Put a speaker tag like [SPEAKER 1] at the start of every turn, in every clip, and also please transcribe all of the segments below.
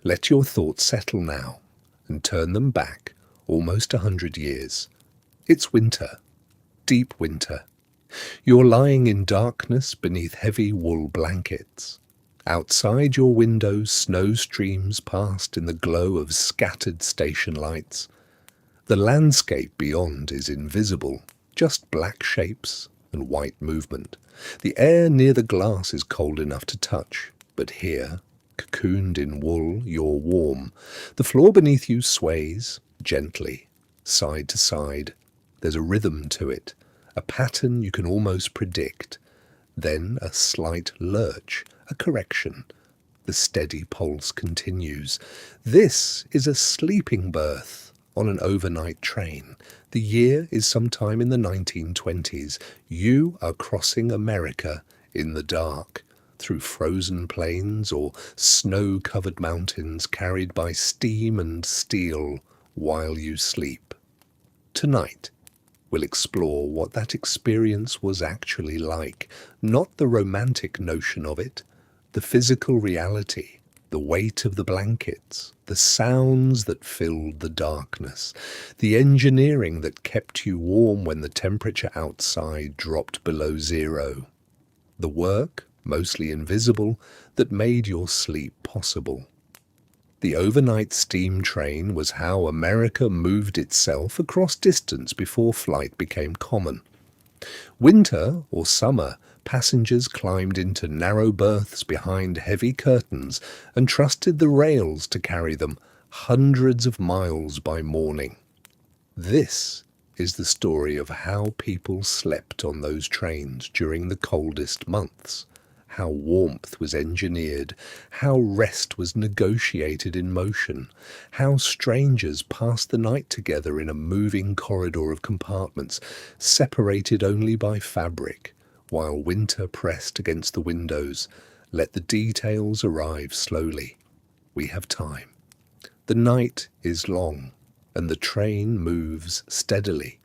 [SPEAKER 1] Let your thoughts settle now and turn them back almost 100 years. It's winter, deep winter. You're lying in darkness beneath heavy wool blankets. Outside your window, snow streams past in the glow of scattered station lights. The landscape beyond is invisible, just black shapes and white movement. The air near the glass is cold enough to touch, but here, cocooned in wool, you're warm. The floor beneath you sways, gently, side to side. There's a rhythm to it, a pattern you can almost predict. Then a slight lurch, a correction. The steady pulse continues. This is a sleeping berth on an overnight train. The year is sometime in the 1920s. You are crossing America in the dark, through frozen plains or snow-covered mountains carried by steam and steel while you sleep. Tonight, we'll explore what that experience was actually like, not the romantic notion of it, the physical reality, the weight of the blankets, the sounds that filled the darkness, the engineering that kept you warm when the temperature outside dropped below zero, the work, mostly invisible, that made your sleep possible. The overnight steam train was how America moved itself across distance before flight became common. Winter or summer, passengers climbed into narrow berths behind heavy curtains and trusted the rails to carry them hundreds of miles by morning. This is the story of how people slept on those trains during the coldest months, how warmth was engineered, how rest was negotiated in motion, how strangers passed the night together in a moving corridor of compartments, separated only by fabric, while winter pressed against the windows. Let the details arrive slowly. We have time. The night is long, and the train moves steadily.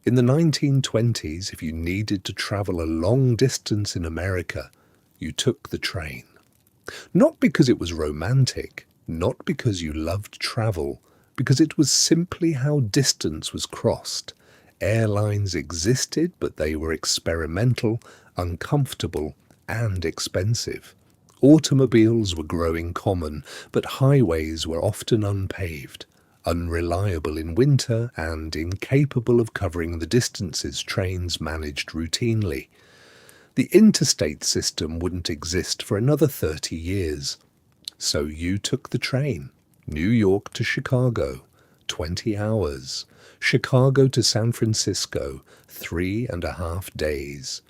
[SPEAKER 1] In the 1920s, if you needed to travel a long distance in America, you took the train. Not because it was romantic, not because you loved travel, because it was simply how distance was crossed. Airlines existed, but they were experimental, uncomfortable, and expensive. Automobiles were growing common, but highways were often unpaved, unreliable in winter, and incapable of covering the distances trains managed routinely. The interstate system wouldn't exist for another 30 years. So you took the train, New York to Chicago, 20 hours. Chicago to San Francisco, 3.5 days.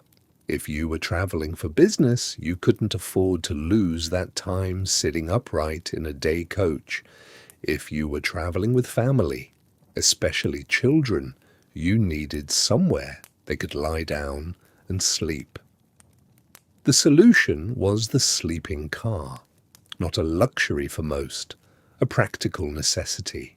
[SPEAKER 1] If you were traveling for business, you couldn't afford to lose that time sitting upright in a day coach. If you were traveling with family, especially children, you needed somewhere they could lie down and sleep. The solution was the sleeping car, not a luxury for most, a practical necessity.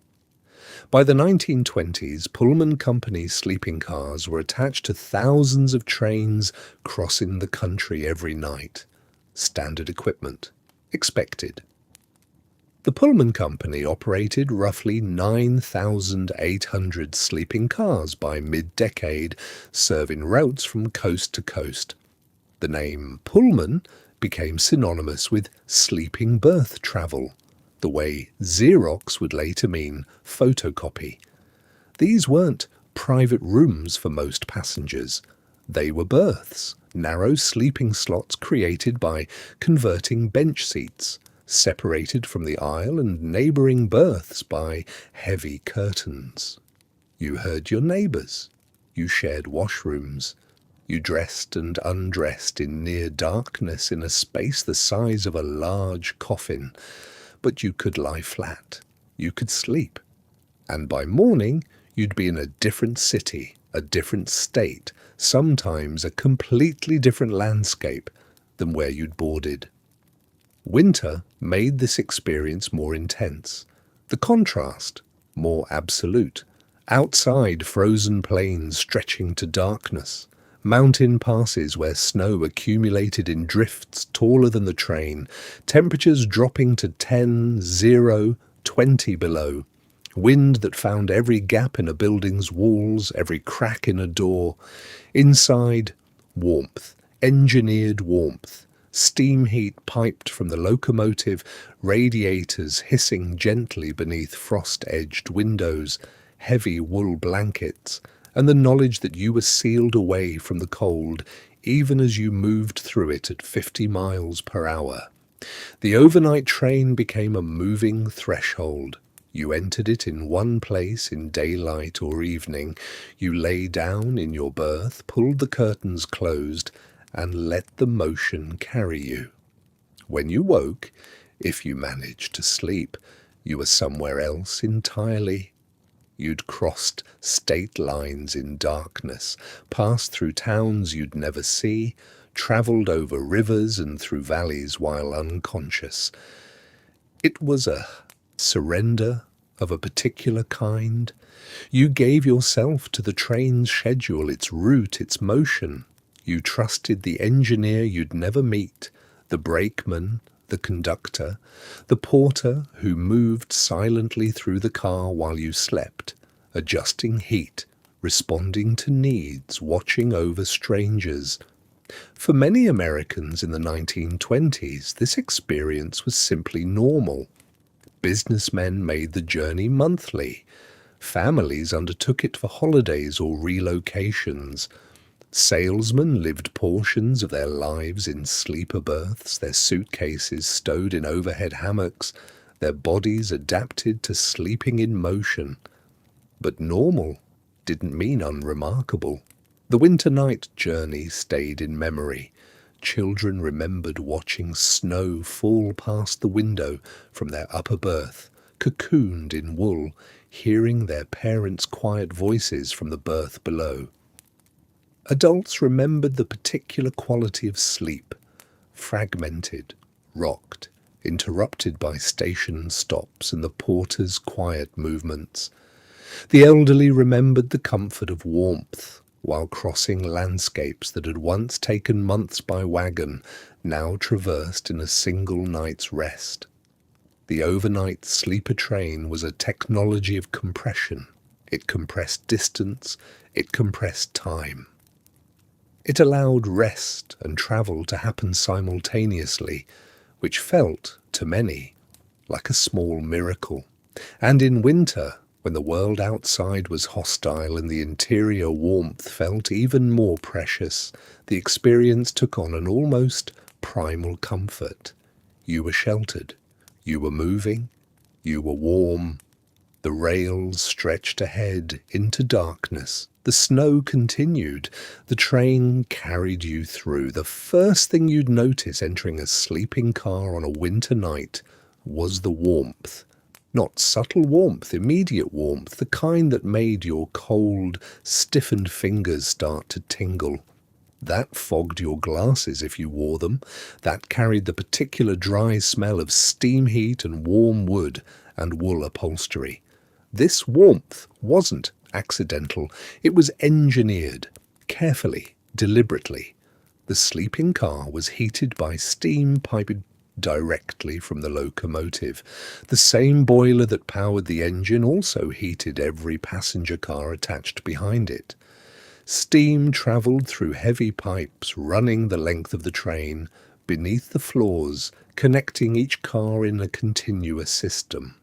[SPEAKER 1] By the 1920s, Pullman Company's sleeping cars were attached to thousands of trains crossing the country every night. Standard equipment. Expected. The Pullman Company operated roughly 9,800 sleeping cars by mid-decade, serving routes from coast to coast. The name Pullman became synonymous with sleeping berth travel, the way Xerox would later mean photocopy. These weren't private rooms for most passengers. They were berths, narrow sleeping slots created by converting bench seats, separated from the aisle and neighbouring berths by heavy curtains. You heard your neighbours. You shared washrooms. You dressed and undressed in near darkness in a space the size of a large coffin. But you could lie flat. You could sleep. And by morning, you'd be in a different city, a different state, sometimes a completely different landscape than where you'd boarded. Winter made this experience more intense. The contrast, more absolute. Outside, frozen plains stretching to darkness. Mountain passes where snow accumulated in drifts taller than the train, temperatures dropping to 10, 0, 20 below, wind that found every gap in a building's walls, every crack in a door. Inside, warmth, engineered warmth, steam heat piped from the locomotive, radiators hissing gently beneath frost-edged windows, heavy wool blankets, and the knowledge that you were sealed away from the cold even as you moved through it at 50 miles per hour. The overnight train became a moving threshold. You entered it in one place in daylight or evening. You lay down in your berth, pulled the curtains closed, and let the motion carry you. When you woke, if you managed to sleep, you were somewhere else entirely. You'd crossed state lines in darkness, passed through towns you'd never see, travelled over rivers and through valleys while unconscious. It was a surrender of a particular kind. You gave yourself to the train's schedule, its route, its motion. You trusted the engineer you'd never meet, the brakeman, the conductor, the porter who moved silently through the car while you slept, adjusting heat, responding to needs, watching over strangers. For many Americans in the 1920s, this experience was simply normal. Businessmen made the journey monthly. Families undertook it for holidays or relocations. Salesmen lived portions of their lives in sleeper berths, their suitcases stowed in overhead hammocks, their bodies adapted to sleeping in motion. But normal didn't mean unremarkable. The winter night journey stayed in memory. Children remembered watching snow fall past the window from their upper berth, cocooned in wool, hearing their parents' quiet voices from the berth below. Adults remembered the particular quality of sleep, fragmented, rocked, interrupted by station stops and the porter's quiet movements. The elderly remembered the comfort of warmth while crossing landscapes that had once taken months by wagon, now traversed in a single night's rest. The overnight sleeper train was a technology of compression. It compressed distance, it compressed time. It allowed rest and travel to happen simultaneously, which felt, to many, like a small miracle. And in winter, when the world outside was hostile and the interior warmth felt even more precious, the experience took on an almost primal comfort. You were sheltered, you were moving, you were warm. The rails stretched ahead into darkness. The snow continued. The train carried you through. The first thing you'd notice entering a sleeping car on a winter night was the warmth. Not subtle warmth, immediate warmth, the kind that made your cold, stiffened fingers start to tingle. That fogged your glasses if you wore them. That carried the particular dry smell of steam heat and warm wood and wool upholstery. This warmth wasn't accidental. It was engineered, carefully, deliberately. The sleeping car was heated by steam piped directly from the locomotive. The same boiler that powered the engine also heated every passenger car attached behind it. Steam travelled through heavy pipes running the length of the train, beneath the floors, connecting each car in a continuous system.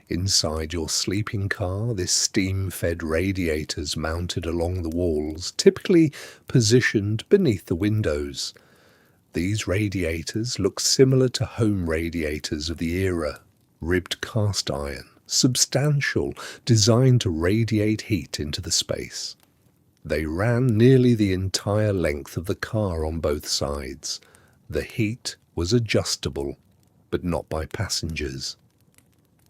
[SPEAKER 1] Inside your sleeping car, this steam-fed radiators mounted along the walls, typically positioned beneath the windows. These radiators looked similar to home radiators of the era, ribbed cast iron, substantial, designed to radiate heat into the space. They ran nearly the entire length of the car on both sides. The heat was adjustable, but not by passengers.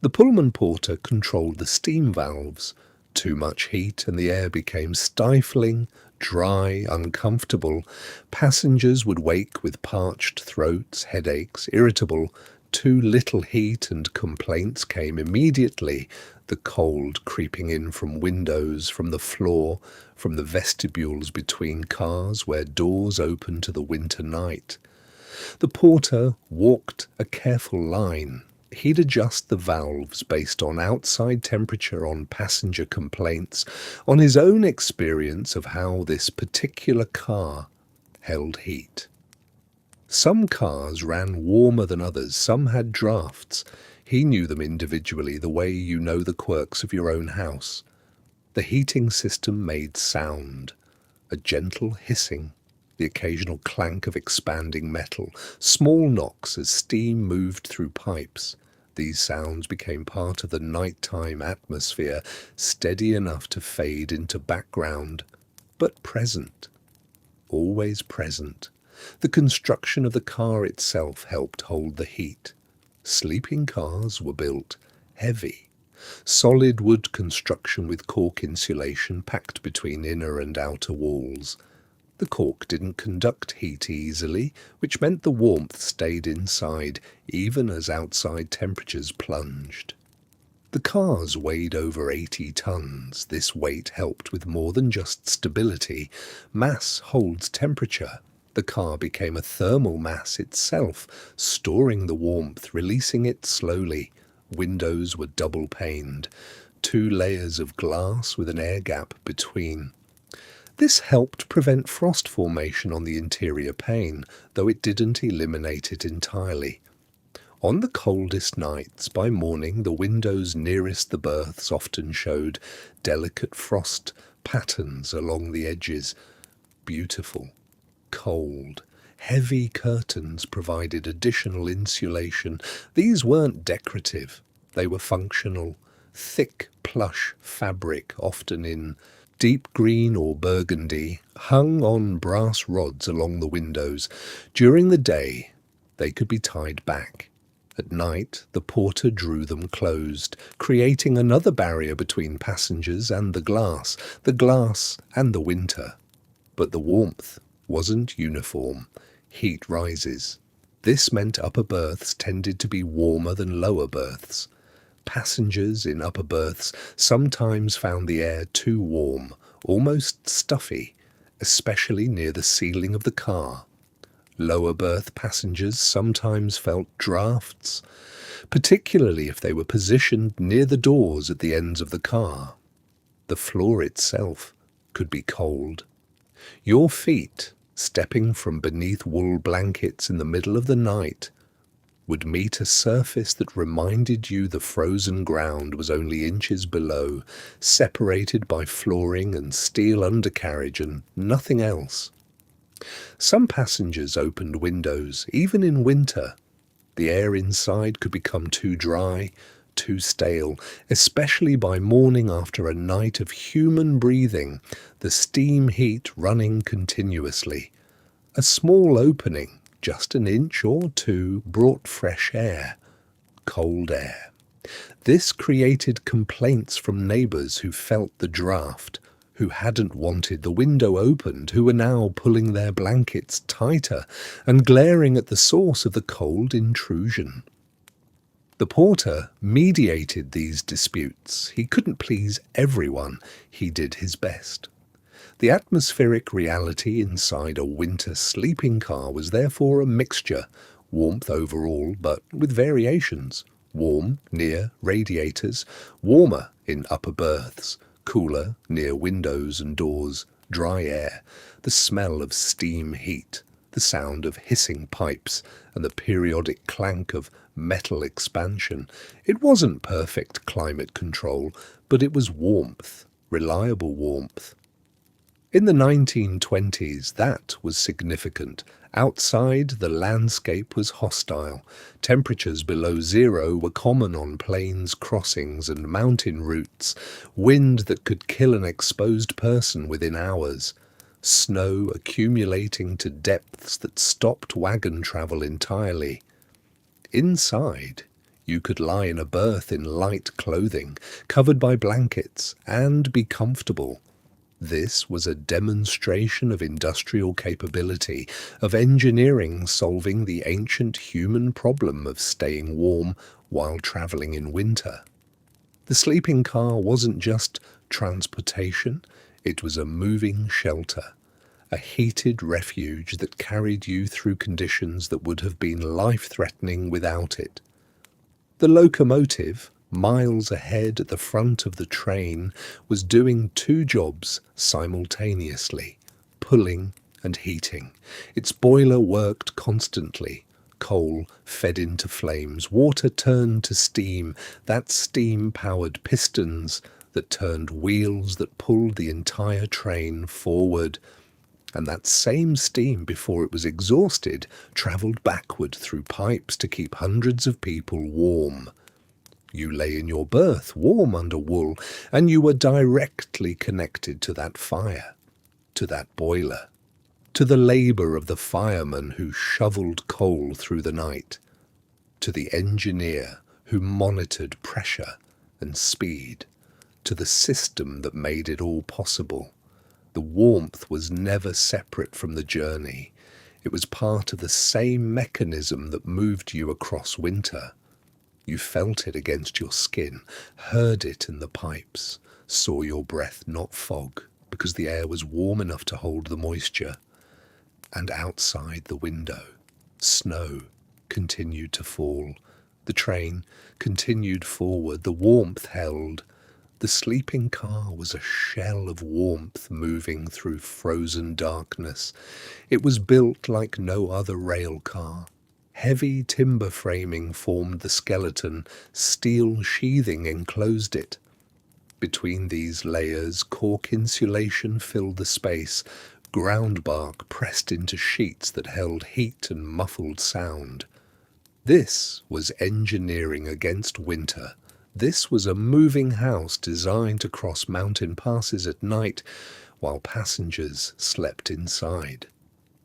[SPEAKER 1] The Pullman porter controlled the steam valves. Too much heat and the air became stifling, dry, uncomfortable. Passengers would wake with parched throats, headaches, irritable. too little heat and complaints came immediately, the cold creeping in from windows, from the floor, from the vestibules between cars where doors open to the winter night. The porter walked a careful line. He'd adjust the valves based on outside temperature, on passenger complaints, on his own experience of how this particular car held heat. Some cars ran warmer than others, some had drafts. He knew them individually the way you know the quirks of your own house. The heating system made sound, a gentle hissing, the occasional clank of expanding metal, small knocks as steam moved through pipes. These sounds became part of the nighttime atmosphere, steady enough to fade into background, but present, always present. The construction of the car itself helped hold the heat. Sleeping cars were built heavy. Solid wood construction with cork insulation packed between inner and outer walls. The cork didn't conduct heat easily, which meant the warmth stayed inside, even as outside temperatures plunged. The cars weighed over 80 tons. This weight helped with more than just stability. Mass holds temperature. The car became a thermal mass itself, storing the warmth, releasing it slowly. Windows were double-paned, 2 layers of glass with an air gap between. This helped prevent frost formation on the interior pane, though it didn't eliminate it entirely. On the coldest nights, by morning, the windows nearest the berths often showed delicate frost patterns along the edges. Beautiful, cold, heavy curtains provided additional insulation. These weren't decorative, they were functional. Thick, plush fabric, often in deep green or burgundy, hung on brass rods along the windows. During the day, they could be tied back. At night, the porter drew them closed, creating another barrier between passengers and the glass and the winter. But the warmth wasn't uniform. Heat rises. This meant upper berths tended to be warmer than lower berths. Passengers in upper berths sometimes found the air too warm, almost stuffy, especially near the ceiling of the car. Lower berth passengers sometimes felt drafts, particularly if they were positioned near the doors at the ends of the car. The floor itself could be cold. Your feet, stepping from beneath wool blankets in the middle of the night, would meet a surface that reminded you the frozen ground was only inches below, separated by flooring and steel undercarriage and nothing else. Some passengers opened windows, even in winter. The air inside could become too dry, too stale, especially by morning after a night of human breathing, the steam heat running continuously. A small opening, just an inch or 2, brought fresh air, cold air. This created complaints from neighbours who felt the draft, who hadn't wanted the window opened, who were now pulling their blankets tighter and glaring at the source of the cold intrusion. The porter mediated these disputes. He couldn't please everyone. He did his best. The atmospheric reality inside a winter sleeping car was therefore a mixture, warmth overall, but with variations. Warm near radiators, warmer in upper berths, cooler near windows and doors, dry air, the smell of steam heat, the sound of hissing pipes, and the periodic clank of metal expansion. It wasn't perfect climate control, but it was warmth, reliable warmth. In the 1920s, that was significant. Outside, the landscape was hostile. Temperatures below zero were common on plains crossings and mountain routes, wind that could kill an exposed person within hours, snow accumulating to depths that stopped wagon travel entirely. Inside, you could lie in a berth in light clothing, covered by blankets, and be comfortable. This was a demonstration of industrial capability, of engineering solving the ancient human problem of staying warm while travelling in winter. The sleeping car wasn't just transportation, it was a moving shelter, a heated refuge that carried you through conditions that would have been life-threatening without it. The locomotive, miles ahead at the front of the train, was doing two jobs simultaneously, pulling and heating. Its boiler worked constantly. Coal fed into flames, water turned to steam. That steam powered pistons that turned wheels that pulled the entire train forward. And that same steam, before it was exhausted, travelled backward through pipes to keep hundreds of people warm. You lay in your berth, warm under wool, and you were directly connected to that fire, to that boiler, to the labour of the fireman who shovelled coal through the night, to the engineer who monitored pressure and speed, to the system that made it all possible. The warmth was never separate from the journey. It was part of the same mechanism that moved you across winter. You felt it against your skin, heard it in the pipes, saw your breath not fog because the air was warm enough to hold the moisture. And outside the window, snow continued to fall. The train continued forward. The warmth held. The sleeping car was a shell of warmth moving through frozen darkness. It was built like no other rail car. Heavy timber framing formed the skeleton, steel sheathing enclosed it. Between these layers, cork insulation filled the space, ground bark pressed into sheets that held heat and muffled sound. This was engineering against winter. This was a moving house designed to cross mountain passes at night while passengers slept inside.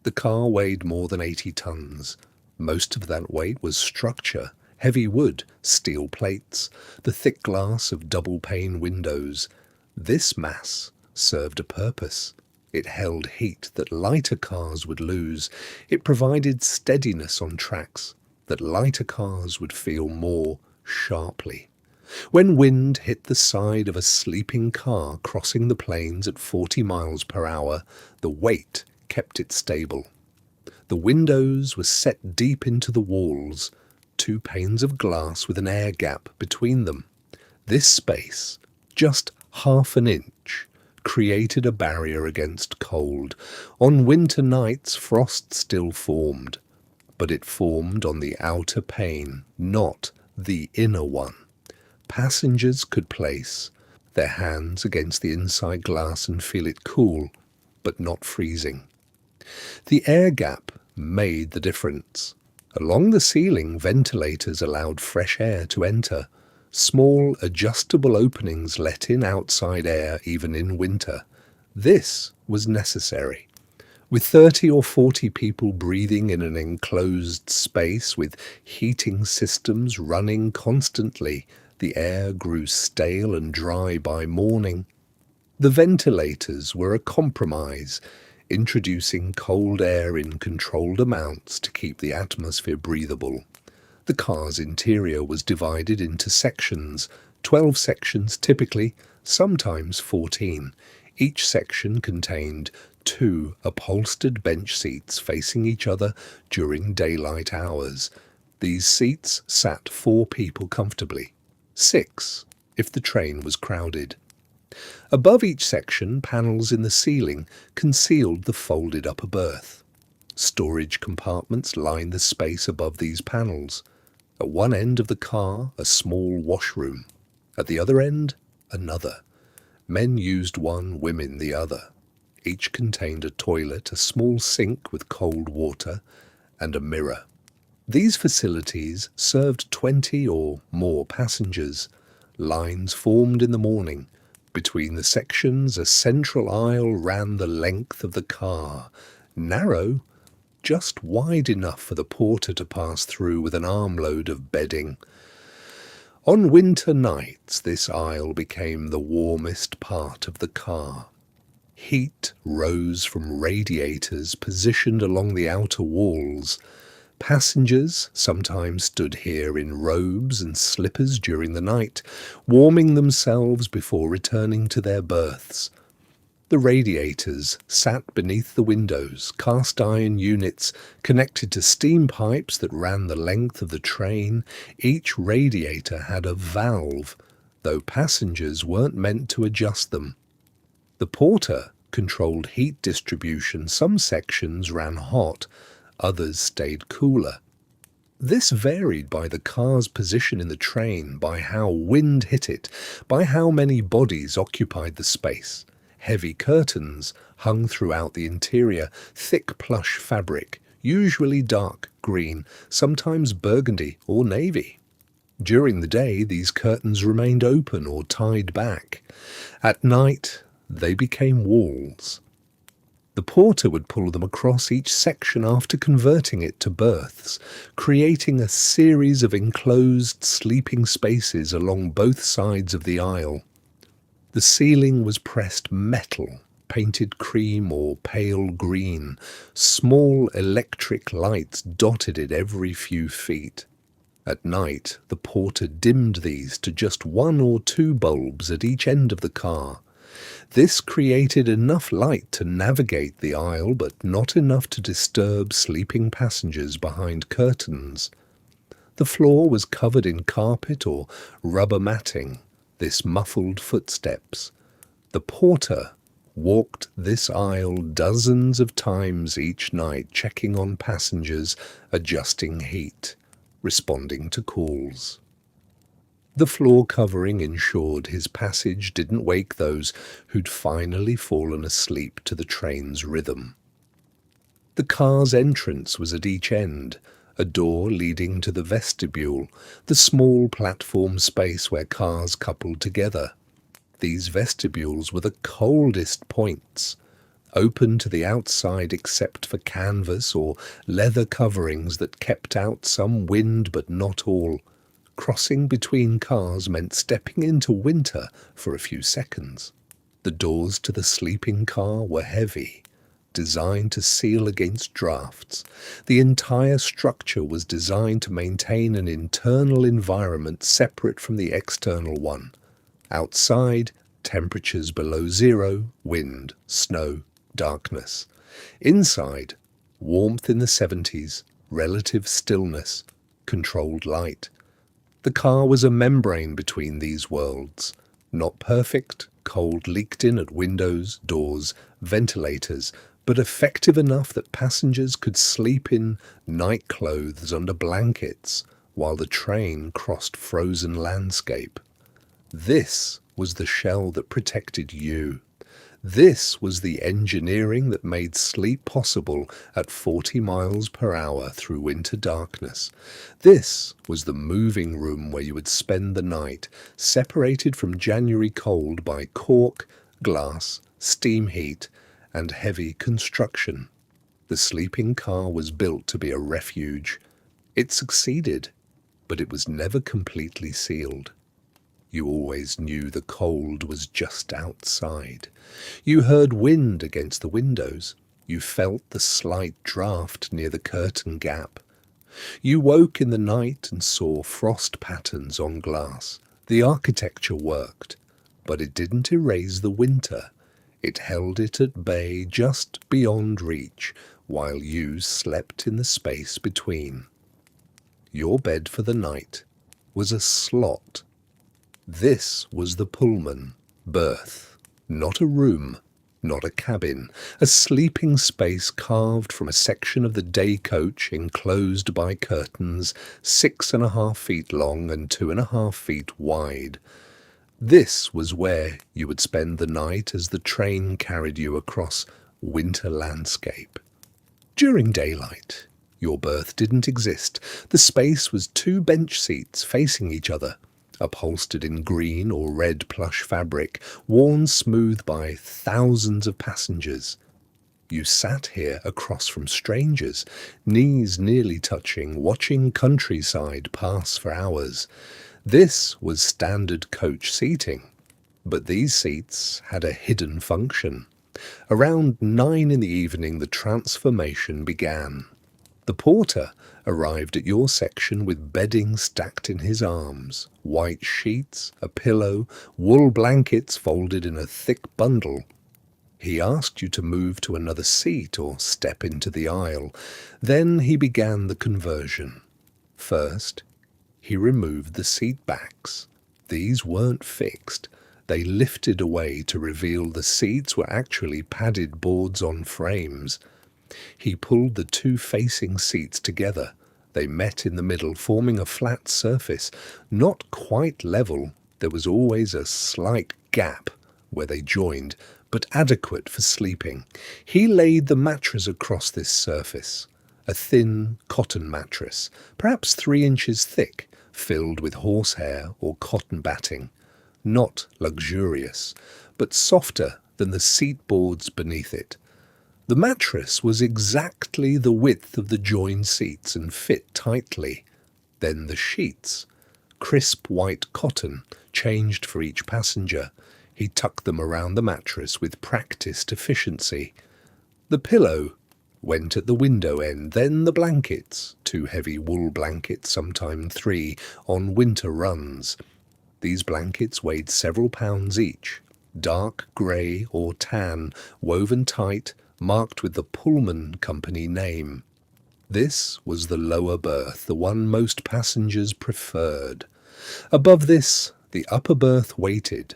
[SPEAKER 1] The car weighed more than 80 tons. Most of that weight was structure, heavy wood, steel plates, the thick glass of double-pane windows. This mass served a purpose. It held heat that lighter cars would lose. It provided steadiness on tracks that lighter cars would feel more sharply. When wind hit the side of a sleeping car crossing the plains at 40 miles per hour, the weight kept it stable. The windows were set deep into the walls, 2 panes of glass with an air gap between them. This space, just half an inch, created a barrier against cold. On winter nights, frost still formed, but it formed on the outer pane, not the inner one. Passengers could place their hands against the inside glass and feel it cool, but not freezing. The air gap made the difference. Along the ceiling, ventilators allowed fresh air to enter. Small, adjustable openings let in outside air even in winter. This was necessary. With 30 or 40 people breathing in an enclosed space with heating systems running constantly, the air grew stale and dry by morning. The ventilators were a compromise, introducing cold air in controlled amounts to keep the atmosphere breathable. The car's interior was divided into sections, 12 sections typically, sometimes 14. Each section contained 2 upholstered bench seats facing each other during daylight hours. These seats sat 4 people comfortably. 6 if the train was crowded. Above each section, panels in the ceiling concealed the folded upper berth. Storage compartments lined the space above these panels. At one end of the car, a small washroom. At the other end, another. Men used one, women the other. Each contained a toilet, a small sink with cold water, and a mirror. These facilities served 20 or more passengers. Lines formed in the morning. Between the sections, a central aisle ran the length of the car, narrow, just wide enough for the porter to pass through with an armload of bedding. On winter nights, this aisle became the warmest part of the car. Heat rose from radiators positioned along the outer walls. Passengers sometimes stood here in robes and slippers during the night, warming themselves before returning to their berths. The radiators sat beneath the windows, cast-iron units connected to steam pipes that ran the length of the train. Each radiator had a valve, though passengers weren't meant to adjust them. The porter controlled heat distribution. Some sections ran hot, others stayed cooler. This varied by the car's position in the train, by how wind hit it, by how many bodies occupied the space. Heavy curtains hung throughout the interior, thick plush fabric, usually dark green, sometimes burgundy or navy. During the day, these curtains remained open or tied back. At night, they became walls. The porter would pull them across each section after converting it to berths, creating a series of enclosed sleeping spaces along both sides of the aisle. The ceiling was pressed metal, painted cream or pale green. Small electric lights dotted it every few feet. At night, the porter dimmed these to just 1 or 2 bulbs at each end of the car. This created enough light to navigate the aisle, but not enough to disturb sleeping passengers behind curtains. The floor was covered in carpet or rubber matting. This muffled footsteps. The porter walked this aisle dozens of times each night, checking on passengers, adjusting heat, responding to calls. The floor covering ensured his passage didn't wake those who'd finally fallen asleep to the train's rhythm. The car's entrance was at each end, a door leading to the vestibule, the small platform space where cars coupled together. These vestibules were the coldest points, open to the outside except for canvas or leather coverings that kept out some wind but not all. Crossing between cars meant stepping into winter for a few seconds. The doors to the sleeping car were heavy, designed to seal against drafts. The entire structure was designed to maintain an internal environment separate from the external one. Outside, temperatures below zero, wind, snow, darkness. Inside, warmth in the 70s, relative stillness, controlled light. The car was a membrane between these worlds. Not perfect, cold leaked in at windows, doors, ventilators, but effective enough that passengers could sleep in night clothes under blankets while the train crossed frozen landscape. This was the shell that protected you. This was the engineering that made sleep possible at 40 miles per hour through winter darkness. This was the moving room where you would spend the night, separated from January cold by cork, glass, steam heat, and heavy construction. The sleeping car was built to be a refuge. It succeeded, but it was never completely sealed. You always knew the cold was just outside. You heard wind against the windows. You felt the slight draft near the curtain gap. You woke in the night and saw frost patterns on glass. The architecture worked, but it didn't erase the winter. It held it at bay just beyond reach, while you slept in the space between. Your bed for the night was a slot. This was the Pullman berth, not a room, not a cabin, a sleeping space carved from a section of the day coach enclosed by curtains 6.5 feet long and 2.5 feet wide. This was where you would spend the night as the train carried you across winter landscape. During daylight, your berth didn't exist. The space was 2 bench seats facing each other, upholstered in green or red plush fabric, worn smooth by thousands of passengers. You sat here across from strangers, knees nearly touching, watching countryside pass for hours. This was standard coach seating, but these seats had a hidden function. Around 9 in the evening, the transformation began. The porter arrived at your section with bedding stacked in his arms, white sheets, a pillow, wool blankets folded in a thick bundle. He asked you to move to another seat or step into the aisle. Then he began the conversion. First, he removed the seat backs. These weren't fixed. They lifted away to reveal the seats were actually padded boards on frames. He pulled the two facing seats together. They met in the middle, forming a flat surface. Not quite level, there was always a slight gap where they joined, but adequate for sleeping. He laid the mattress across this surface, a thin cotton mattress, perhaps 3 inches thick, filled with horsehair or cotton batting. Not luxurious, but softer than the seat boards beneath it. The mattress was exactly the width of the joined seats and fit tightly. Then the sheets, crisp white cotton, changed for each passenger. He tucked them around the mattress with practiced efficiency. The pillow went at the window end, then the blankets, 2 heavy wool blankets, sometimes 3, on winter runs. These blankets weighed several pounds each, dark grey or tan, woven tight, marked with the Pullman company name. This was the lower berth, the one most passengers preferred. Above this, the upper berth waited.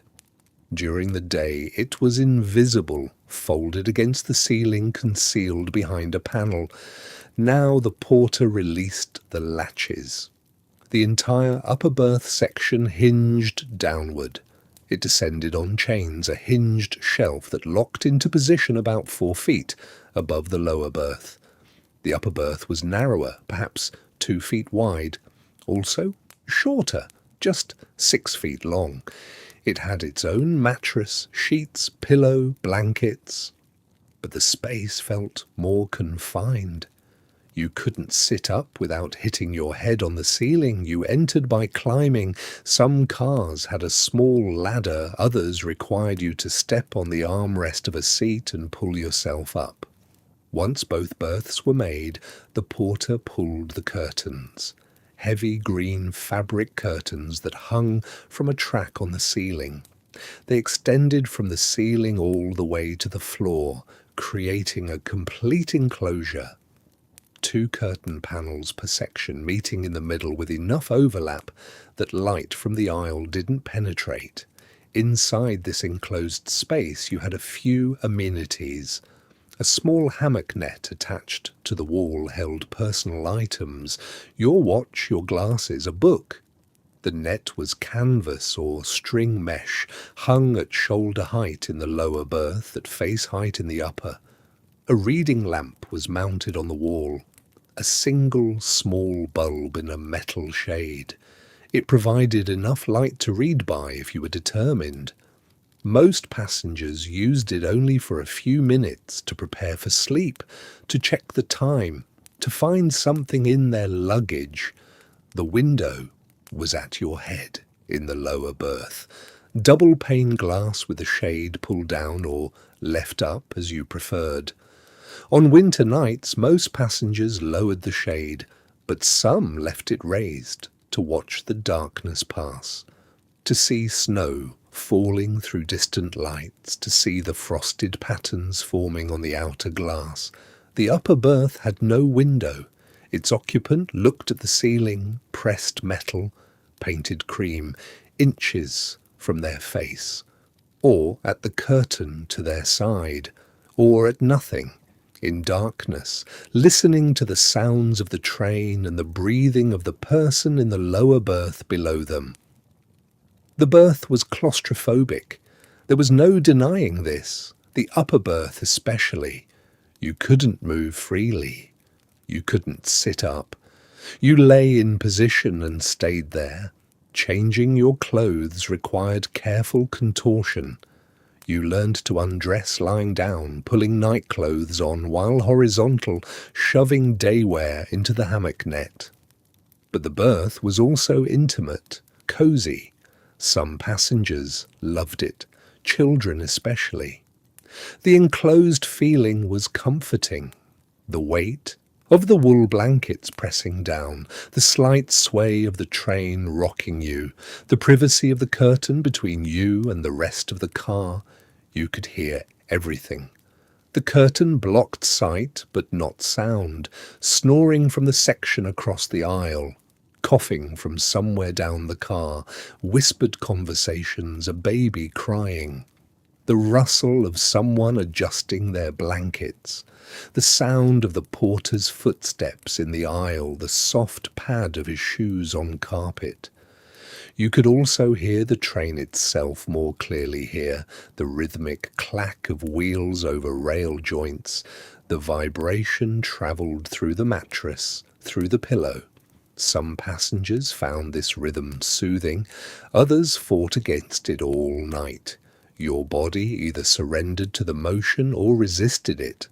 [SPEAKER 1] During the day it was invisible, folded against the ceiling, concealed behind a panel. Now the porter released the latches. The entire upper berth section hinged downward. It descended on chains, a hinged shelf that locked into position about 4 feet above the lower berth. The upper berth was narrower, perhaps 2 feet wide, also shorter, just 6 feet long. It had its own mattress, sheets, pillow, blankets, but the space felt more confined. You couldn't sit up without hitting your head on the ceiling. You entered by climbing. Some cars had a small ladder, others required you to step on the armrest of a seat and pull yourself up. Once both berths were made, the porter pulled the curtains. Heavy green fabric curtains that hung from a track on the ceiling. They extended from the ceiling all the way to the floor, creating a complete enclosure. 2 curtain panels per section, meeting in the middle with enough overlap that light from the aisle didn't penetrate. Inside this enclosed space you had a few amenities. A small hammock net attached to the wall held personal items, your watch, your glasses, a book. The net was canvas or string mesh, hung at shoulder height in the lower berth, at face height in the upper. A reading lamp was mounted on the wall, a single small bulb in a metal shade. It provided enough light to read by if you were determined. Most passengers used it only for a few minutes to prepare for sleep, to check the time, to find something in their luggage. The window was at your head in the lower berth. Double pane glass with the shade pulled down or left up as you preferred. On winter nights, most passengers lowered the shade, but some left it raised to watch the darkness pass, to see snow falling through distant lights, to see the frosted patterns forming on the outer glass. The upper berth had no window. Its occupant looked at the ceiling, pressed metal, painted cream, inches from their face, or at the curtain to their side, or at nothing, in darkness, listening to the sounds of the train and the breathing of the person in the lower berth below them. The berth was claustrophobic. There was no denying this, the upper berth especially. You couldn't move freely. You couldn't sit up. You lay in position and stayed there. Changing your clothes required careful contortion. You learned to undress lying down, pulling night clothes on while horizontal, shoving daywear into the hammock net. But the berth was also intimate, cosy. Some passengers loved it, children especially. The enclosed feeling was comforting. The weight of the wool blankets pressing down, the slight sway of the train rocking you, the privacy of the curtain between you and the rest of the car. You could hear everything. The curtain blocked sight but not sound, snoring from the section across the aisle, coughing from somewhere down the car, whispered conversations, a baby crying, the rustle of someone adjusting their blankets, the sound of the porter's footsteps in the aisle, the soft pad of his shoes on carpet. You could also hear the train itself more clearly here, the rhythmic clack of wheels over rail joints. The vibration travelled through the mattress, through the pillow. Some passengers found this rhythm soothing, others fought against it all night. Your body either surrendered to the motion or resisted it.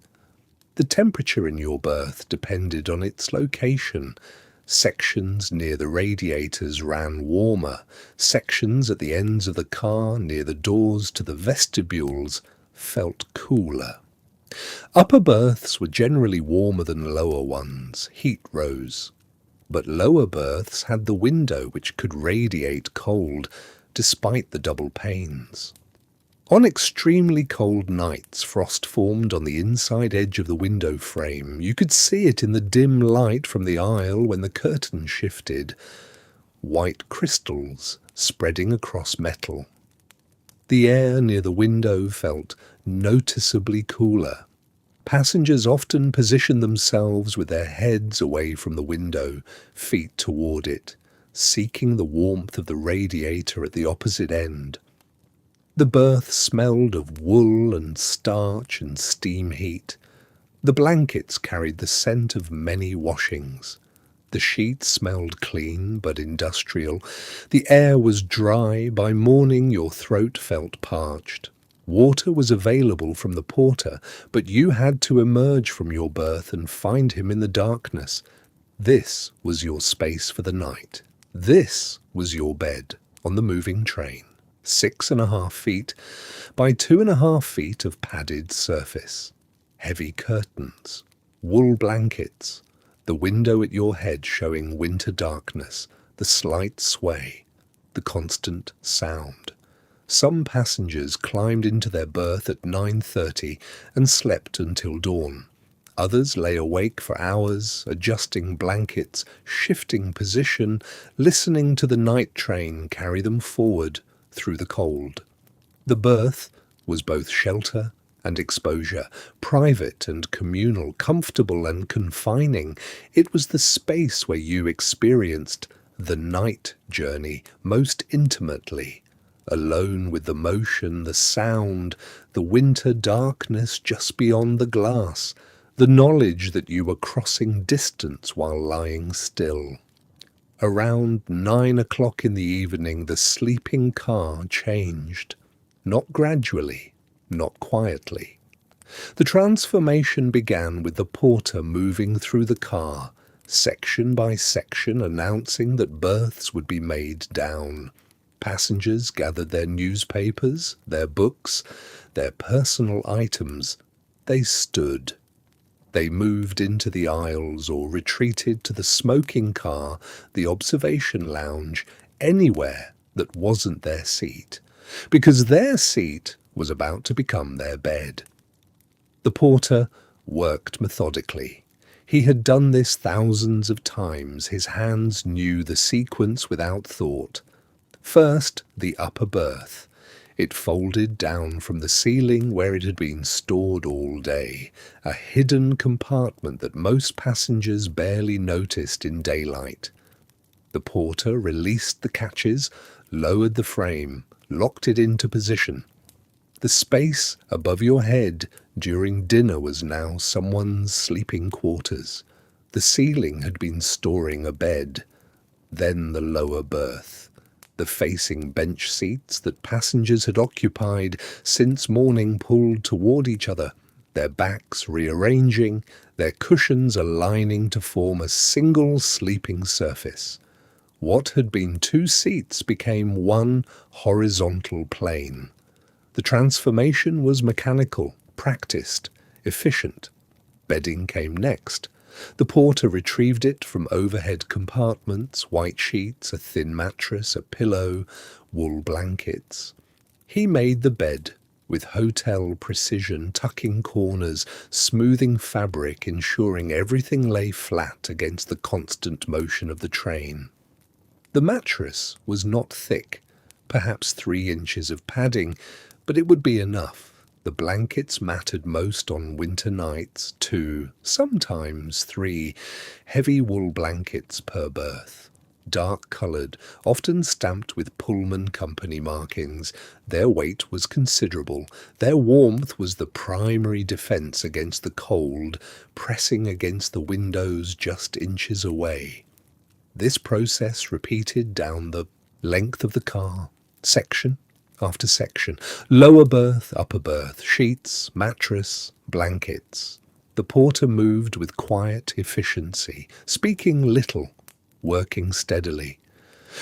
[SPEAKER 1] The temperature in your berth depended on its location. Sections near the radiators ran warmer. Sections at the ends of the car, near the doors to the vestibules, felt cooler. Upper berths were generally warmer than lower ones. Heat rose. But lower berths had the window which could radiate cold, despite the double panes. On extremely cold nights, frost formed on the inside edge of the window frame. You could see it in the dim light from the aisle when the curtain shifted. White crystals spreading across metal. The air near the window felt noticeably cooler. Passengers often positioned themselves with their heads away from the window, feet toward it, seeking the warmth of the radiator at the opposite end. The berth smelled of wool and starch and steam heat. The blankets carried the scent of many washings. The sheets smelled clean but industrial. The air was dry. By morning your throat felt parched. Water was available from the porter, but you had to emerge from your berth and find him in the darkness. This was your space for the night. This was your bed on the moving train. 6.5 feet by 2.5 feet of padded surface, heavy curtains, wool blankets, the window at your head showing winter darkness, the slight sway, the constant sound. Some passengers climbed into their berth at 9:30 and slept until dawn. Others lay awake for hours, adjusting blankets, shifting position, listening to the night train carry them forward through the cold. The berth was both shelter and exposure, private and communal, comfortable and confining. It was the space where you experienced the night journey most intimately, alone with the motion, the sound, the winter darkness just beyond the glass, the knowledge that you were crossing distance while lying still. Around 9 o'clock in the evening, the sleeping car changed, not gradually, not quietly. The transformation began with the porter moving through the car, section by section, announcing that berths would be made down. Passengers gathered their newspapers, their books, their personal items. They stood. They moved into the aisles or retreated to the smoking car, the observation lounge, anywhere that wasn't their seat, because their seat was about to become their bed. The porter worked methodically. He had done this thousands of times. His hands knew the sequence without thought. First, the upper berth. It folded down from the ceiling where it had been stored all day, a hidden compartment that most passengers barely noticed in daylight. The porter released the catches, lowered the frame, locked it into position. The space above your head during dinner was now someone's sleeping quarters. The ceiling had been storing a bed, then the lower berth. The facing bench seats that passengers had occupied since morning pulled toward each other, their backs rearranging, their cushions aligning to form a single sleeping surface. What had been two seats became one horizontal plane. The transformation was mechanical, practiced, efficient. Bedding came next. The porter retrieved it from overhead compartments, white sheets, a thin mattress, a pillow, wool blankets. He made the bed with hotel precision, tucking corners, smoothing fabric, ensuring everything lay flat against the constant motion of the train. The mattress was not thick, perhaps 3 inches of padding, but it would be enough. The blankets mattered most on winter nights, 2, sometimes 3, heavy wool blankets per berth. Dark-coloured, often stamped with Pullman company markings. Their weight was considerable. Their warmth was the primary defence against the cold, pressing against the windows just inches away. This process repeated down the length of the car, section after section, lower berth, upper berth, sheets, mattress, blankets. The porter moved with quiet efficiency, speaking little, working steadily.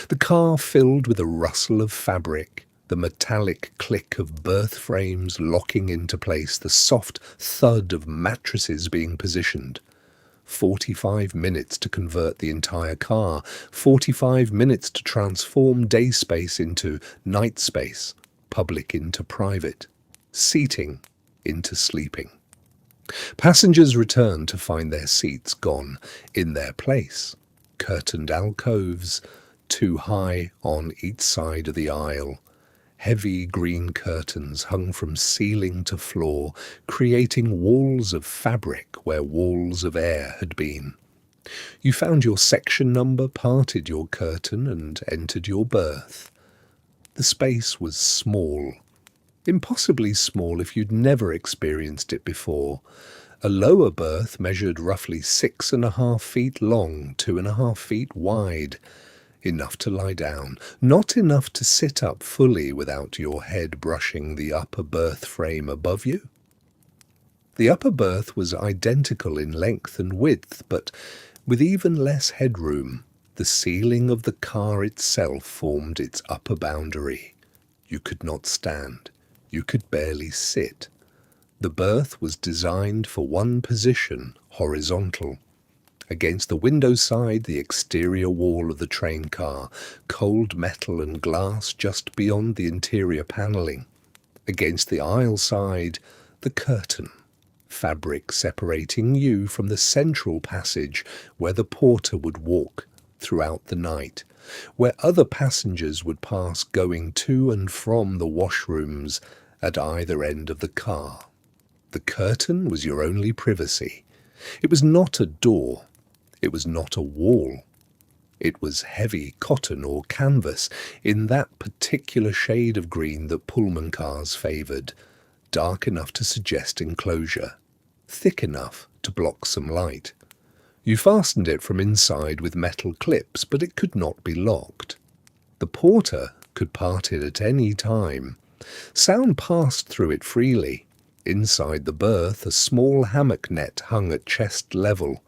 [SPEAKER 1] The car filled with a rustle of fabric, the metallic click of berth frames locking into place, the soft thud of mattresses being positioned. 45 minutes to convert the entire car, 45 minutes to transform day space into night space, public into private, seating into sleeping. Passengers returned to find their seats gone in their place. Curtained alcoves, 2 high on each side of the aisle. Heavy green curtains hung from ceiling to floor, creating walls of fabric where walls of air had been. You found your section number, parted your curtain, and entered your berth. The space was small, impossibly small if you'd never experienced it before. A lower berth measured roughly 6.5 feet long, 2.5 feet wide. Enough to lie down, not enough to sit up fully without your head brushing the upper berth frame above you. The upper berth was identical in length and width, but with even less headroom. The ceiling of the car itself formed its upper boundary. You could not stand. You could barely sit. The berth was designed for one position, horizontal. Against the window side, the exterior wall of the train car, cold metal and glass just beyond the interior panelling. Against the aisle side, the curtain, fabric separating you from the central passage where the porter would walk throughout the night, where other passengers would pass going to and from the washrooms at either end of the car. The curtain was your only privacy. It was not a door. It was not a wall. It was heavy cotton or canvas in that particular shade of green that Pullman cars favoured, dark enough to suggest enclosure, thick enough to block some light. You fastened it from inside with metal clips, but it could not be locked. The porter could part it at any time. Sound passed through it freely. Inside the berth, a small hammock net hung at chest level.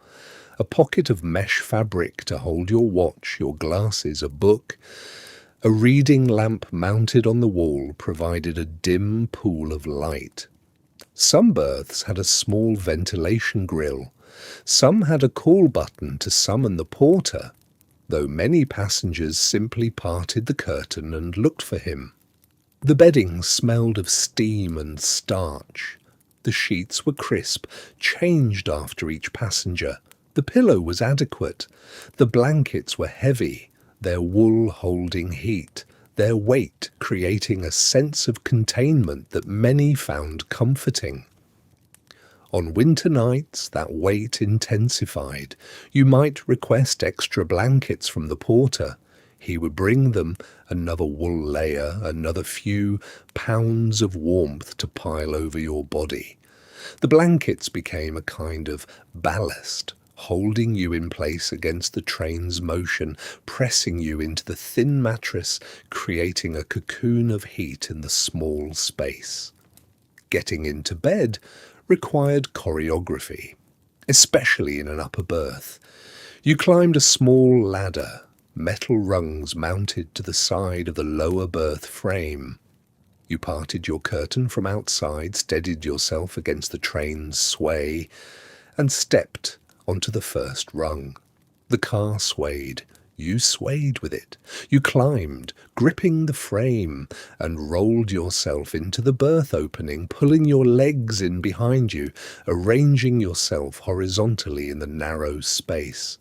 [SPEAKER 1] A pocket of mesh fabric to hold your watch, your glasses, a book. A reading lamp mounted on the wall provided a dim pool of light. Some berths had a small ventilation grill. Some had a call button to summon the porter, though many passengers simply parted the curtain and looked for him. The bedding smelled of steam and starch. The sheets were crisp, changed after each passenger. The pillow was adequate. The blankets were heavy, their wool holding heat, their weight creating a sense of containment that many found comforting. On winter nights, that weight intensified. You might request extra blankets from the porter. He would bring them another wool layer, another few pounds of warmth to pile over your body. The blankets became a kind of ballast, holding you in place against the train's motion, pressing you into the thin mattress, creating a cocoon of heat in the small space. Getting into bed required choreography, especially in an upper berth. You climbed a small ladder, metal rungs mounted to the side of the lower berth frame. You parted your curtain from outside, steadied yourself against the train's sway, and stepped onto the first rung. The car swayed. You swayed with it. You climbed, gripping the frame, and rolled yourself into the berth opening, pulling your legs in behind you, arranging yourself horizontally in the narrow space.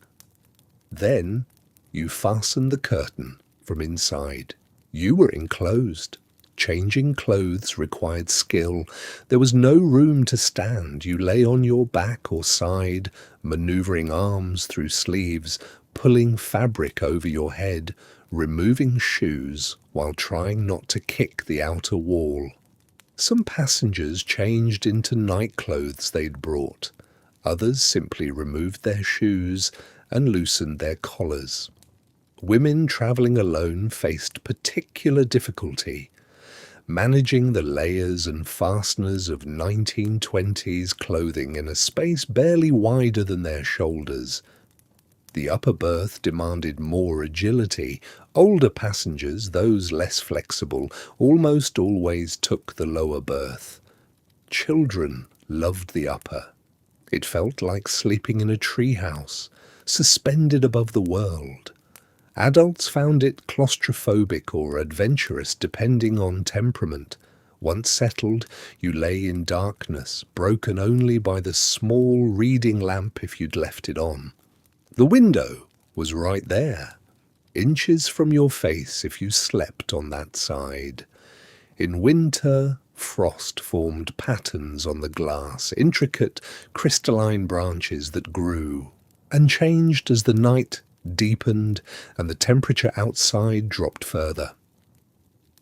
[SPEAKER 1] Then you fastened the curtain from inside. You were enclosed. Changing clothes required skill. There was no room to stand. You lay on your back or side, maneuvering arms through sleeves, pulling fabric over your head, removing shoes while trying not to kick the outer wall. Some passengers changed into night clothes they'd brought. Others simply removed their shoes and loosened their collars. Women travelling alone faced particular difficulty, managing the layers and fasteners of 1920s clothing in a space barely wider than their shoulders. The upper berth demanded more agility. Older passengers, those less flexible, almost always took the lower berth. Children loved the upper. It felt like sleeping in a treehouse, suspended above the world. Adults found it claustrophobic or adventurous depending on temperament. Once settled, you lay in darkness, broken only by the small reading lamp if you'd left it on. The window was right there, inches from your face if you slept on that side. In winter, frost formed patterns on the glass, intricate crystalline branches that grew and changed as the night deepened and the temperature outside dropped further.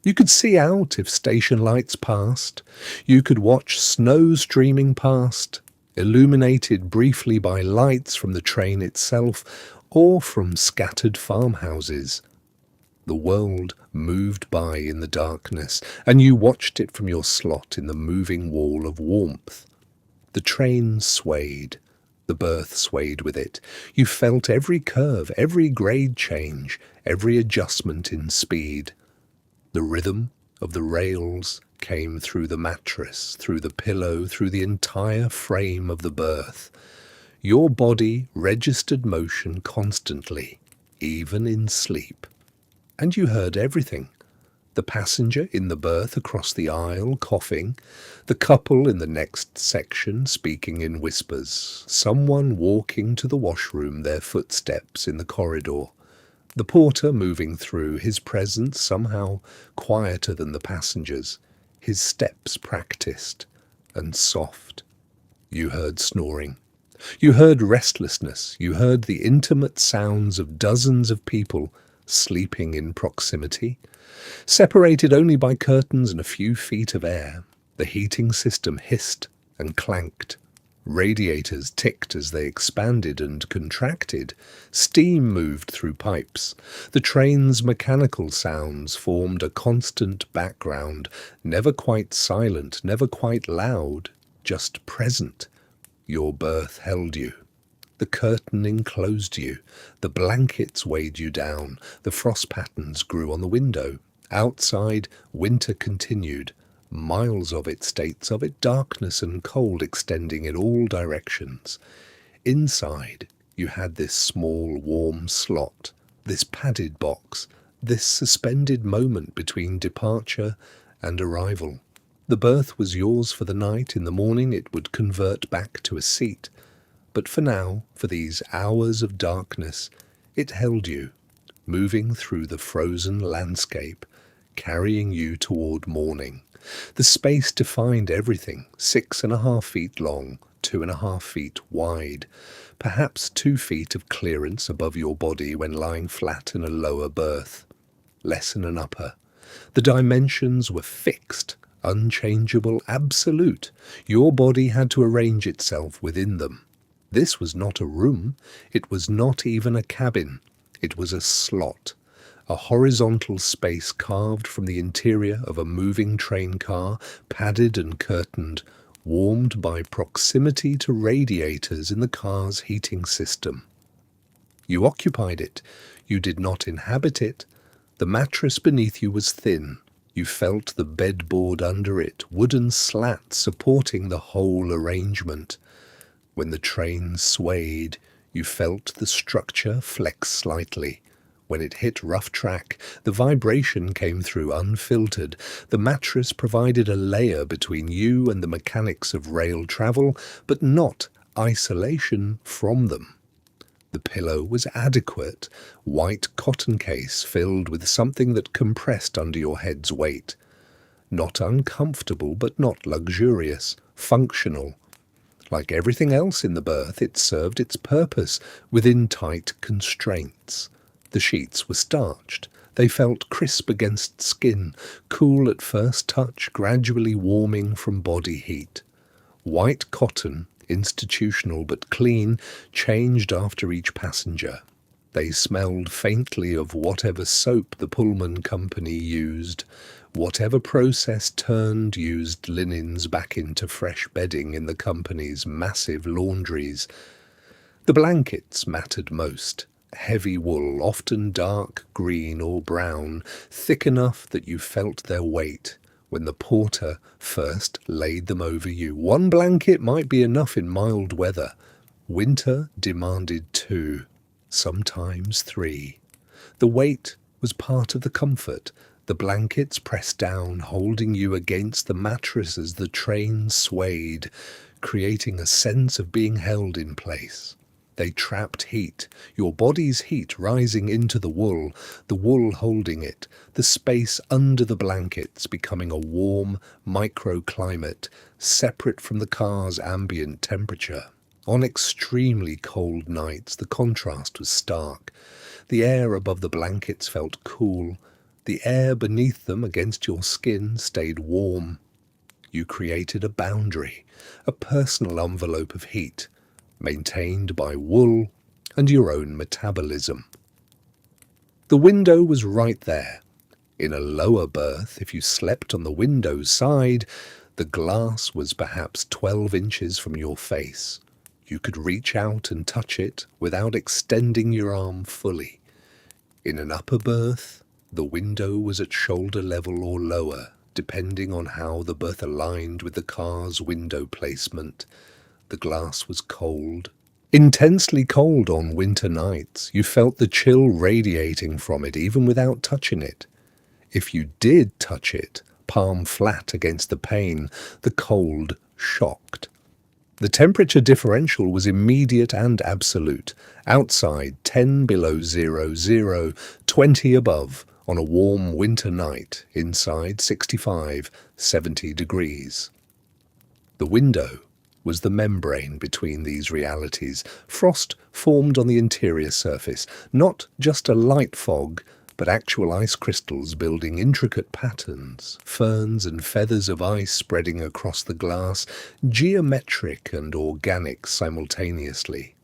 [SPEAKER 1] You could see out if station lights passed. You could watch snow streaming past, illuminated briefly by lights from the train itself or from scattered farmhouses. The world moved by in the darkness, and you watched it from your slot in the moving wall of warmth. The train swayed. The berth swayed with it. You felt every curve, every grade change, every adjustment in speed. The rhythm of the rails came through the mattress, through the pillow, through the entire frame of the berth. Your body registered motion constantly, even in sleep. And you heard everything. The passenger in the berth across the aisle coughing, the couple in the next section speaking in whispers, someone walking to the washroom, their footsteps in the corridor, the porter moving through, his presence somehow quieter than the passengers, his steps practiced and soft. You heard snoring. You heard restlessness. You heard the intimate sounds of dozens of people sleeping in proximity. Separated only by curtains and a few feet of air, the heating system hissed and clanked. Radiators ticked as they expanded and contracted. Steam moved through pipes. The train's mechanical sounds formed a constant background, never quite silent, never quite loud, just present. Your berth held you. The curtain enclosed you. The blankets weighed you down. The frost patterns grew on the window. Outside, winter continued. Miles of it, states of it, darkness and cold extending in all directions. Inside, you had this small, warm slot, this padded box, this suspended moment between departure and arrival. The berth was yours for the night. In the morning it would convert back to a seat. But for now, for these hours of darkness, it held you, moving through the frozen landscape, carrying you toward morning. The space defined everything, 6.5 feet long, 2.5 feet wide, perhaps 2 feet of clearance above your body when lying flat in a lower berth, less in an upper. The dimensions were fixed, unchangeable, absolute. Your body had to arrange itself within them. This was not a room. It was not even a cabin. It was a slot, a horizontal space carved from the interior of a moving train car, padded and curtained, warmed by proximity to radiators in the car's heating system. You occupied it. You did not inhabit it. The mattress beneath you was thin. You felt the bedboard under it, wooden slats supporting the whole arrangement. When the train swayed, you felt the structure flex slightly. When it hit rough track, the vibration came through unfiltered. The mattress provided a layer between you and the mechanics of rail travel, but not isolation from them. The pillow was adequate, white cotton case filled with something that compressed under your head's weight. Not uncomfortable, but not luxurious, functional. Like everything else in the berth, it served its purpose within tight constraints. The sheets were starched. They felt crisp against skin, cool at first touch, gradually warming from body heat. White cotton, institutional but clean, changed after each passenger. They smelled faintly of whatever soap the Pullman company used. Whatever process turned used linens back into fresh bedding in the company's massive laundries. The blankets mattered most. Heavy wool, often dark green or brown, thick enough that you felt their weight when the porter first laid them over you. One blanket might be enough in mild weather. Winter demanded 2, sometimes 3. The weight was part of the comfort. The blankets pressed down, holding you against the mattress as the train swayed, creating a sense of being held in place. They trapped heat, your body's heat rising into the wool holding it, the space under the blankets becoming a warm microclimate, separate from the car's ambient temperature. On extremely cold nights, the contrast was stark. The air above the blankets felt cool. The air beneath them against your skin stayed warm. You created a boundary, a personal envelope of heat, maintained by wool and your own metabolism. The window was right there. In a lower berth, if you slept on the window side, the glass was perhaps 12 inches from your face. You could reach out and touch it without extending your arm fully. In an upper berth, the window was at shoulder level or lower, depending on how the berth aligned with the car's window placement. The glass was cold, intensely cold on winter nights. You felt the chill radiating from it even without touching it. If you did touch it, palm flat against the pane, the cold shocked. The temperature differential was immediate and absolute. Outside, 10 below 00, 20 above on a warm winter night. Inside, 65, 70 degrees. The window was the membrane between these realities. Frost formed on the interior surface, not just a light fog, but actual ice crystals building intricate patterns, ferns and feathers of ice spreading across the glass, geometric and organic simultaneously.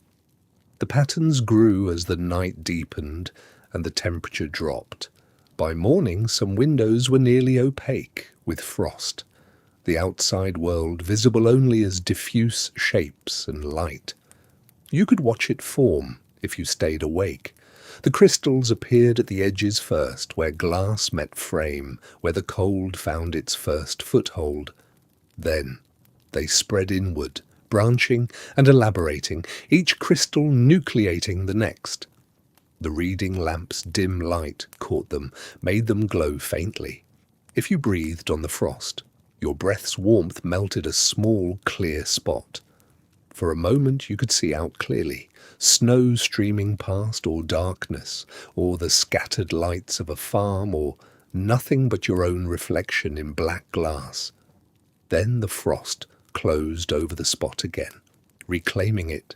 [SPEAKER 1] The patterns grew as the night deepened and the temperature dropped. By morning, some windows were nearly opaque with frost, the outside world visible only as diffuse shapes and light. You could watch it form if you stayed awake. The crystals appeared at the edges first, where glass met frame, where the cold found its first foothold. Then they spread inward, branching and elaborating, each crystal nucleating the next. The reading lamp's dim light caught them, made them glow faintly. If you breathed on the frost, your breath's warmth melted a small, clear spot. For a moment you could see out clearly, snow streaming past, or darkness, or the scattered lights of a farm, or nothing but your own reflection in black glass. Then the frost closed over the spot again, reclaiming it.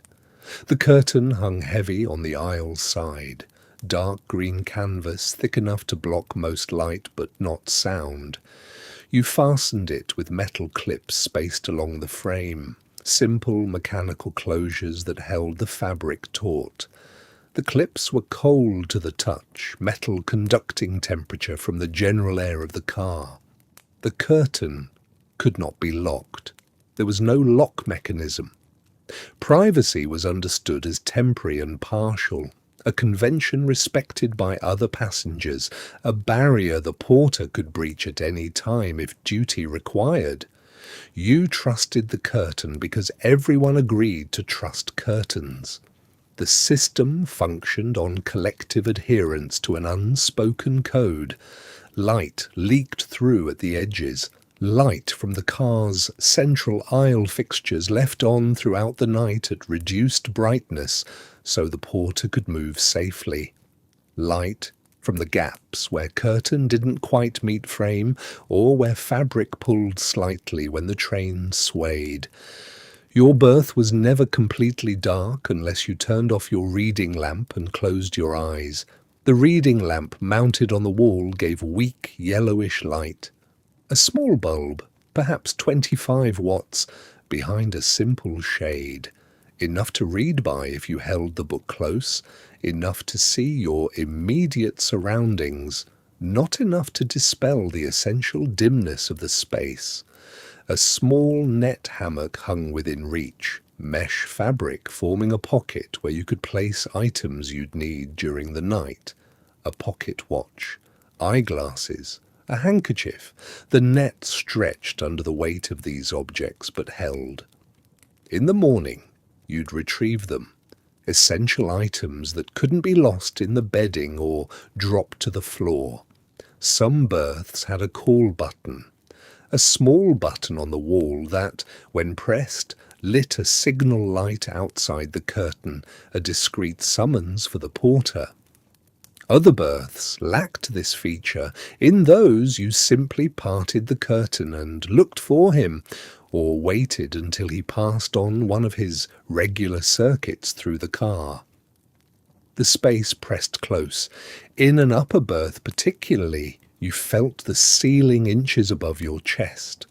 [SPEAKER 1] The curtain hung heavy on the aisle's side, dark green canvas thick enough to block most light but not sound. You fastened it with metal clips spaced along the frame, simple mechanical closures that held the fabric taut. The clips were cold to the touch, metal conducting temperature from the general air of the car. The curtain could not be locked. There was no lock mechanism. Privacy was understood as temporary and partial. a convention respected by other passengers, a barrier the porter could breach at any time if duty required. You trusted the curtain because everyone agreed to trust curtains. The system functioned on collective adherence to an unspoken code. Light leaked through at the edges. Light from the car's central aisle fixtures left on throughout the night at reduced brightness so the porter could move safely. Light from the gaps where curtain didn't quite meet frame or where fabric pulled slightly when the train swayed. Your berth was never completely dark unless you turned off your reading lamp and closed your eyes. The reading lamp mounted on the wall gave weak yellowish light. A small bulb, perhaps 25 watts, behind a simple shade. Enough to read by if you held the book close, enough to see your immediate surroundings, not enough to dispel the essential dimness of the space. A small net hammock hung within reach, mesh fabric forming a pocket where you could place items you'd need during the night. A pocket watch, eyeglasses, a handkerchief. The net stretched under the weight of these objects but held. In the morning, you'd retrieve them, essential items that couldn't be lost in the bedding or dropped to the floor. Some berths had a call button, a small button on the wall that, when pressed, lit a signal light outside the curtain, a discreet summons for the porter. Other berths lacked this feature. In those you simply parted the curtain and looked for him, or waited until he passed on one of his regular circuits through the car. The space pressed close. In an upper berth particularly, you felt the ceiling inches above your chest.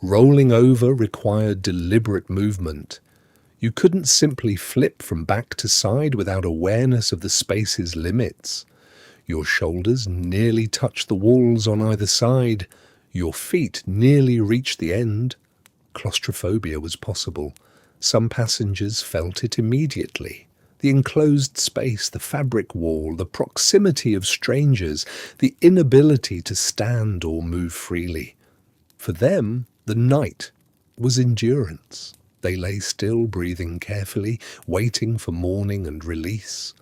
[SPEAKER 1] Rolling over required deliberate movement. You couldn't simply flip from back to side without awareness of the space's limits. Your shoulders nearly touched the walls on either side. Your feet nearly reached the end. Claustrophobia was possible. Some passengers felt it immediately. The enclosed space, the fabric wall, the proximity of strangers, the inability to stand or move freely. For them, the night was endurance. They lay still, breathing carefully, waiting for morning and release.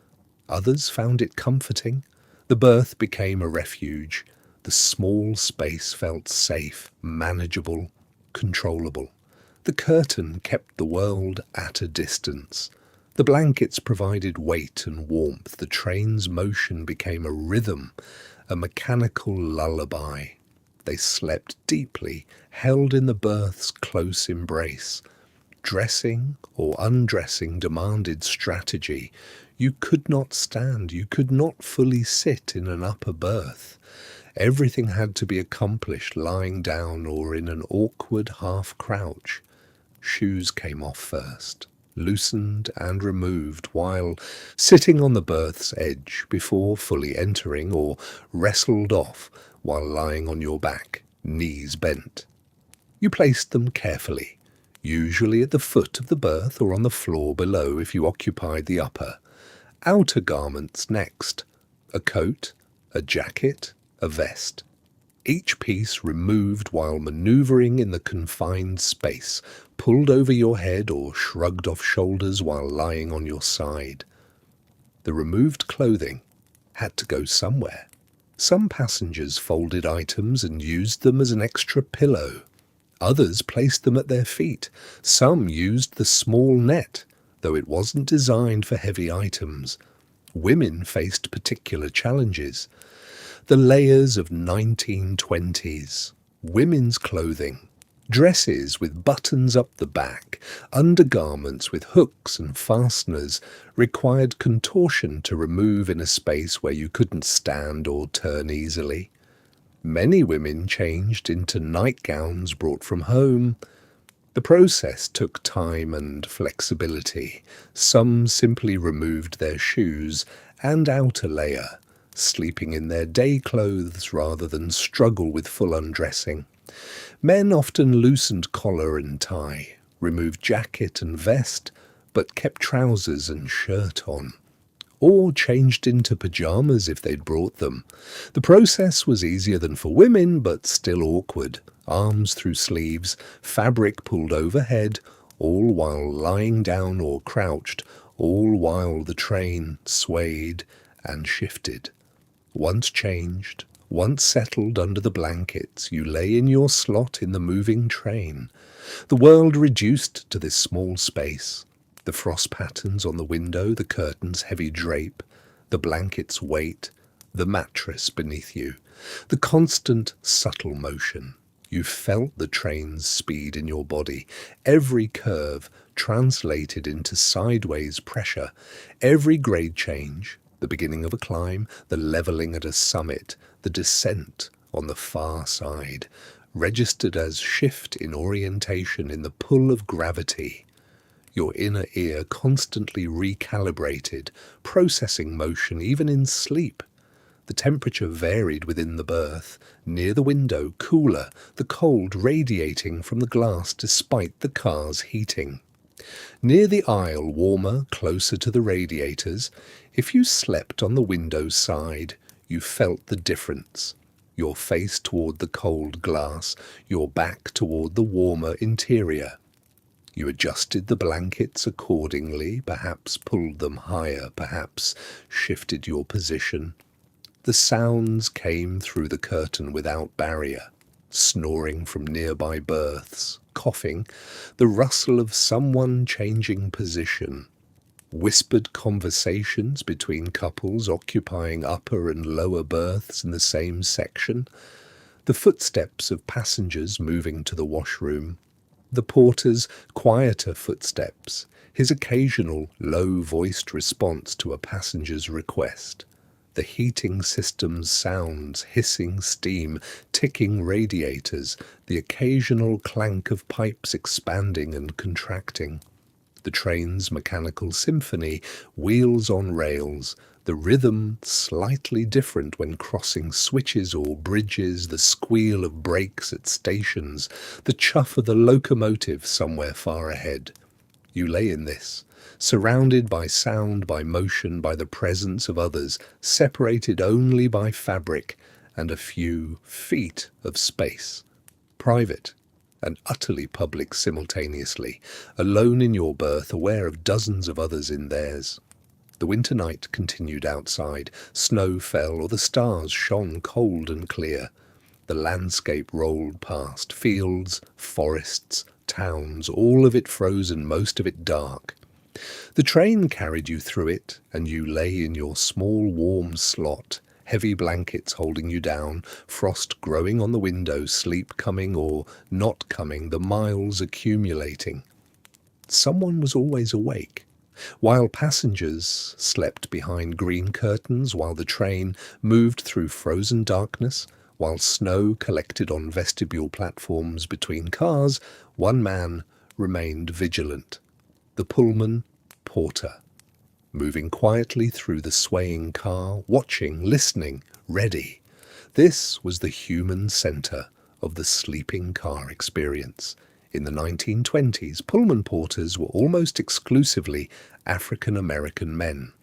[SPEAKER 1] Others found it comforting. The berth became a refuge. The small space felt safe, manageable, controllable. The curtain kept the world at a distance. The blankets provided weight and warmth. The train's motion became a rhythm, a mechanical lullaby. They slept deeply, held in the berth's close embrace. Dressing or undressing demanded strategy. You could not stand, you could not fully sit in an upper berth. Everything had to be accomplished lying down or in an awkward half-crouch. Shoes came off first, loosened and removed while sitting on the berth's edge before fully entering, or wrestled off while lying on your back, knees bent. You placed them carefully, usually at the foot of the berth or on the floor below if you occupied the upper. Outer garments next, a coat, a jacket, a vest. Each piece removed while manoeuvring in the confined space, pulled over your head or shrugged off shoulders while lying on your side. The removed clothing had to go somewhere. Some passengers folded items and used them as an extra pillow. Others placed them at their feet. Some used the small net, though it wasn't designed for heavy items. Women faced particular challenges. The layers of 1920s, women's clothing, dresses with buttons up the back, undergarments with hooks and fasteners required contortion to remove in a space where you couldn't stand or turn easily. Many women changed into nightgowns brought from home. The process took time and flexibility. Some simply removed their shoes and outer layer, sleeping in their day clothes rather than struggle with full undressing. Men often loosened collar and tie, removed jacket and vest, but kept trousers and shirt on. or changed into pyjamas if they'd brought them. The process was easier than for women, but still awkward. Arms through sleeves, fabric pulled overhead, all while lying down or crouched, all while the train swayed and shifted. Once changed, once settled under the blankets, you lay in your slot in the moving train. The world reduced to this small space. The frost patterns on the window, the curtain's heavy drape, the blanket's weight, the mattress beneath you, the constant, subtle motion. You felt the train's speed in your body, every curve translated into sideways pressure, every grade change, the beginning of a climb, the levelling at a summit, the descent on the far side, registered as shift in orientation in the pull of gravity. Your inner ear constantly recalibrated, processing motion even in sleep. The temperature varied within the berth, near the window cooler, the cold radiating from the glass despite the car's heating. Near the aisle warmer, closer to the radiators. If you slept on the window side, you felt the difference. Your face toward the cold glass, your back toward the warmer interior. You adjusted the blankets accordingly, perhaps pulled them higher, perhaps shifted your position. The sounds came through the curtain without barrier. Snoring from nearby berths, coughing, the rustle of someone changing position, whispered conversations between couples occupying upper and lower berths in the same section, the footsteps of passengers moving to the washroom, the porter's quieter footsteps, his occasional low-voiced response to a passenger's request, the heating system's sounds, hissing steam, ticking radiators, the occasional clank of pipes expanding and contracting, the train's mechanical symphony, wheels on rails, the rhythm slightly different when crossing switches or bridges, the squeal of brakes at stations, the chuff of the locomotive somewhere far ahead. You lay in this, surrounded by sound, by motion, by the presence of others, separated only by fabric and a few feet of space. Private and utterly public simultaneously, alone in your berth, aware of dozens of others in theirs. The winter night continued outside. Snow fell, or the stars shone cold and clear. The landscape rolled past, fields, forests, towns, all of it frozen, most of it dark. The train carried you through it, and you lay in your small warm slot, heavy blankets holding you down, frost growing on the window, sleep coming or not coming, the miles accumulating. Someone was always awake. While passengers slept behind green curtains, while the train moved through frozen darkness, while snow collected on vestibule platforms between cars, one man remained vigilant. The Pullman porter, moving quietly through the swaying car, watching, listening, ready. This was the human center of the sleeping car experience. In the 1920s, Pullman porters were almost exclusively African-American men.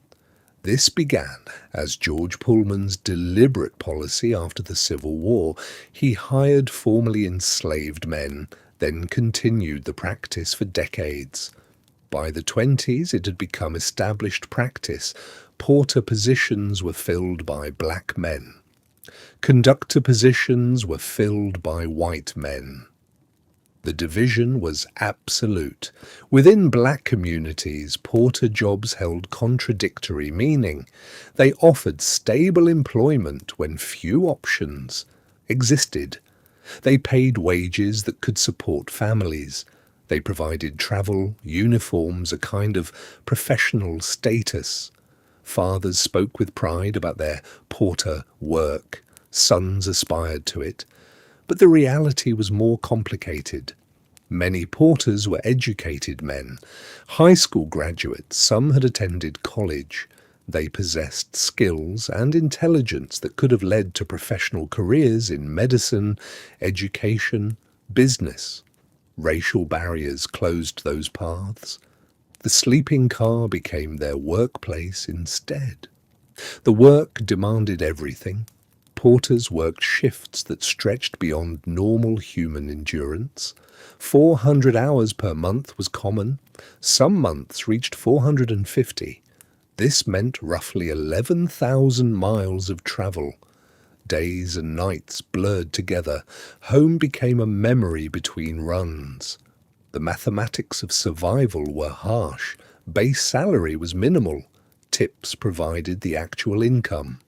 [SPEAKER 1] This began as George Pullman's deliberate policy after the Civil War. He hired formerly enslaved men, then continued the practice for decades. By the 20s, it had become established practice. Porter positions were filled by black men. Conductor positions were filled by white men. The division was absolute. Within black communities, porter jobs held contradictory meaning. They offered stable employment when few options existed. They paid wages that could support families. They provided travel, uniforms, a kind of professional status. Fathers spoke with pride about their porter work. Sons aspired to it. But the reality was more complicated. Many porters were educated men, high school graduates. Some had attended college. They possessed skills and intelligence that could have led to professional careers in medicine, education, business. Racial barriers closed those paths. The sleeping car became their workplace instead. The work demanded everything. Porters worked shifts that stretched beyond normal human endurance. 400 hours per month was common. Some months reached 450. This meant roughly 11,000 miles of travel. Days and nights blurred together. Home became a memory between runs. The mathematics of survival were harsh. Base salary was minimal. Tips provided the actual income.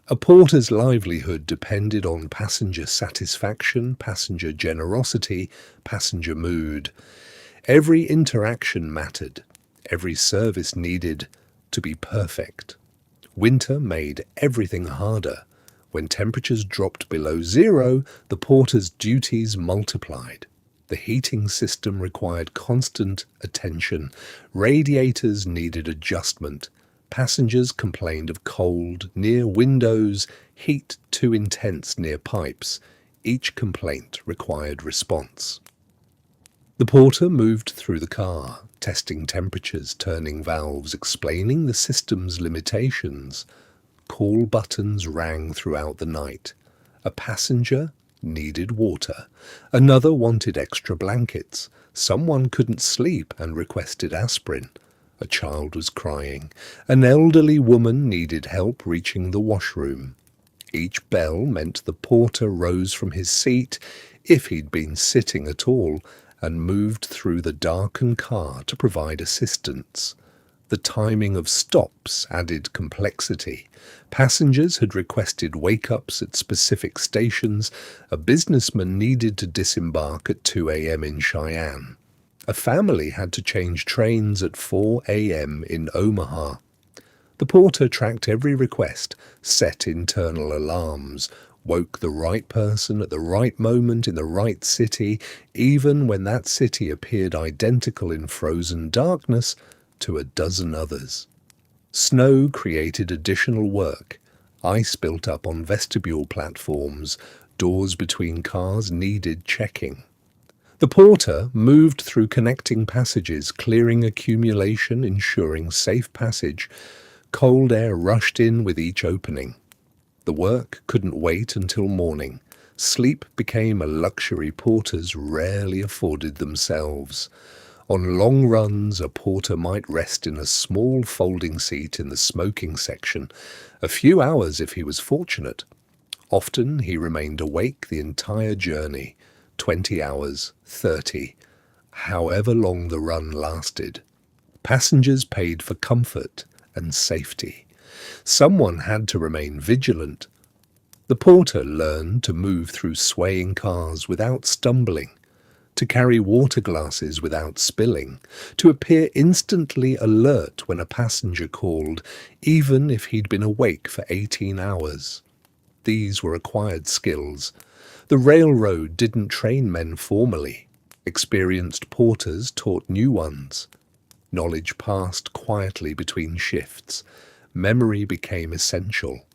[SPEAKER 1] A porter's livelihood depended on passenger satisfaction, passenger generosity, passenger mood. Every interaction mattered. Every service needed to be perfect. Winter made everything harder. When temperatures dropped below zero, the porter's duties multiplied. The heating system required constant attention. Radiators needed adjustment. Passengers complained of cold near windows, heat too intense near pipes. Each complaint required response. The porter moved through the car, testing temperatures, turning valves, explaining the system's limitations. Call buttons rang throughout the night. A passenger needed water. Another wanted extra blankets. Someone couldn't sleep and requested aspirin. A child was crying. An elderly woman needed help reaching the washroom. Each bell meant the porter rose from his seat, if he'd been sitting at all, and moved through the darkened car to provide assistance. The timing of stops added complexity. Passengers had requested wake-ups at specific stations. A businessman needed to disembark at 2 a.m. in Cheyenne. A family had to change trains at 4 a.m. in Omaha. The porter tracked every request, set internal alarms, woke the right person at the right moment in the right city, even when that city appeared identical in frozen darkness to a dozen others. Snow created additional work. Ice built up on vestibule platforms. Doors between cars needed checking. The porter moved through connecting passages, clearing accumulation, ensuring safe passage. Cold air rushed in with each opening. The work couldn't wait until morning. Sleep became a luxury porters rarely afforded themselves. On long runs, a porter might rest in a small folding seat in the smoking section, a few hours if he was fortunate. Often he remained awake the entire journey, 20 hours, 30, however long the run lasted. Passengers paid for comfort and safety. Someone had to remain vigilant. The porter learned to move through swaying cars without stumbling, to carry water glasses without spilling, to appear instantly alert when a passenger called, even if he'd been awake for 18 hours. These were acquired skills. The railroad didn't train men formally. Experienced porters taught new ones. Knowledge passed quietly between shifts. Memory became essential.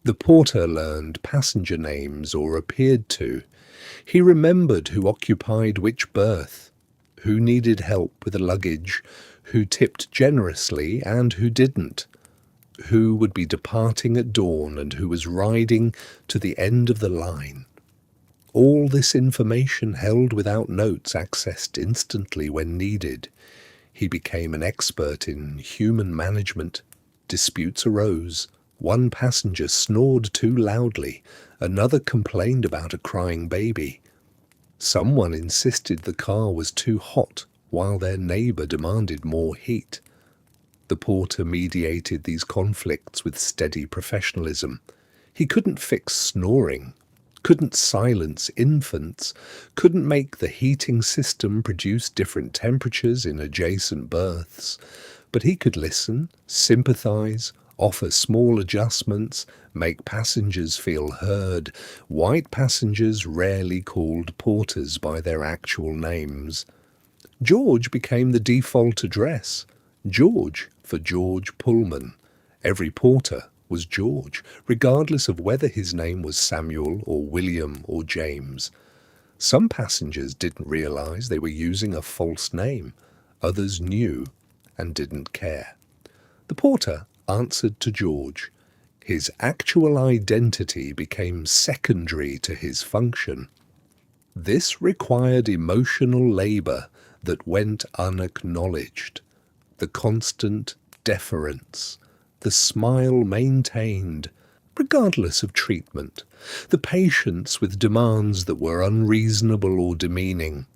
[SPEAKER 1] The porter learned passenger names or appeared to. He remembered who occupied which berth, who needed help with the luggage, who tipped generously and who didn't, who would be departing at dawn and who was riding to the end of the line. All this information held without notes, accessed instantly when needed. He became an expert in human management. Disputes arose. One passenger snored too loudly. Another complained about a crying baby. Someone insisted the car was too hot, while their neighbor demanded more heat. The porter mediated these conflicts with steady professionalism. He couldn't fix snoring, couldn't silence infants, couldn't make the heating system produce different temperatures in adjacent berths, but he could listen, sympathize, offer small adjustments, make passengers feel heard. White passengers rarely called porters by their actual names. George became the default address. George for George Pullman. Every porter was George, regardless of whether his name was Samuel or William or James. Some passengers didn't realize they were using a false name. Others knew. and didn't care. The porter answered to George. His actual identity became secondary to his function. This required emotional labour that went unacknowledged. The constant deference, the smile maintained, regardless of treatment, the patience with demands that were unreasonable or demeaning,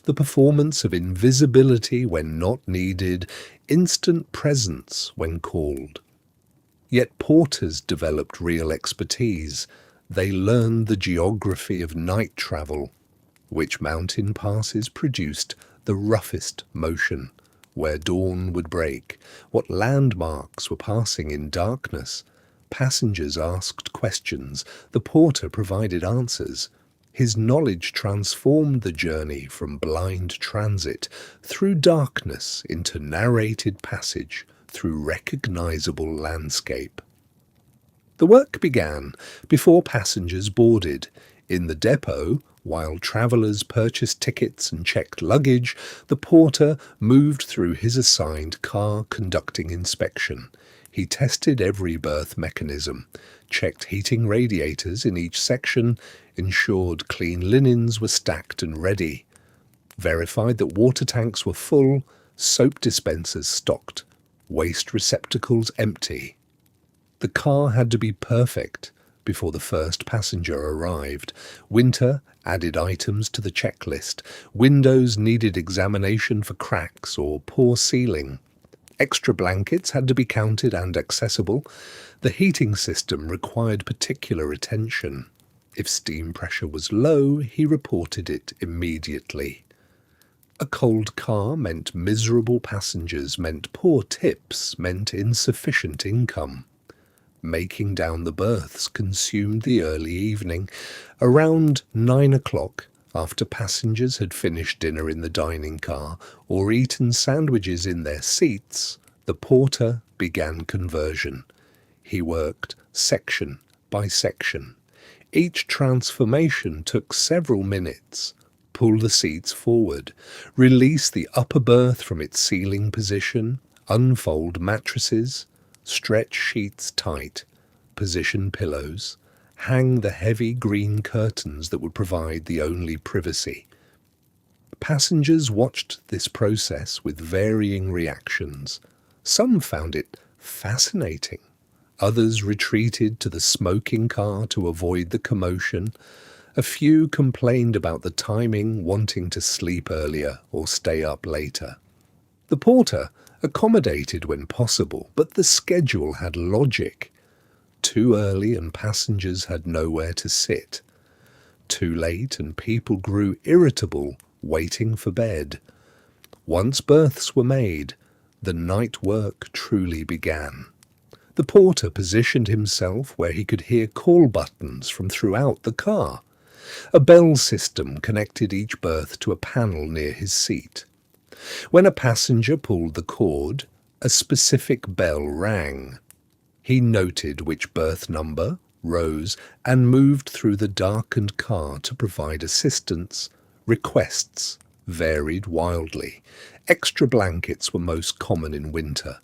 [SPEAKER 1] the performance of invisibility when not needed, instant presence when called. Yet porters developed real expertise. They learned the geography of night travel, which mountain passes produced the roughest motion, where dawn would break, what landmarks were passing in darkness. Passengers asked questions, the porter provided answers. His knowledge transformed the journey from blind transit through darkness into narrated passage through recognizable landscape. The work began before passengers boarded. In the depot, while travellers purchased tickets and checked luggage, the porter moved through his assigned car conducting inspection. He tested every berth mechanism, checked heating radiators in each section, ensured clean linens were stacked and ready, verified that water tanks were full, soap dispensers stocked, waste receptacles empty. The car had to be perfect before the first passenger arrived. Winter added items to the checklist. Windows needed examination for cracks or poor sealing. Extra blankets had to be counted and accessible. The heating system required particular attention. If steam pressure was low, he reported it immediately. A cold car meant miserable passengers, meant poor tips, meant insufficient income. Making down the berths consumed the early evening. Around 9 o'clock, after passengers had finished dinner in the dining car or eaten sandwiches in their seats, the porter began conversion. He worked section by section. Each transformation took several minutes. Pull the seats forward, release the upper berth from its ceiling position, unfold mattresses, stretch sheets tight, position pillows, hang the heavy green curtains that would provide the only privacy. Passengers watched this process with varying reactions. Some found it fascinating. Others retreated to the smoking car to avoid the commotion. A few complained about the timing, wanting to sleep earlier or stay up later. The porter accommodated when possible, but the schedule had logic. Too early and passengers had nowhere to sit. Too late and people grew irritable, waiting for bed. Once berths were made, the night work truly began. The porter positioned himself where he could hear call buttons from throughout the car. A bell system connected each berth to a panel near his seat. When a passenger pulled the cord, a specific bell rang. He noted which berth number, rose, and moved through the darkened car to provide assistance. Requests varied wildly. Extra blankets were most common in winter.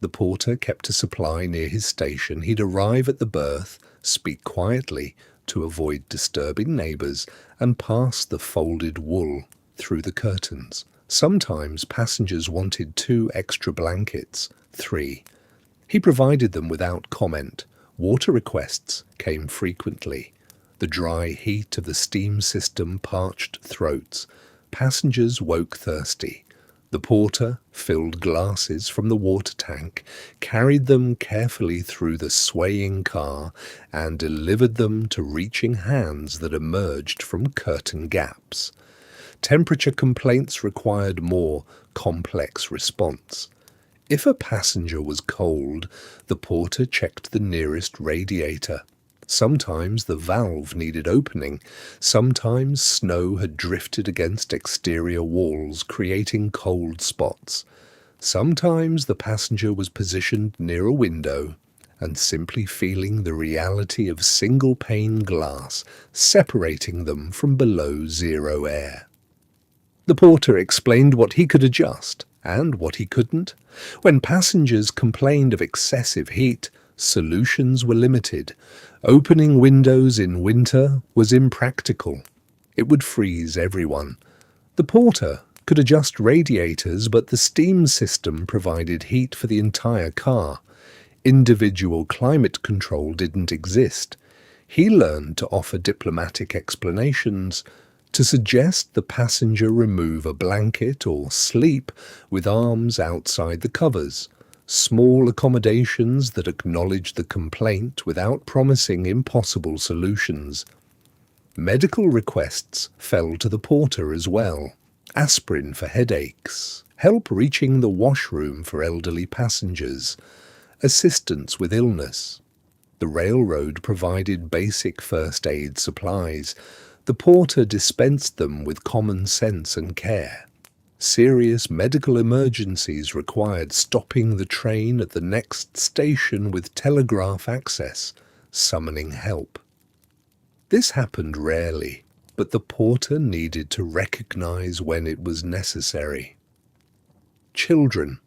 [SPEAKER 1] The porter kept a supply near his station. He'd arrive at the berth, speak quietly to avoid disturbing neighbours, and pass the folded wool through the curtains. Sometimes passengers wanted 2 extra blankets, 3. He provided them without comment. Water requests came frequently. The dry heat of the steam system parched throats. Passengers woke thirsty. The porter filled glasses from the water tank, carried them carefully through the swaying car, and delivered them to reaching hands that emerged from curtain gaps. Temperature complaints required more complex response. If a passenger was cold, the porter checked the nearest radiator. Sometimes the valve needed opening. Sometimes snow had drifted against exterior walls, creating cold spots. Sometimes the passenger was positioned near a window and simply feeling the reality of single-pane glass separating them from below zero air. The porter explained what he could adjust And what he couldn't? When passengers complained of excessive heat, solutions were limited. Opening windows in winter was impractical. It would freeze everyone. The porter could adjust radiators, but the steam system provided heat for the entire car. Individual climate control didn't exist. He learned to offer diplomatic explanations, to suggest the passenger remove a blanket or sleep with arms outside the covers, small accommodations that acknowledged the complaint without promising impossible solutions. Medical requests fell to the porter as well. Aspirin for headaches, help reaching the washroom for elderly passengers, assistance with illness. The railroad provided basic first aid supplies. The porter dispensed them with common sense and care. Serious medical emergencies required stopping the train at the next station with telegraph access, summoning help. This happened rarely, but the porter needed to recognize when it was necessary. Children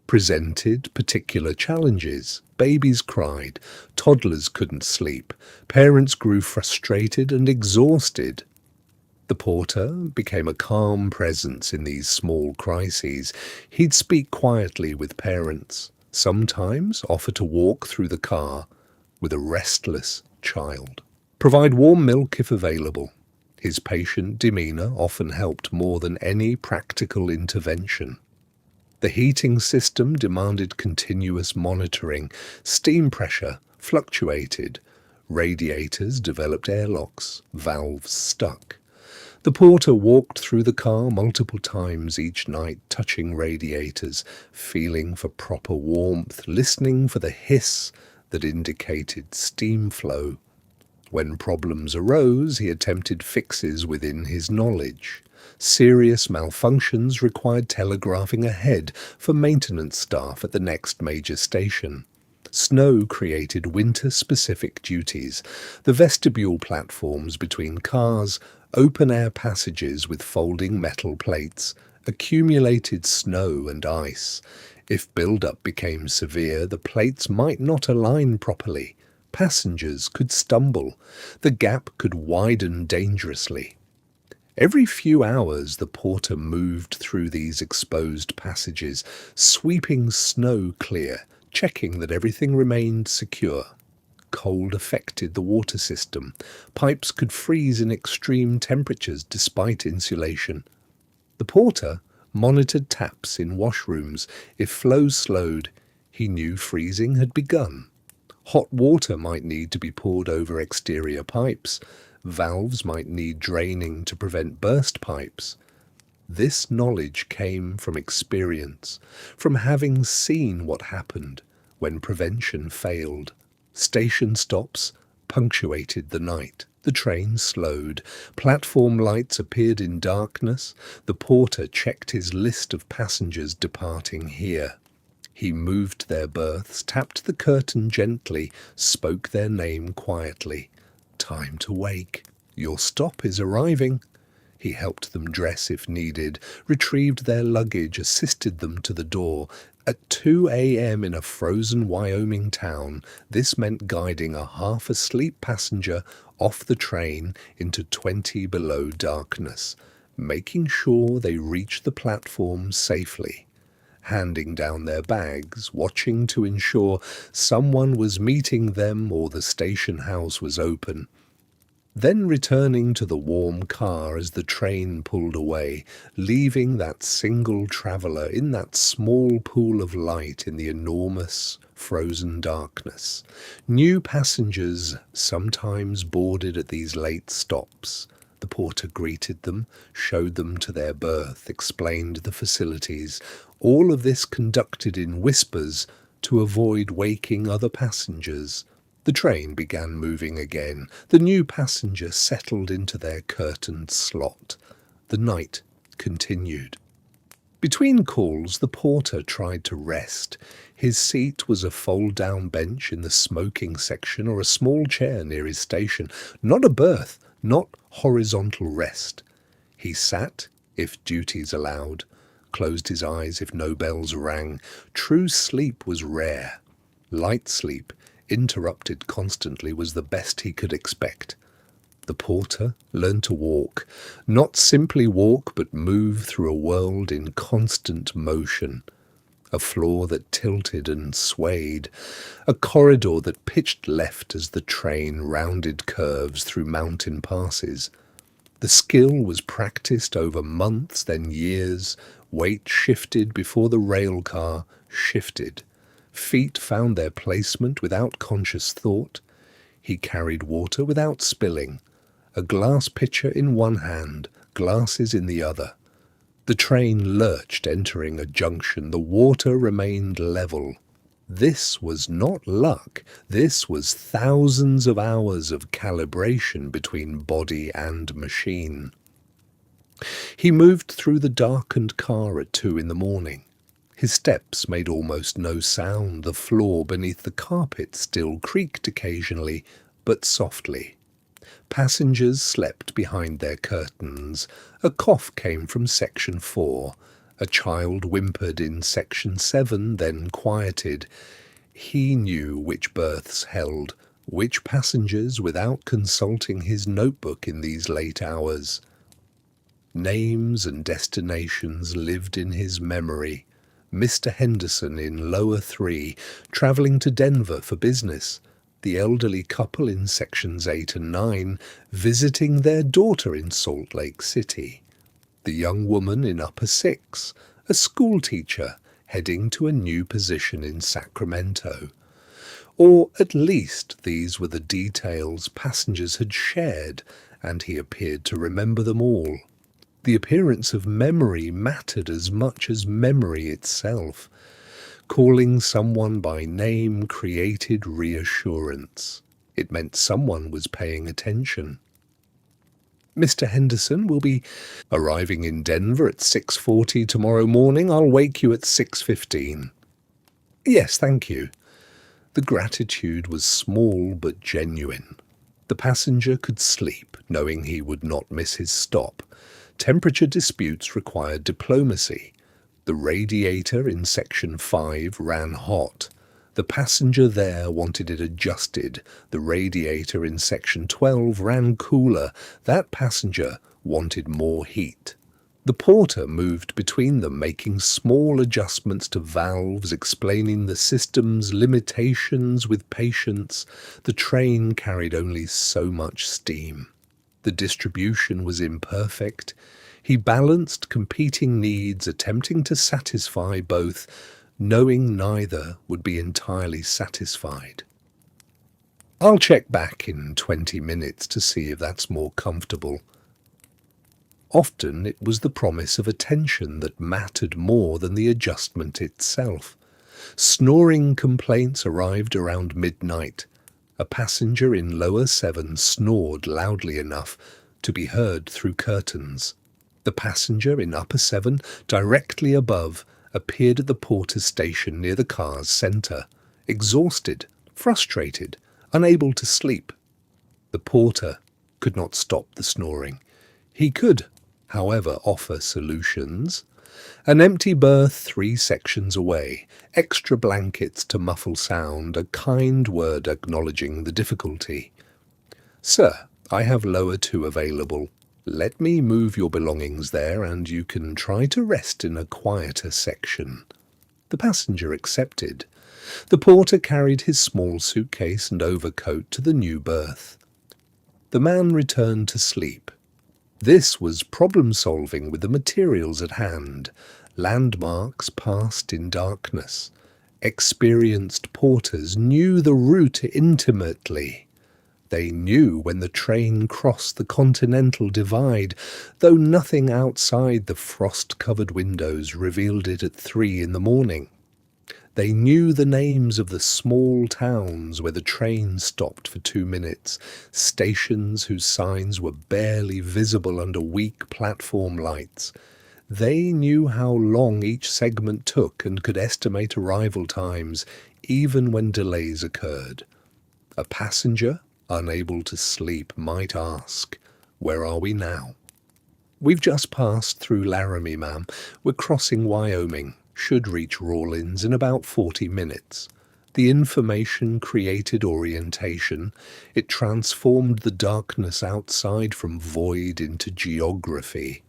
[SPEAKER 1] presented particular challenges. Babies cried, toddlers couldn't sleep, parents grew frustrated and exhausted. The porter became a calm presence in these small crises. He'd speak quietly with parents, sometimes offer to walk through the car with a restless child, provide warm milk if available. His patient demeanor often helped more than any practical intervention. The heating system demanded continuous monitoring. Steam pressure fluctuated. Radiators developed airlocks. Valves stuck. The porter walked through the car multiple times each night, touching radiators, feeling for proper warmth, listening for the hiss that indicated steam flow. When problems arose, he attempted fixes within his knowledge. Serious malfunctions required telegraphing ahead for maintenance staff at the next major station. Snow created winter-specific duties. The vestibule platforms between cars, open-air passages with folding metal plates, accumulated snow and ice. If build-up became severe, the plates might not align properly. Passengers could stumble. The gap could widen dangerously. Every few hours the porter moved through these exposed passages, sweeping snow clear, checking that everything remained secure. Cold affected the water system. Pipes could freeze in extreme temperatures despite insulation. The porter monitored taps in washrooms. If flow slowed, he knew freezing had begun. Hot water might need to be poured over exterior pipes. Valves might need draining to prevent burst pipes. This knowledge came from experience, from having seen what happened when prevention failed. Station stops punctuated the night. The train slowed. Platform lights appeared in darkness. The porter checked his list of passengers departing here. He moved their berths, tapped the curtain gently, spoke their name quietly. Time to wake. Your stop is arriving. He helped them dress if needed, retrieved their luggage, assisted them to the door. At 2 a.m. in a frozen Wyoming town, this meant guiding a half-asleep passenger off the train into 20 below darkness, making sure they reached the platform safely. Handing down their bags, watching to ensure someone was meeting them or the station house was open. Then returning to the warm car as the train pulled away, leaving that single traveller in that small pool of light in the enormous frozen darkness. New passengers sometimes boarded at these late stops. The porter greeted them, showed them to their berth, explained the facilities. All of this conducted in whispers to avoid waking other passengers. The train began moving again. The new passenger settled into their curtained slot. The night continued. Between calls, the porter tried to rest. His seat was a fold-down bench in the smoking section or a small chair near his station. Not a berth, not horizontal rest. He sat, if duties allowed, closed his eyes if no bells rang. True sleep was rare. Light sleep, interrupted constantly, was the best he could expect. The porter learned to walk, not simply walk, but move through a world in constant motion. A floor that tilted and swayed, a corridor that pitched left as the train rounded curves through mountain passes. The skill was practiced over months, then years. Weight shifted before the railcar shifted. Feet found their placement without conscious thought. He carried water without spilling, a glass pitcher in one hand, glasses in the other. The train lurched entering a junction. The water remained level. This was not luck. This was thousands of hours of calibration between body and machine. He moved through the darkened car at 2 a.m. His steps made almost no sound. The floor beneath the carpet still creaked occasionally, but softly. Passengers slept behind their curtains. A cough came from Section 4. A child whimpered in Section 7, then quieted. He knew which berths held which passengers without consulting his notebook in these late hours. Names and destinations lived in his memory. Mr. Henderson in Lower 3, travelling to Denver for business. The elderly couple in Sections 8 and 9, visiting their daughter in Salt Lake City. The young woman in Upper 6, a schoolteacher heading to a new position in Sacramento. Or at least these were the details passengers had shared, and he appeared to remember them all. The appearance of memory mattered as much as memory itself. Calling someone by name created reassurance. It meant someone was paying attention. Mr. Henderson will be arriving in Denver at 6:40 tomorrow morning. I'll wake you at 6:15. Yes, thank you. The gratitude was small but genuine. The passenger could sleep, knowing he would not miss his stop. Temperature disputes required diplomacy. The radiator in Section 5 ran hot. The passenger there wanted it adjusted. The radiator in Section 12 ran cooler. That passenger wanted more heat. The porter moved between them, making small adjustments to valves, explaining the system's limitations with patience. The train carried only so much steam. The distribution was imperfect. He balanced competing needs, attempting to satisfy both, knowing neither would be entirely satisfied. I'll check back in 20 minutes to see if that's more comfortable. Often it was the promise of attention that mattered more than the adjustment itself. Snoring complaints arrived around midnight. A passenger in Lower 7 snored loudly enough to be heard through curtains. The passenger in Upper 7, directly above, appeared at the porter's station near the car's centre, exhausted, frustrated, unable to sleep. The porter could not stop the snoring. He could, however, offer solutions. An empty berth 3 sections away, extra blankets to muffle sound, a kind word acknowledging the difficulty. Sir, I have Lower 2 available. Let me move your belongings there, and you can try to rest in a quieter section. The passenger accepted. The porter carried his small suitcase and overcoat to the new berth. The man returned to sleep. This was problem-solving with the materials at hand. Landmarks passed in darkness. Experienced porters knew the route intimately. They knew when the train crossed the Continental Divide, though nothing outside the frost-covered windows revealed it at 3 a.m. They knew the names of the small towns where the train stopped for 2 minutes, stations whose signs were barely visible under weak platform lights. They knew how long each segment took and could estimate arrival times, even when delays occurred. A passenger, unable to sleep, might ask, "Where are we now?" We've just passed through Laramie, ma'am. We're crossing Wyoming. Should reach Rawlins in about 40 minutes. The information created orientation. It transformed the darkness outside from void into geography.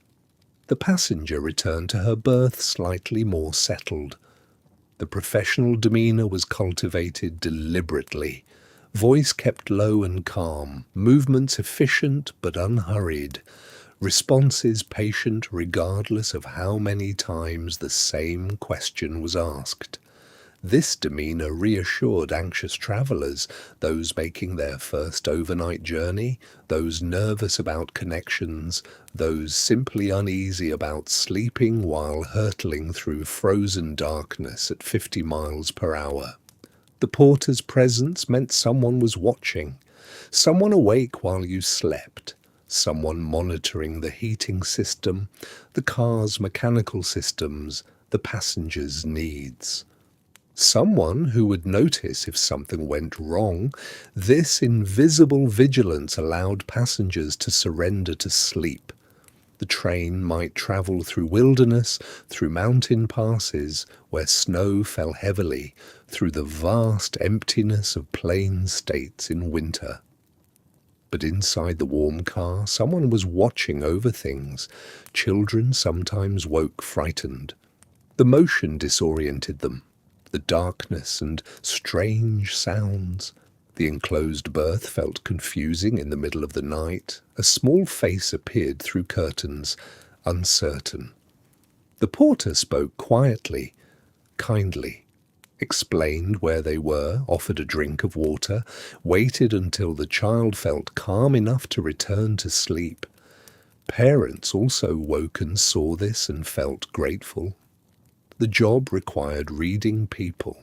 [SPEAKER 1] The passenger returned to her berth slightly more settled. The professional demeanor was cultivated deliberately. Voice kept low and calm, movements efficient but unhurried, responses patient regardless of how many times the same question was asked. This demeanor reassured anxious travelers, those making their first overnight journey, those nervous about connections, those simply uneasy about sleeping while hurtling through frozen darkness at 50 miles per hour. The porter's presence meant someone was watching, someone awake while you slept, someone monitoring the heating system, the car's mechanical systems, the passenger's needs. Someone who would notice if something went wrong. This invisible vigilance allowed passengers to surrender to sleep. The train might travel through wilderness, through mountain passes where snow fell heavily, through the vast emptiness of plain states in winter. But inside the warm car, someone was watching over things. Children sometimes woke frightened. The motion disoriented them. The darkness and strange sounds. The enclosed berth felt confusing in the middle of the night. A small face appeared through curtains, uncertain. The porter spoke quietly, kindly, explained where they were, offered a drink of water, waited until the child felt calm enough to return to sleep. Parents also woke and saw this and felt grateful. The job required reading people.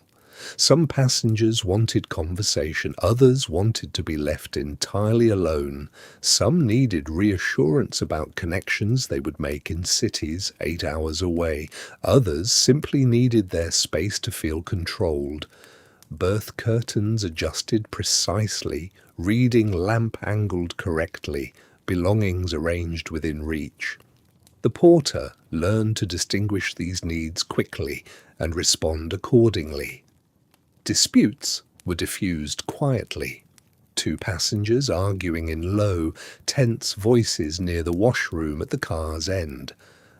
[SPEAKER 1] Some passengers wanted conversation, others wanted to be left entirely alone. Some needed reassurance about connections they would make in cities 8 hours away. Others simply needed their space to feel controlled. Berth curtains adjusted precisely, reading lamp angled correctly, belongings arranged within reach. The porter learned to distinguish these needs quickly and respond accordingly. Disputes were diffused quietly. Two passengers arguing in low, tense voices near the washroom at the car's end.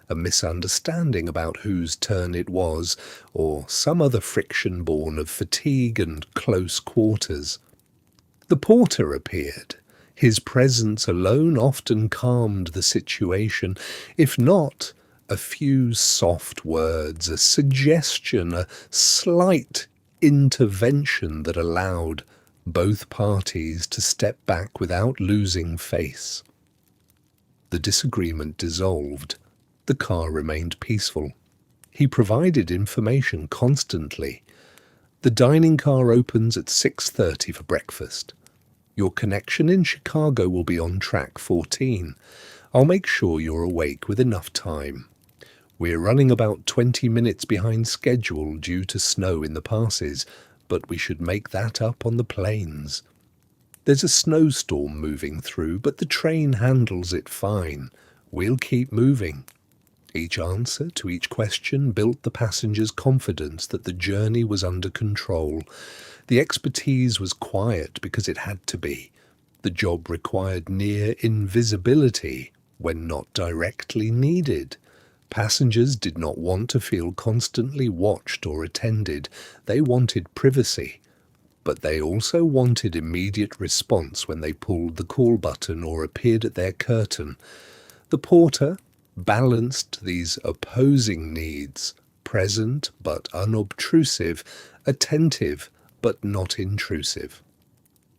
[SPEAKER 1] A misunderstanding about whose turn it was, or some other friction born of fatigue and close quarters. The porter appeared. His presence alone often calmed the situation. If not, a few soft words, a suggestion, a slight intervention that allowed both parties to step back without losing face. The disagreement dissolved. The car remained peaceful. He provided information constantly. The dining car opens at 6:30 for breakfast. Your connection in Chicago will be on track 14. I'll make sure you're awake with enough time. We're running about 20 minutes behind schedule due to snow in the passes, but we should make that up on the plains. There's a snowstorm moving through, but the train handles it fine. We'll keep moving. Each answer to each question built the passenger's confidence that the journey was under control. The expertise was quiet because it had to be. The job required near invisibility when not directly needed. Passengers did not want to feel constantly watched or attended. They wanted privacy. But they also wanted immediate response when they pulled the call button or appeared at their curtain. The porter balanced these opposing needs, present but unobtrusive, attentive but not intrusive.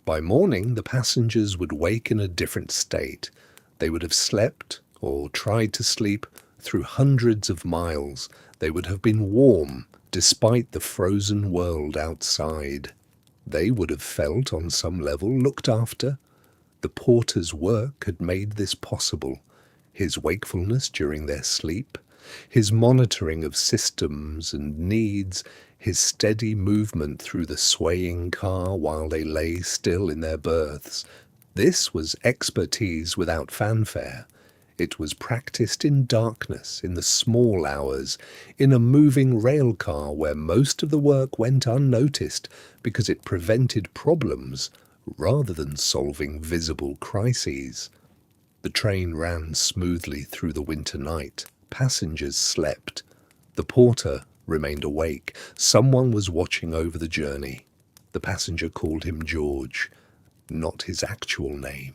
[SPEAKER 1] By morning, the passengers would wake in a different state. They would have slept, or tried to sleep, through hundreds of miles. They would have been warm, despite the frozen world outside. They would have felt, on some level, looked after. The porter's work had made this possible. His wakefulness during their sleep, his monitoring of systems and needs, his steady movement through the swaying car while they lay still in their berths. This was expertise without fanfare. It was practiced in darkness, in the small hours, in a moving railcar where most of the work went unnoticed because it prevented problems rather than solving visible crises. The train ran smoothly through the winter night. Passengers slept. The porter remained awake. Someone was watching over the journey. The passenger called him George, not his actual name.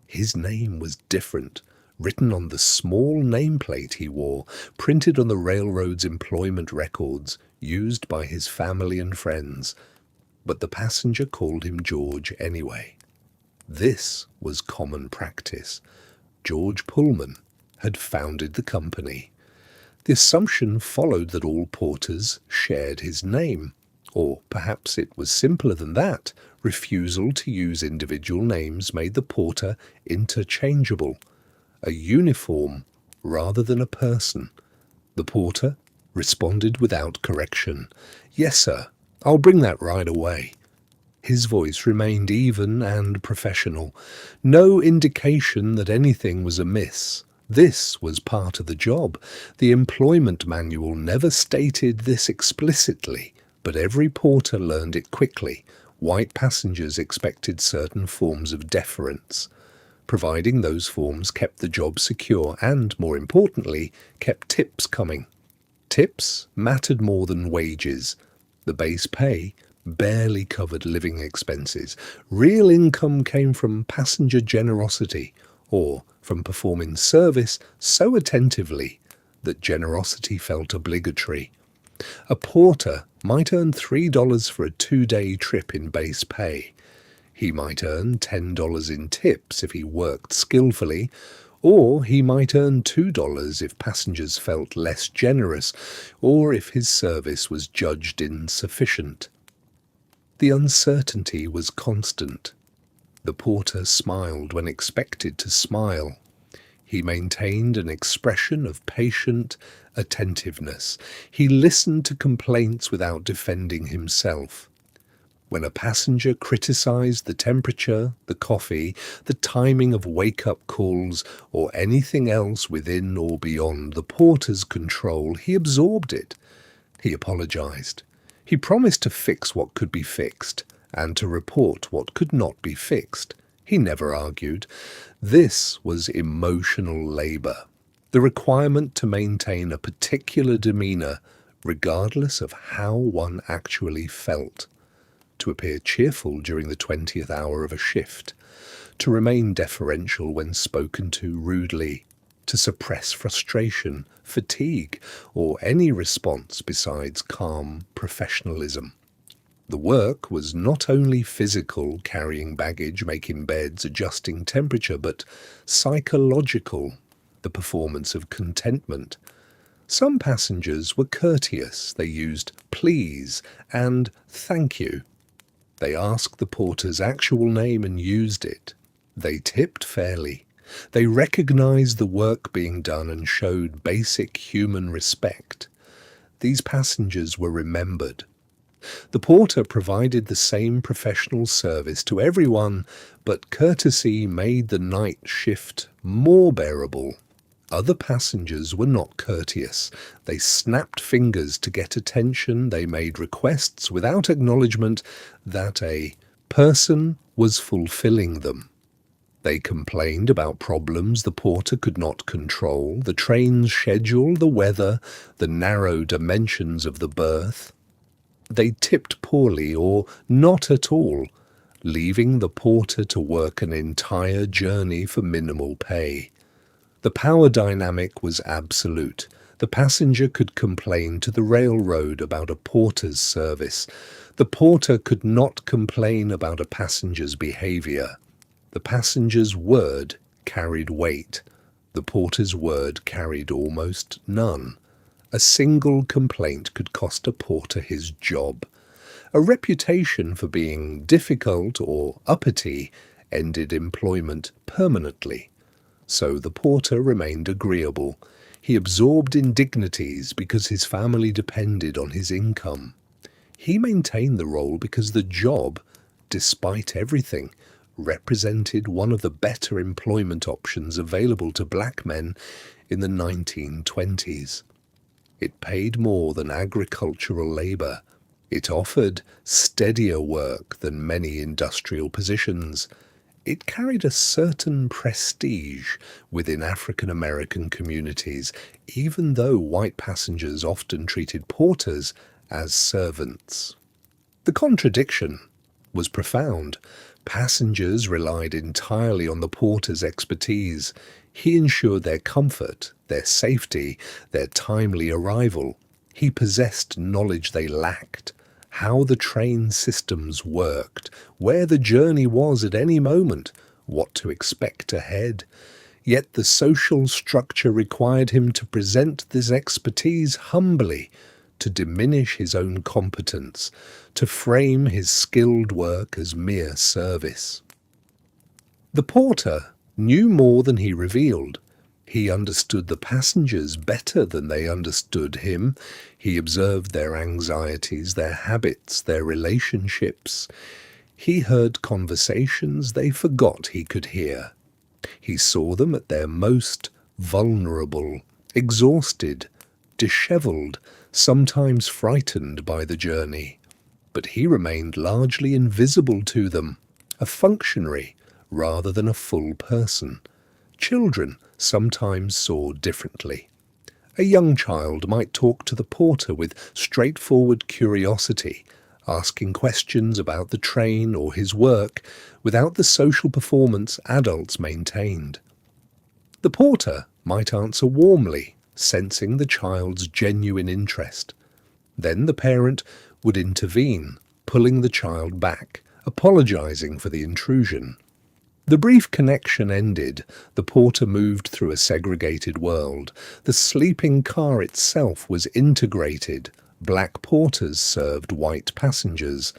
[SPEAKER 1] His name was different, written on the small nameplate he wore, printed on the railroad's employment records, used by his family and friends. But the passenger called him George anyway. This was common practice. George Pullman had founded the company. The assumption followed that all porters shared his name. Or perhaps it was simpler than that. Refusal to use individual names made the porter interchangeable, a uniform rather than a person. The porter responded without correction. "Yes, sir, I'll bring that right away." His voice remained even and professional. No indication that anything was amiss. This was part of the job. The employment manual never stated this explicitly, but every porter learned it quickly. White passengers expected certain forms of deference, providing those forms kept the job secure and, more importantly, kept tips coming. Tips mattered more than wages. The base pay barely covered living expenses. Real income came from passenger generosity, or from performing service so attentively that generosity felt obligatory. A porter might earn $3 for a 2-day trip in base pay. He might earn $10 in tips if he worked skillfully, or he might earn $2 if passengers felt less generous, or if his service was judged insufficient. The uncertainty was constant. The porter smiled when expected to smile. He maintained an expression of patient attentiveness. He listened to complaints without defending himself. When a passenger criticized the temperature, the coffee, the timing of wake-up calls, or anything else within or beyond the porter's control, he absorbed it. He apologized. He promised to fix what could be fixed, and to report what could not be fixed. He never argued. This was emotional labor, the requirement to maintain a particular demeanor, regardless of how one actually felt, to appear cheerful during the 20th hour of a shift, to remain deferential when spoken to rudely, to suppress frustration, fatigue, or any response besides calm professionalism. The work was not only physical, carrying baggage, making beds, adjusting temperature, but psychological, the performance of contentment. Some passengers were courteous. They used please and thank you. They asked the porter's actual name and used it. They tipped fairly. They recognized the work being done and showed basic human respect. These passengers were remembered. The porter provided the same professional service to everyone, but courtesy made the night shift more bearable. Other passengers were not courteous. They snapped fingers to get attention. They made requests without acknowledgement that a person was fulfilling them. They complained about problems the porter could not control, the train's schedule, the weather, the narrow dimensions of the berth. They tipped poorly or not at all, leaving the porter to work an entire journey for minimal pay. The power dynamic was absolute. The passenger could complain to the railroad about a porter's service. The porter could not complain about a passenger's behavior. The passenger's word carried weight. The porter's word carried almost none. A single complaint could cost a porter his job. A reputation for being difficult or uppity ended employment permanently. So the porter remained agreeable. He absorbed indignities because his family depended on his income. He maintained the role because the job, despite everything, represented one of the better employment options available to black men in the 1920s. It paid more than agricultural labor. It offered steadier work than many industrial positions. It carried a certain prestige within African American communities, even though white passengers often treated porters as servants. The contradiction was profound. Passengers relied entirely on the porter's expertise. He ensured their comfort, their safety, their timely arrival. He possessed knowledge they lacked, how the train systems worked, where the journey was at any moment, what to expect ahead. Yet the social structure required him to present this expertise humbly, to diminish his own competence, to frame his skilled work as mere service. The porter knew more than he revealed. He understood the passengers better than they understood him. He observed their anxieties, their habits, their relationships. He heard conversations they forgot he could hear. He saw them at their most vulnerable, exhausted, dishevelled, sometimes frightened by the journey. But he remained largely invisible to them, a functionary rather than a full person. Children sometimes saw differently. A young child might talk to the porter with straightforward curiosity, asking questions about the train or his work without the social performance adults maintained. The porter might answer warmly, sensing the child's genuine interest. Then the parent would intervene, pulling the child back, apologizing for the intrusion. The brief connection ended. The porter moved through a segregated world. The sleeping car itself was integrated. Black porters served white passengers.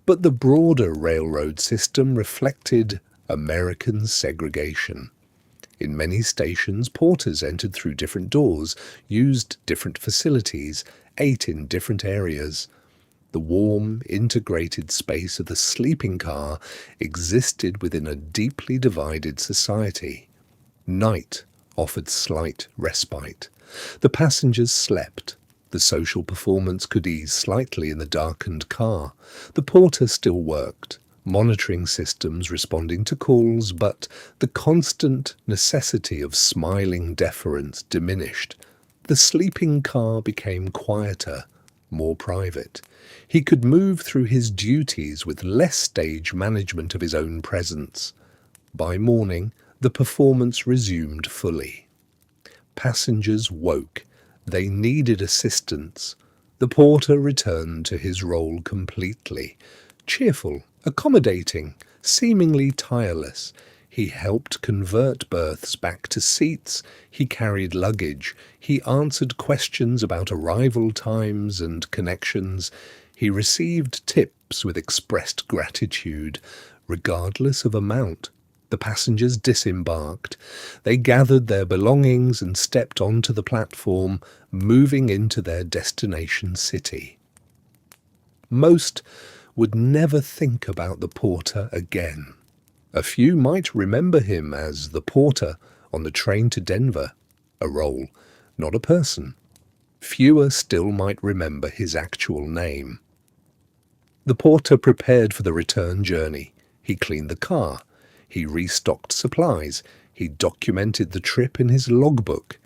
[SPEAKER 1] But the broader railroad system reflected American segregation. In many stations, porters entered through different doors, used different facilities, ate in different areas. The warm, integrated space of the sleeping car existed within a deeply divided society. Night offered slight respite. The passengers slept. The social performance could ease slightly in the darkened car. The porter still worked, monitoring systems responding to calls, but the constant necessity of smiling deference diminished. The sleeping car became quieter, more private. He could move through his duties with less stage management of his own presence. By morning, the performance resumed fully. Passengers woke. They needed assistance. The porter returned to his role completely. Cheerful, accommodating, seemingly tireless, he helped convert berths back to seats. He carried luggage. He answered questions about arrival times and connections. He received tips with expressed gratitude, regardless of amount. The passengers disembarked. They gathered their belongings and stepped onto the platform, moving into their destination city. Most would never think about the porter again. A few might remember him as the porter on the train to Denver, a role, not a person. Fewer still might remember his actual name. The porter prepared for the return journey. He cleaned the car. He restocked supplies. He documented the trip in his logbook.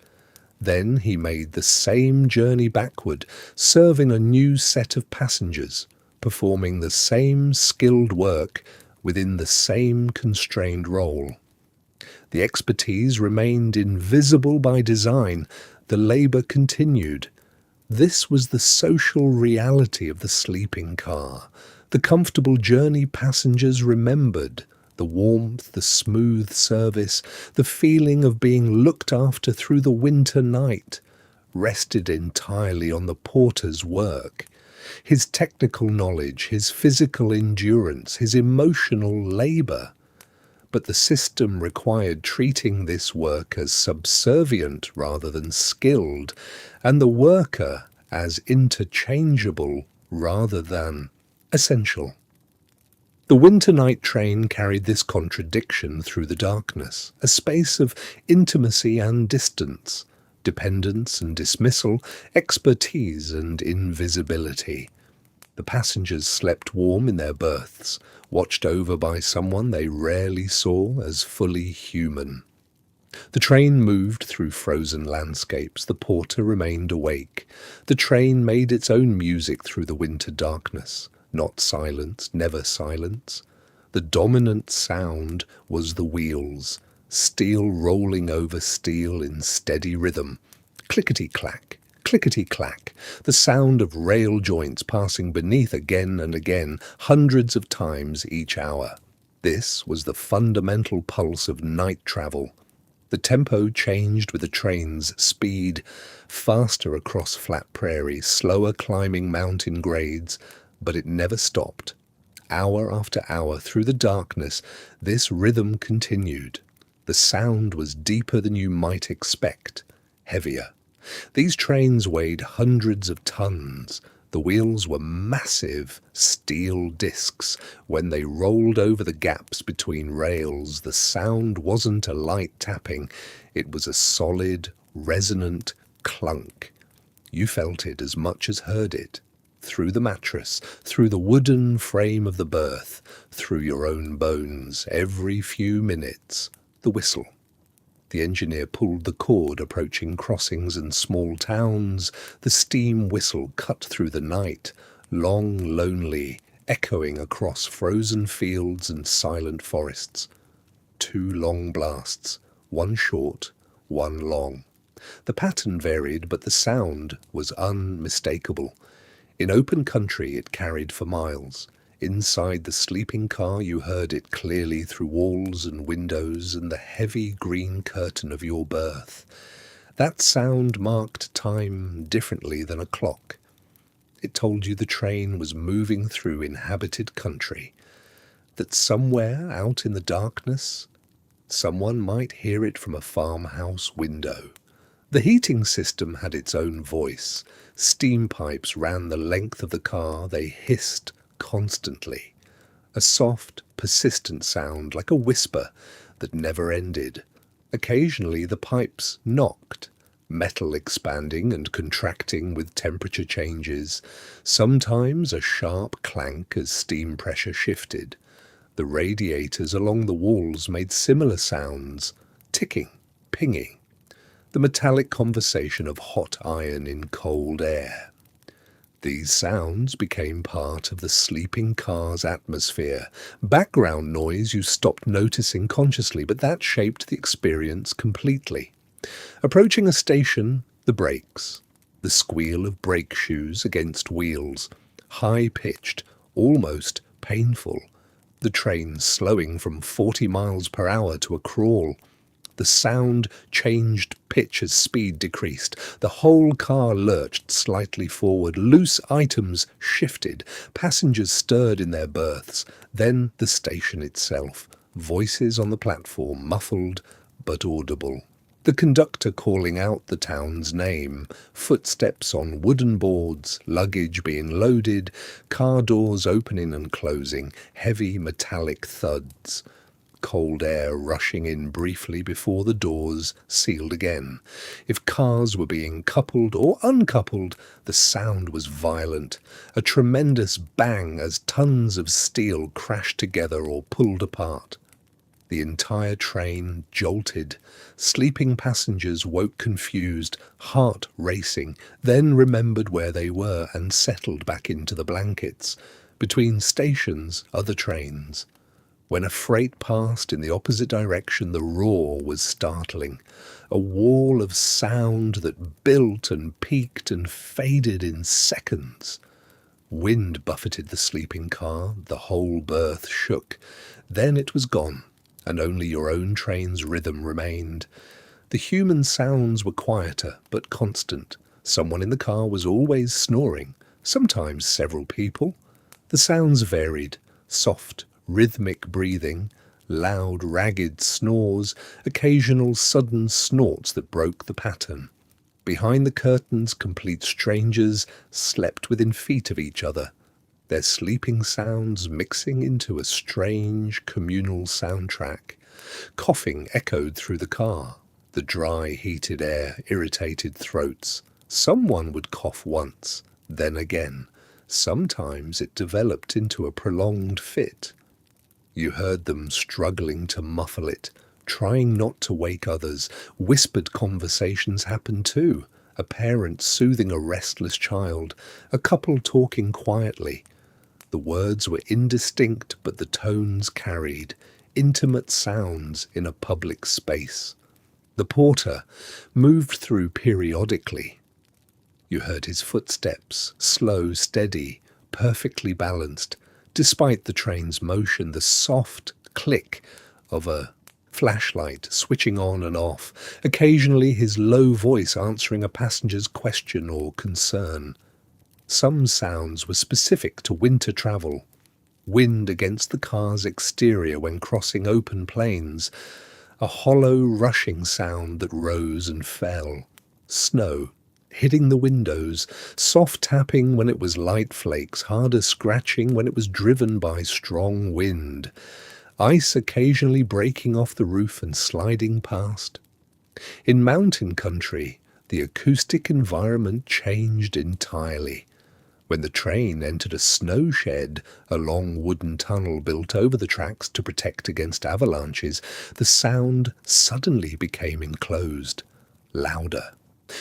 [SPEAKER 1] Then he made the same journey backward, serving a new set of passengers, performing the same skilled work within the same constrained role. The expertise remained invisible by design. The labor continued. This was the social reality of the sleeping car. The comfortable journey passengers remembered. The warmth, the smooth service, the feeling of being looked after through the winter night rested entirely on the porter's work. His technical knowledge, his physical endurance, his emotional labor. But the system required treating this work as subservient rather than skilled, and the worker as interchangeable rather than essential. The winter night train carried this contradiction through the darkness, a space of intimacy and distance, dependence and dismissal, expertise and invisibility. The passengers slept warm in their berths, watched over by someone they rarely saw as fully human. The train moved through frozen landscapes. The porter remained awake. The train made its own music through the winter darkness. Not silence, never silence. The dominant sound was the wheels, steel rolling over steel in steady rhythm. Clickety-clack, clickety-clack, the sound of rail joints passing beneath again and again, hundreds of times each hour. This was the fundamental pulse of night travel. The tempo changed with the train's speed, faster across flat prairies, slower climbing mountain grades, but it never stopped. Hour after hour through the darkness, this rhythm continued. The sound was deeper than you might expect, heavier. These trains weighed hundreds of tons. The wheels were massive steel discs. When they rolled over the gaps between rails, the sound wasn't a light tapping. It was a solid, resonant clunk. You felt it as much as heard it. Through the mattress, through the wooden frame of the berth, through your own bones, every few minutes. The whistle. The engineer pulled the cord approaching crossings and small towns. The steam whistle cut through the night, long, lonely, echoing across frozen fields and silent forests. 2 long blasts, one short, one long. The pattern varied, but the sound was unmistakable. In open country it carried for miles. Inside the sleeping car you heard it clearly through walls and windows and the heavy green curtain of your berth. That sound marked time differently than a clock. It told you the train was moving through inhabited country, that somewhere out in the darkness someone might hear it from a farmhouse window. The heating system had its own voice. Steam pipes ran the length of the car. They hissed constantly, a soft, persistent sound like a whisper that never ended. Occasionally the pipes knocked, metal expanding and contracting with temperature changes, sometimes a sharp clank as steam pressure shifted. The radiators along the walls made similar sounds, ticking, pinging, the metallic conversation of hot iron in cold air. These sounds became part of the sleeping car's atmosphere, background noise you stopped noticing consciously, but that shaped the experience completely. Approaching a station, the brakes, the squeal of brake shoes against wheels, high-pitched, almost painful, the train slowing from 40 miles per hour to a crawl. The sound changed pitch as speed decreased. The whole car lurched slightly forward. Loose items shifted. Passengers stirred in their berths. Then the station itself. Voices on the platform, muffled but audible. The conductor calling out the town's name. Footsteps on wooden boards. Luggage being loaded. Car doors opening and closing. Heavy metallic thuds. Cold air rushing in briefly before the doors sealed again. If cars were being coupled or uncoupled, the sound was violent, a tremendous bang as tons of steel crashed together or pulled apart. The entire train jolted. Sleeping passengers woke confused, heart racing, then remembered where they were and settled back into the blankets. Between stations, other trains. When a freight passed in the opposite direction, the roar was startling. A wall of sound that built and peaked and faded in seconds. Wind buffeted the sleeping car. The whole berth shook. Then it was gone, and only your own train's rhythm remained. The human sounds were quieter, but constant. Someone in the car was always snoring, sometimes several people. The sounds varied, soft, rhythmic breathing, loud, ragged snores, occasional sudden snorts that broke the pattern. Behind the curtains, complete strangers slept within feet of each other. their sleeping sounds mixing into a strange communal soundtrack. Coughing echoed through the car. The dry, heated air irritated throats. Someone would cough once, then again. Sometimes it developed into a prolonged fit. You heard them struggling to muffle it, trying not to wake others. Whispered conversations happened too. A parent soothing a restless child, a couple talking quietly. The words were indistinct, but the tones carried. Intimate sounds in a public space. The porter moved through periodically. You heard his footsteps, slow, steady, perfectly balanced. Despite the train's motion, the soft click of a flashlight switching on and off, occasionally his low voice answering a passenger's question or concern. Some sounds were specific to winter travel. Wind against the car's exterior when crossing open plains, a hollow rushing sound that rose and fell. Snow hitting the windows, soft tapping when it was light flakes, harder scratching when it was driven by strong wind. Ice occasionally breaking off the roof and sliding past. In mountain country, the acoustic environment changed entirely. When the train entered a snow shed, a long wooden tunnel built over the tracks to protect against avalanches, the sound suddenly became enclosed, louder,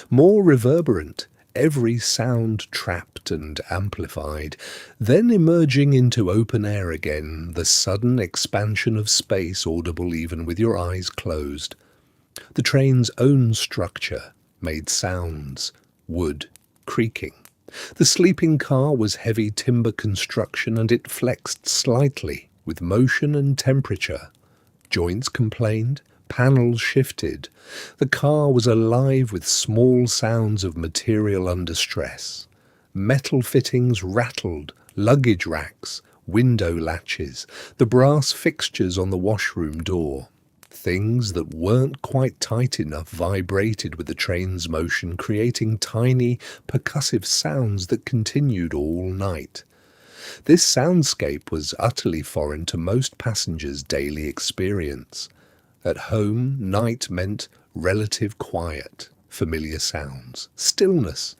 [SPEAKER 1] more reverberant, every sound trapped and amplified, then emerging into open air again, the sudden expansion of space audible even with your eyes closed. The train's own structure made sounds, wood creaking. The sleeping car was heavy timber construction, and it flexed slightly with motion and temperature. Joints complained, panels shifted. The car was alive with small sounds of material under stress. Metal fittings rattled, luggage racks, window latches, the brass fixtures on the washroom door. Things that weren't quite tight enough vibrated with the train's motion, creating tiny, percussive sounds that continued all night. This soundscape was utterly foreign to most passengers' daily experience. At home, night meant relative quiet, familiar sounds, stillness.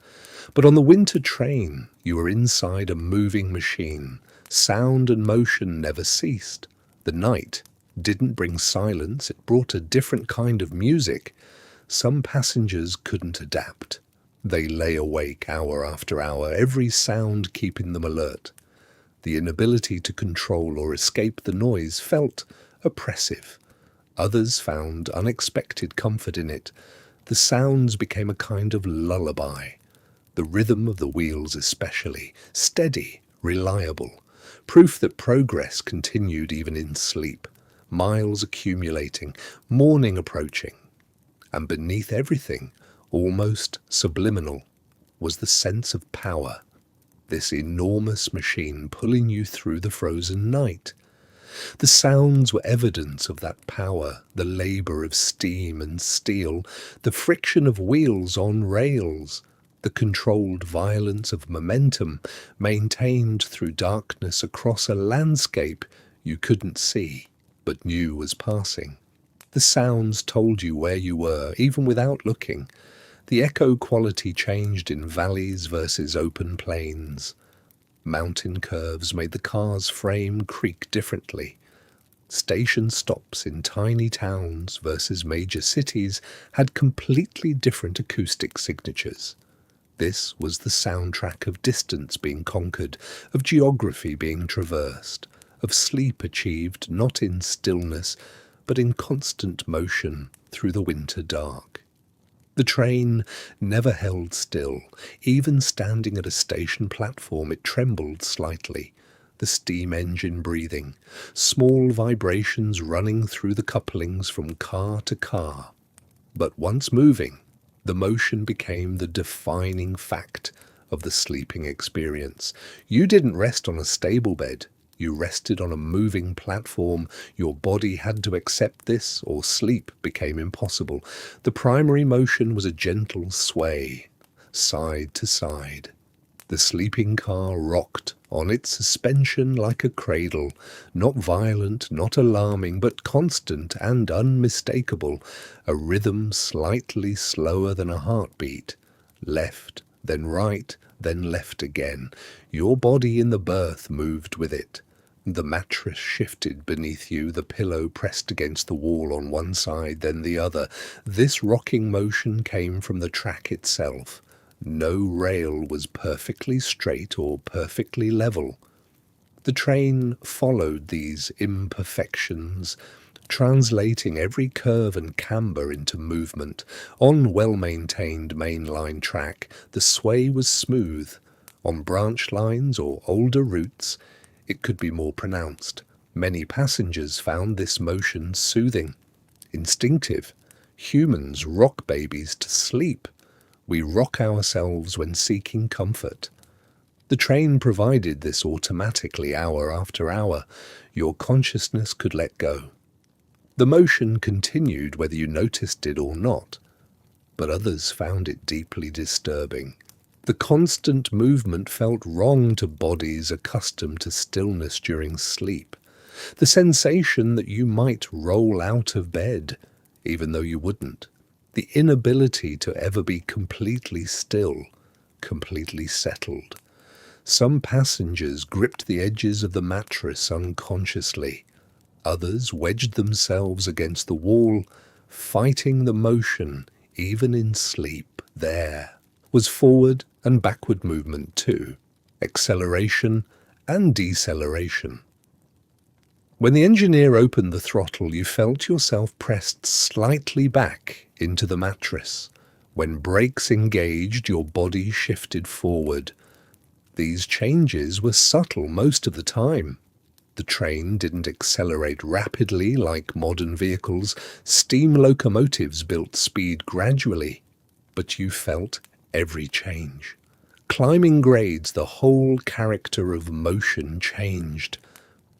[SPEAKER 1] But on the winter train, you were inside a moving machine. Sound and motion never ceased. The night didn't bring silence, it brought a different kind of music. Some passengers couldn't adapt. They lay awake hour after hour, every sound keeping them alert. The inability to control or escape the noise felt oppressive. Others found unexpected comfort in it. The sounds became a kind of lullaby. The rhythm of the wheels especially, steady, reliable, proof that progress continued even in sleep. Miles accumulating, morning approaching. And beneath everything, almost subliminal, was the sense of power. This enormous machine pulling you through the frozen night. The sounds were evidence of that power, the labour of steam and steel, the friction of wheels on rails, the controlled violence of momentum maintained through darkness across a landscape you couldn't see, but knew was passing. The sounds told you where you were, even without looking. The echo quality changed in valleys versus open plains. Mountain curves made the car's frame creak differently. Station stops in tiny towns versus major cities had completely different acoustic signatures. This was the soundtrack of distance being conquered, of geography being traversed, of sleep achieved not in stillness, but in constant motion through the winter dark. The train never held still. Even standing at a station platform, it trembled slightly, the steam engine breathing, small vibrations running through the couplings from car to car. But once moving, the motion became the defining fact of the sleeping experience. You didn't rest on a stable bed. You rested on a moving platform. Your body had to accept this, or sleep became impossible. The primary motion was a gentle sway, side to side. The sleeping car rocked on its suspension like a cradle, not violent, not alarming, but constant and unmistakable, a rhythm slightly slower than a heartbeat. Left, then right, then left again. Your body in the berth moved with it. The mattress shifted beneath you, the pillow pressed against the wall on one side, then the other. This rocking motion came from the track itself. No rail was perfectly straight or perfectly level. The train followed these imperfections, translating every curve and camber into movement. On well-maintained mainline track, the sway was smooth. On branch lines or older routes, it could be more pronounced. Many passengers found this motion soothing, instinctive. Humans rock babies to sleep. We rock ourselves when seeking comfort. The train provided this automatically hour after hour. Your consciousness could let go. The motion continued whether you noticed it or not, but others found it deeply disturbing. The constant movement felt wrong to bodies accustomed to stillness during sleep. The sensation that you might roll out of bed, even though you wouldn't. The inability to ever be completely still, completely settled. Some passengers gripped the edges of the mattress unconsciously. Others wedged themselves against the wall, fighting the motion, even in sleep. There was forward and backward movement too, acceleration and deceleration. When the engineer opened the throttle, you felt yourself pressed slightly back into the mattress. When brakes engaged, your body shifted forward. These changes were subtle most of the time. The train didn't accelerate rapidly like modern vehicles. Steam locomotives built speed gradually, but you felt every change. Climbing grades, the whole character of motion changed.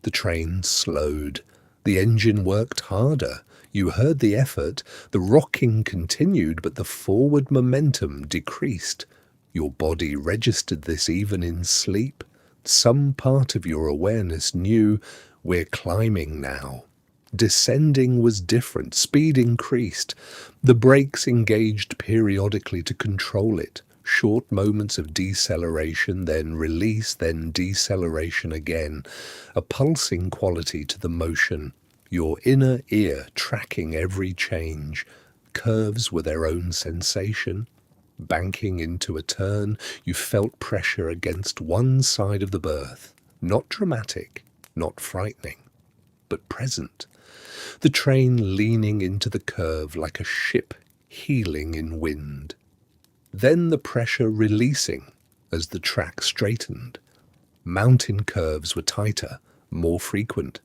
[SPEAKER 1] The train slowed. The engine worked harder. You heard the effort. The rocking continued, but the forward momentum decreased. Your body registered this even in sleep. Some part of your awareness knew, we're climbing now. Descending was different. Speed increased. The brakes engaged periodically to control it. Short moments of deceleration, then release, then deceleration again. A pulsing quality to the motion. Your inner ear tracking every change. Curves were their own sensation. Banking into a turn, you felt pressure against one side of the berth. Not dramatic, not frightening, but present. The train leaning into the curve like a ship heeling in wind. Then the pressure releasing as the track straightened. Mountain curves were tighter, more frequent.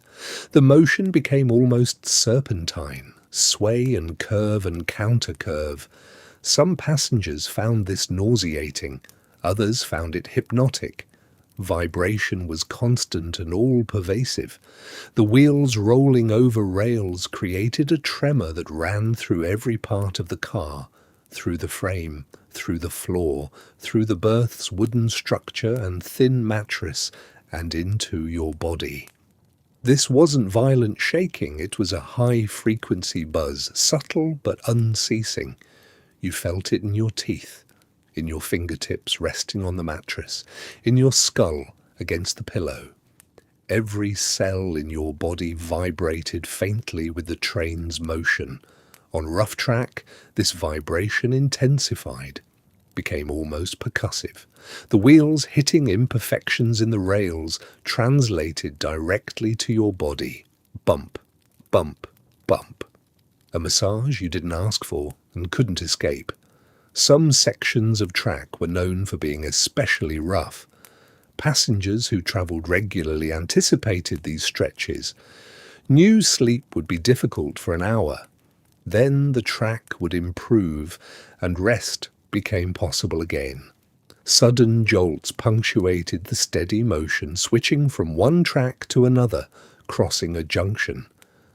[SPEAKER 1] The motion became almost serpentine, sway and curve and counter-curve. Some passengers found this nauseating, others found it hypnotic. Vibration was constant and all-pervasive. The wheels rolling over rails created a tremor that ran through every part of the car, through the frame, through the floor, through the berth's wooden structure and thin mattress, and into your body. This wasn't violent shaking, it was a high-frequency buzz, subtle but unceasing. You felt it in your teeth, in your fingertips resting on the mattress, in your skull against the pillow. Every cell in your body vibrated faintly with the train's motion. On rough track, this vibration intensified, became almost percussive. The wheels hitting imperfections in the rails translated directly to your body. Bump, bump, bump. A massage you didn't ask for and couldn't escape. Some sections of track were known for being especially rough. Passengers who travelled regularly anticipated these stretches. New sleep would be difficult for an hour. Then the track would improve and rest became possible again. Sudden jolts punctuated the steady motion, switching from one track to another, crossing a junction.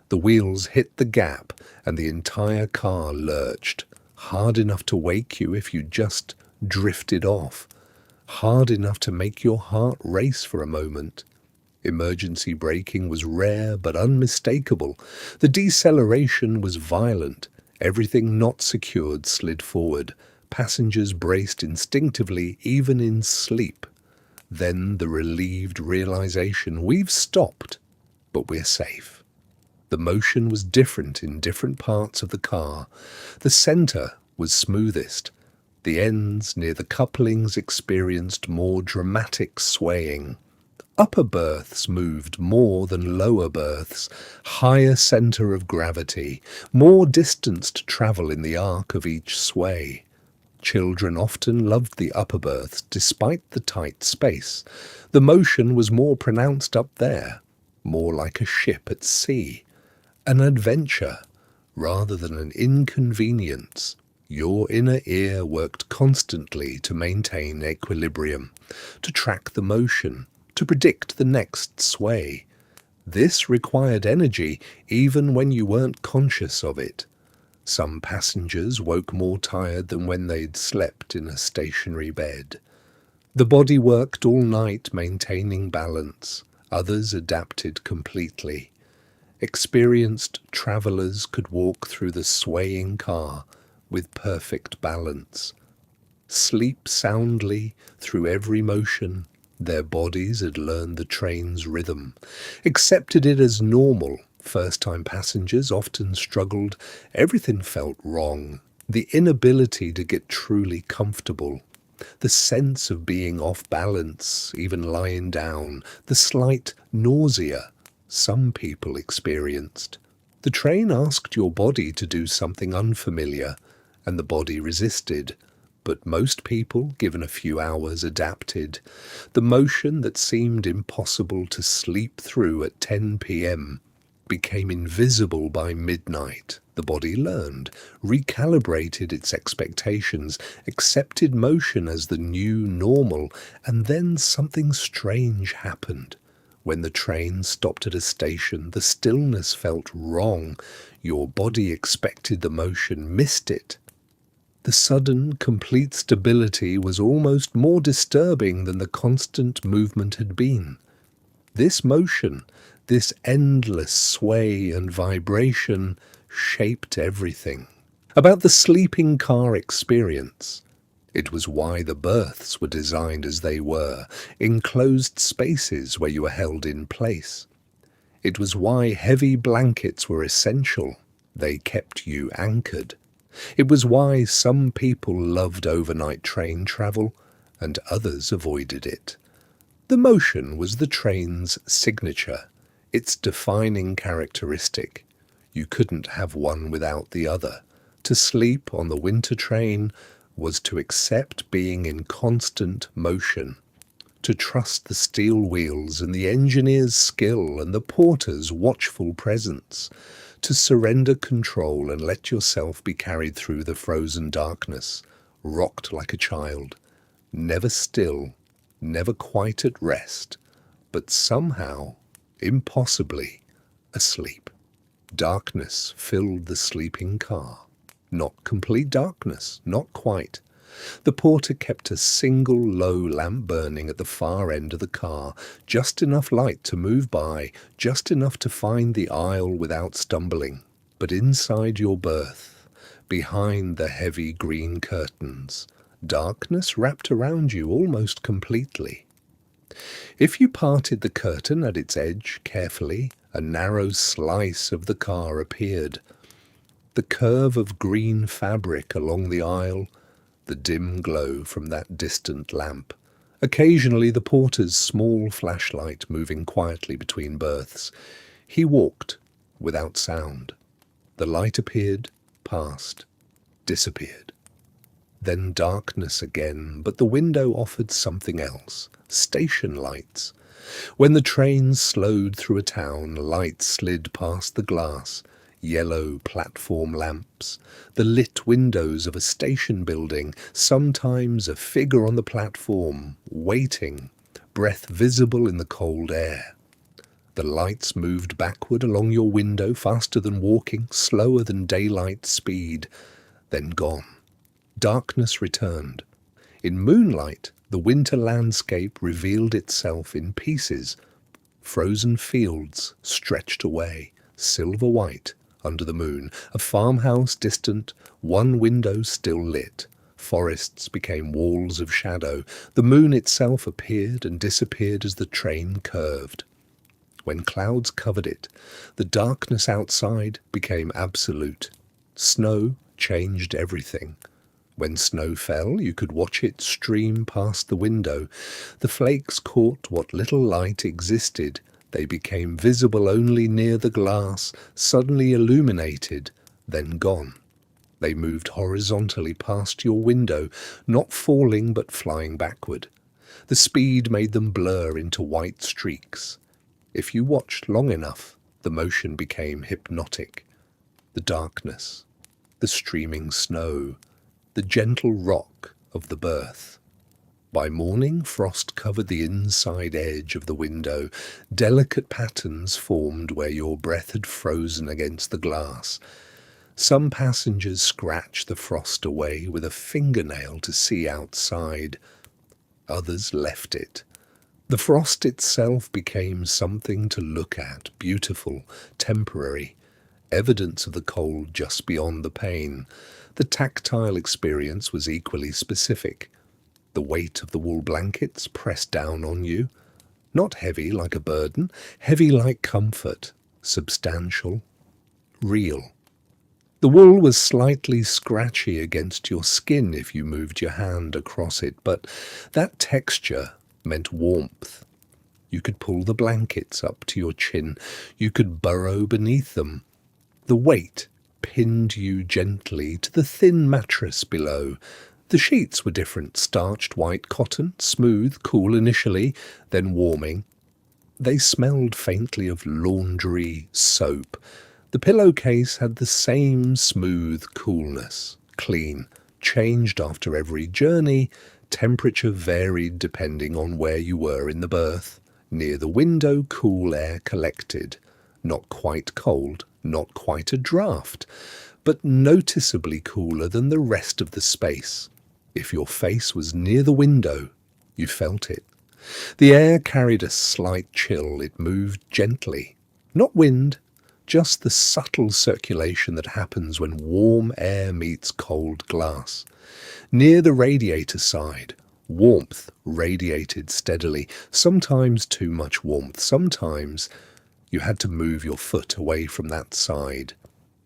[SPEAKER 1] The wheels hit the gap and the entire car lurched, hard enough to wake you if you just drifted off. hard enough to make your heart race for a moment. Emergency braking was rare but unmistakable. The deceleration was violent. Everything not secured slid forward. Passengers braced instinctively, even in sleep. Then the relieved realization: we've stopped, but we're safe. The motion was different in different parts of the car. The center was smoothest. The ends near the couplings experienced more dramatic swaying. Upper berths moved more than lower berths, higher center of gravity, more distance to travel in the arc of each sway. Children often loved the upper berths despite the tight space. The motion was more pronounced up there, more like a ship at sea. An adventure rather than an inconvenience. Your inner ear worked constantly to maintain equilibrium, to track the motion, to predict the next sway. This required energy even when you weren't conscious of it. Some passengers woke more tired than when they'd slept in a stationary bed. The body worked all night maintaining balance. Others adapted completely. Experienced travellers could walk through the swaying car with perfect balance. Sleep soundly through every motion. Their bodies had learned the train's rhythm, accepted it as normal. First-time passengers often struggled. Everything felt wrong. The inability to get truly comfortable. The sense of being off balance, even lying down. The slight nausea some people experienced. The train asked your body to do something unfamiliar, and the body resisted. But most people, given a few hours, adapted. The motion that seemed impossible to sleep through at 10 p.m. became invisible by midnight. The body learned, recalibrated its expectations, accepted motion as the new normal, and then something strange happened. When the train stopped at a station, the stillness felt wrong. Your body expected the motion, missed it. The sudden, complete stability was almost more disturbing than the constant movement had been. This motion, this endless sway and vibration, shaped everything. About the sleeping car experience. It was why the berths were designed as they were, enclosed spaces where you were held in place. It was why heavy blankets were essential. They kept you anchored. It was why some people loved overnight train travel and others avoided it. The motion was the train's signature, its defining characteristic. You couldn't have one without the other. To sleep on the winter train was to accept being in constant motion, to trust the steel wheels and the engineer's skill and the porter's watchful presence, to surrender control and let yourself be carried through the frozen darkness, rocked like a child, never still, never quite at rest, but somehow, impossibly, asleep. Darkness filled the sleeping car. Not complete darkness, not quite. The porter kept a single low lamp burning at the far end of the car, just enough light to move by, just enough to find the aisle without stumbling. But inside your berth, behind the heavy green curtains, darkness wrapped around you almost completely. If you parted the curtain at its edge carefully, a narrow slice of the car appeared. The curve of green fabric along the aisle, the dim glow from that distant lamp. Occasionally the porter's small flashlight moving quietly between berths. He walked without sound. The light appeared, passed, disappeared. Then darkness again, but the window offered something else. Station lights. When the train slowed through a town, lights slid past the glass. Yellow platform lamps, the lit windows of a station building, sometimes a figure on the platform, waiting, breath visible in the cold air. The lights moved backward along your window, faster than walking, slower than daylight speed, then gone. Darkness returned. In moonlight, the winter landscape revealed itself in pieces. Frozen fields stretched away, silver white, under the moon. A farmhouse distant, one window still lit. Forests became walls of shadow. The moon itself appeared and disappeared as the train curved. When clouds covered it, the darkness outside became absolute. Snow changed everything. When snow fell, you could watch it stream past the window. The flakes caught what little light existed. They became visible only near the glass, suddenly illuminated, then gone. They moved horizontally past your window, not falling but flying backward. The speed made them blur into white streaks. If you watched long enough, the motion became hypnotic. The darkness, the streaming snow, the gentle rock of the berth. By morning, frost covered the inside edge of the window. Delicate patterns formed where your breath had frozen against the glass. Some passengers scratched the frost away with a fingernail to see outside. Others left it. The frost itself became something to look at, beautiful, temporary, evidence of the cold just beyond the pane. The tactile experience was equally specific. The weight of the wool blankets pressed down on you, not heavy like a burden, heavy like comfort, substantial, real. The wool was slightly scratchy against your skin if you moved your hand across it, but that texture meant warmth. You could pull the blankets up to your chin. You could burrow beneath them. The weight pinned you gently to the thin mattress below. The sheets were different, starched white cotton, smooth, cool initially, then warming. They smelled faintly of laundry, soap. The pillowcase had the same smooth coolness, clean, changed after every journey. Temperature varied depending on where you were in the berth. Near the window, cool air collected. Not quite cold, not quite a draught, but noticeably cooler than the rest of the space. If your face was near the window, you felt it. The air carried a slight chill. It moved gently. Not wind, just the subtle circulation that happens when warm air meets cold glass. Near the radiator side, warmth radiated steadily, sometimes too much warmth, sometimes you had to move your foot away from that side.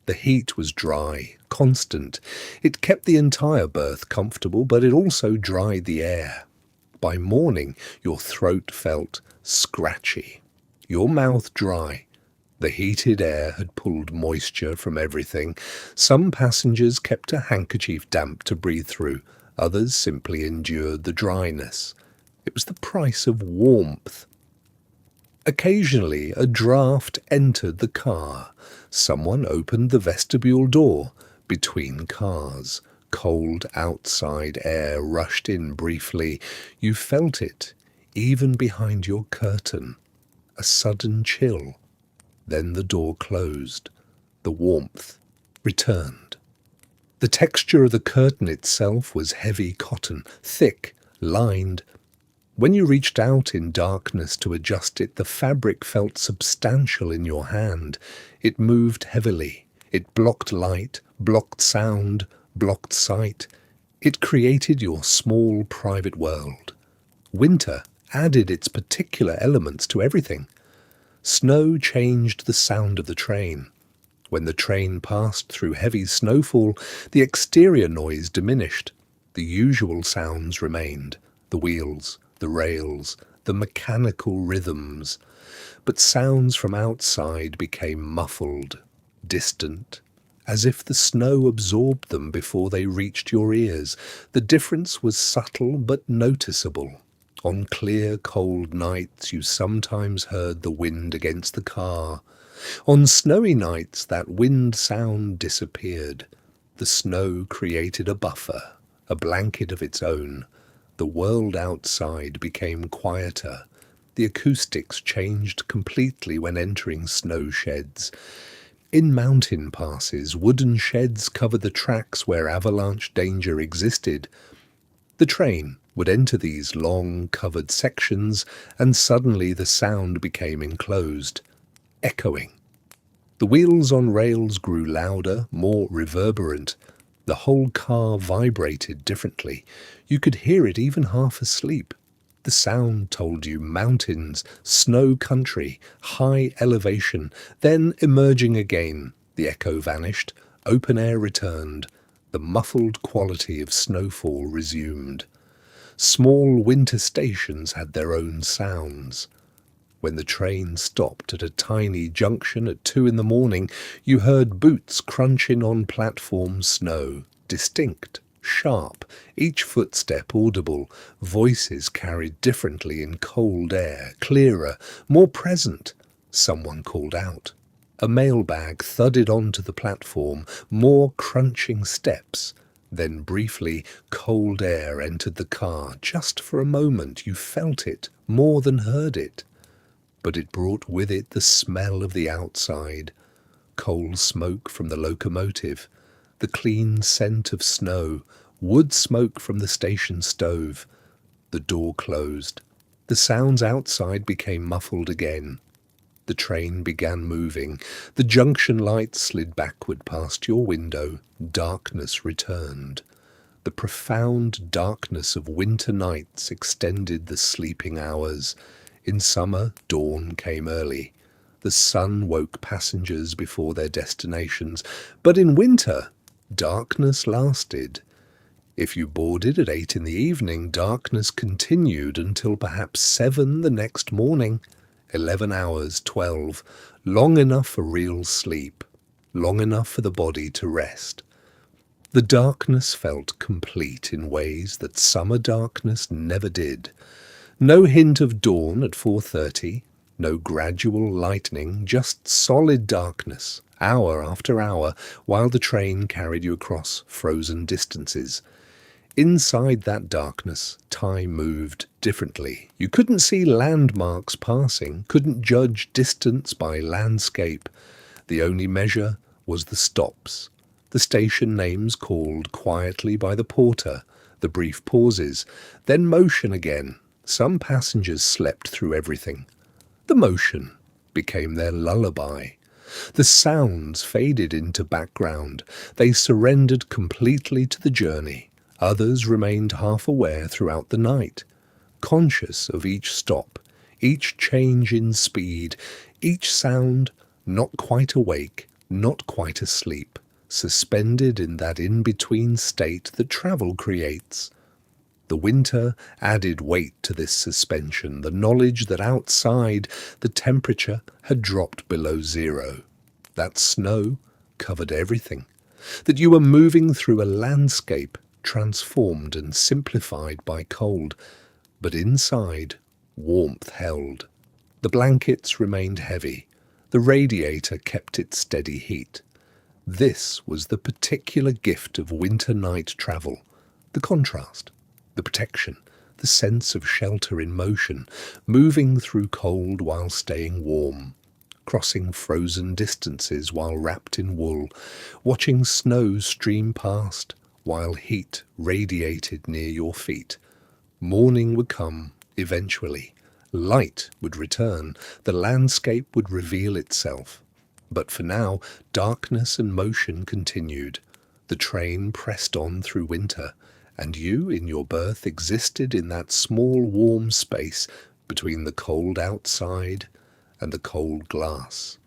[SPEAKER 1] The heat was dry, constant. It kept the entire berth comfortable, but it also dried the air. By morning, your throat felt scratchy, your mouth dry. The heated air had pulled moisture from everything. Some passengers kept a handkerchief damp to breathe through. Others simply endured the dryness. It was the price of warmth. Occasionally, a draught entered the car. Someone opened the vestibule door. Between cars, cold outside air rushed in briefly. You felt it, even behind your curtain. A sudden chill. Then the door closed. The warmth returned. The texture of the curtain itself was heavy cotton, thick, lined. When you reached out in darkness to adjust it, the fabric felt substantial in your hand. It moved heavily. It blocked light, blocked sound, blocked sight. It created your small private world. Winter added its particular elements to everything. Snow changed the sound of the train. When the train passed through heavy snowfall, the exterior noise diminished. The usual sounds remained, the wheels, the rails, the mechanical rhythms. But sounds from outside became muffled, distant, as if the snow absorbed them before they reached your ears. The difference was subtle but noticeable. On clear, cold nights you sometimes heard the wind against the car. On snowy nights that wind sound disappeared. The snow created a buffer, a blanket of its own. The world outside became quieter. The acoustics changed completely when entering snow sheds. In mountain passes, wooden sheds covered the tracks where avalanche danger existed. The train would enter these long, covered sections, and suddenly the sound became enclosed, echoing. The wheels on rails grew louder, more reverberant. The whole car vibrated differently. You could hear it even half asleep. The sound told you mountains, snow country, high elevation. Then, emerging again, the echo vanished, open air returned, the muffled quality of snowfall resumed. Small winter stations had their own sounds. When the train stopped at a tiny junction at 2 in the morning, you heard boots crunching on platform snow, distinct, sharp, each footstep audible, voices carried differently in cold air, clearer, more present. Someone called out. A mailbag thudded onto the platform, more crunching steps. Then briefly, cold air entered the car. Just for a moment you felt it, more than heard it. But it brought with it the smell of the outside, coal smoke from the locomotive, the clean scent of snow, wood smoke from the station stove. The door closed. The sounds outside became muffled again. The train began moving. The junction lights slid backward past your window. Darkness returned. The profound darkness of winter nights extended the sleeping hours. In summer, dawn came early. The sun woke passengers before their destinations. But in winter, darkness lasted. If you boarded at 8 in the evening, darkness continued until perhaps 7 the next morning. 11 hours, 12, long enough for real sleep, long enough for the body to rest. The darkness felt complete in ways that summer darkness never did. No hint of dawn at 4:30, no gradual lightening, just solid darkness, hour after hour, while the train carried you across frozen distances. Inside that darkness, time moved differently. You couldn't see landmarks passing, couldn't judge distance by landscape. The only measure was the stops, the station names called quietly by the porter, the brief pauses, then motion again. Some passengers slept through everything. The motion became their lullaby. The sounds faded into background. They surrendered completely to the journey. Others remained half aware throughout the night, conscious of each stop, each change in speed, each sound, not quite awake, not quite asleep, suspended in that in-between state that travel creates. The winter added weight to this suspension, the knowledge that outside the temperature had dropped below zero, that snow covered everything, that you were moving through a landscape transformed and simplified by cold, but inside warmth held. The blankets remained heavy, the radiator kept its steady heat. This was the particular gift of winter night travel, the contrast, the protection, the sense of shelter in motion, moving through cold while staying warm, crossing frozen distances while wrapped in wool, watching snow stream past while heat radiated near your feet. Morning would come eventually. Light would return. The landscape would reveal itself. But for now, darkness and motion continued. The train pressed on through winter, and you in your berth existed in that small warm space between the cold outside and the cold glass,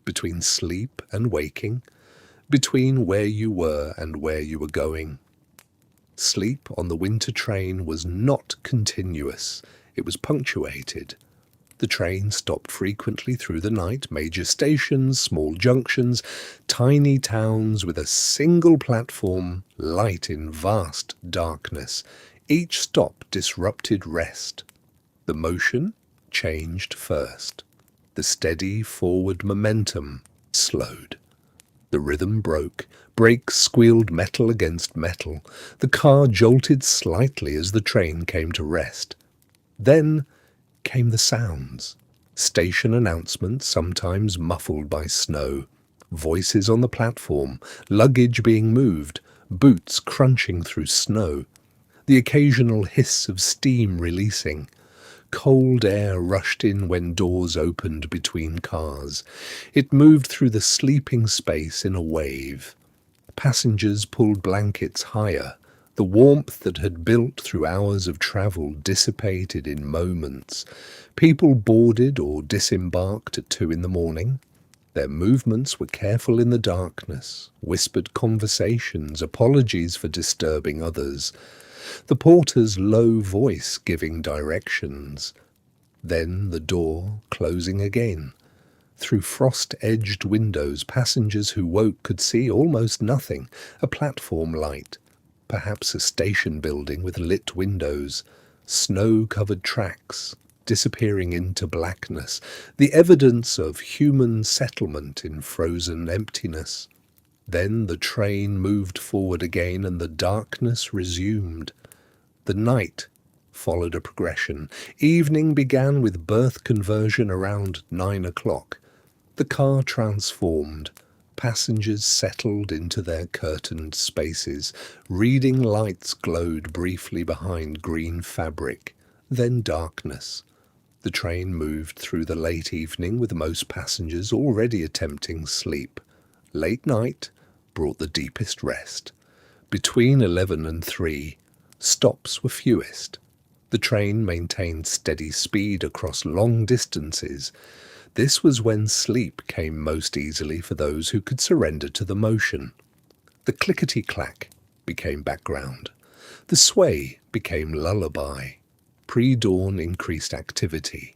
[SPEAKER 1] between sleep and waking, between where you were and where you were going. Sleep on the winter train was not continuous. It was punctuated. The train stopped frequently through the night, major stations, small junctions, tiny towns with a single platform, light in vast darkness. Each stop disrupted rest. The motion changed first. The steady forward momentum slowed. The rhythm broke. Brakes squealed metal against metal. The car jolted slightly as the train came to rest. Then came the sounds. Station announcements, sometimes muffled by snow. Voices on the platform. Luggage being moved. Boots crunching through snow. the occasional hiss of steam releasing. Cold air rushed in when doors opened between cars. It moved through the sleeping space in a wave. Passengers pulled blankets higher. The warmth that had built through hours of travel dissipated in moments. People boarded or disembarked at 2 in the morning. Their movements were careful in the darkness, whispered conversations, apologies for disturbing others. The porter's low voice giving directions. Then the door closing again. Through frost-edged windows, passengers who woke could see almost nothing, a platform light, perhaps a station building with lit windows, snow-covered tracks, disappearing into blackness, the evidence of human settlement in frozen emptiness. Then the train moved forward again and the darkness resumed. The night followed a progression. Evening began with berth conversion around 9 o'clock. The car transformed. Passengers settled into their curtained spaces. Reading lights glowed briefly behind green fabric. Then darkness. The train moved through the late evening with most passengers already attempting sleep. Late night brought the deepest rest. Between 11 and 3, stops were fewest. The train maintained steady speed across long distances. This was when sleep came most easily for those who could surrender to the motion. The clickety-clack became background. The sway became lullaby. Pre-dawn increased activity.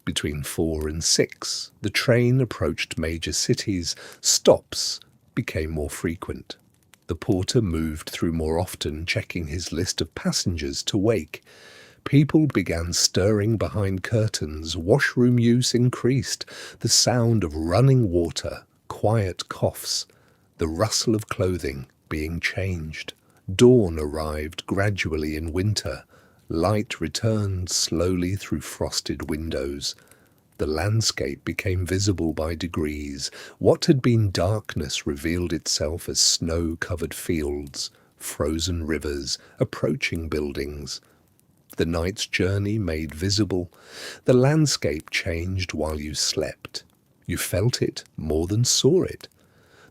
[SPEAKER 1] Between 4 and 6, the train approached major cities. Stops became more frequent. The porter moved through more often, checking his list of passengers to wake. People began stirring behind curtains. Washroom use increased. The sound of running water, quiet coughs, the rustle of clothing being changed. Dawn arrived gradually in winter. Light returned slowly through frosted windows. The landscape became visible by degrees. What had been darkness revealed itself as snow-covered fields, frozen rivers, approaching buildings. The night's journey made visible. The landscape changed while you slept. You felt it more than saw it.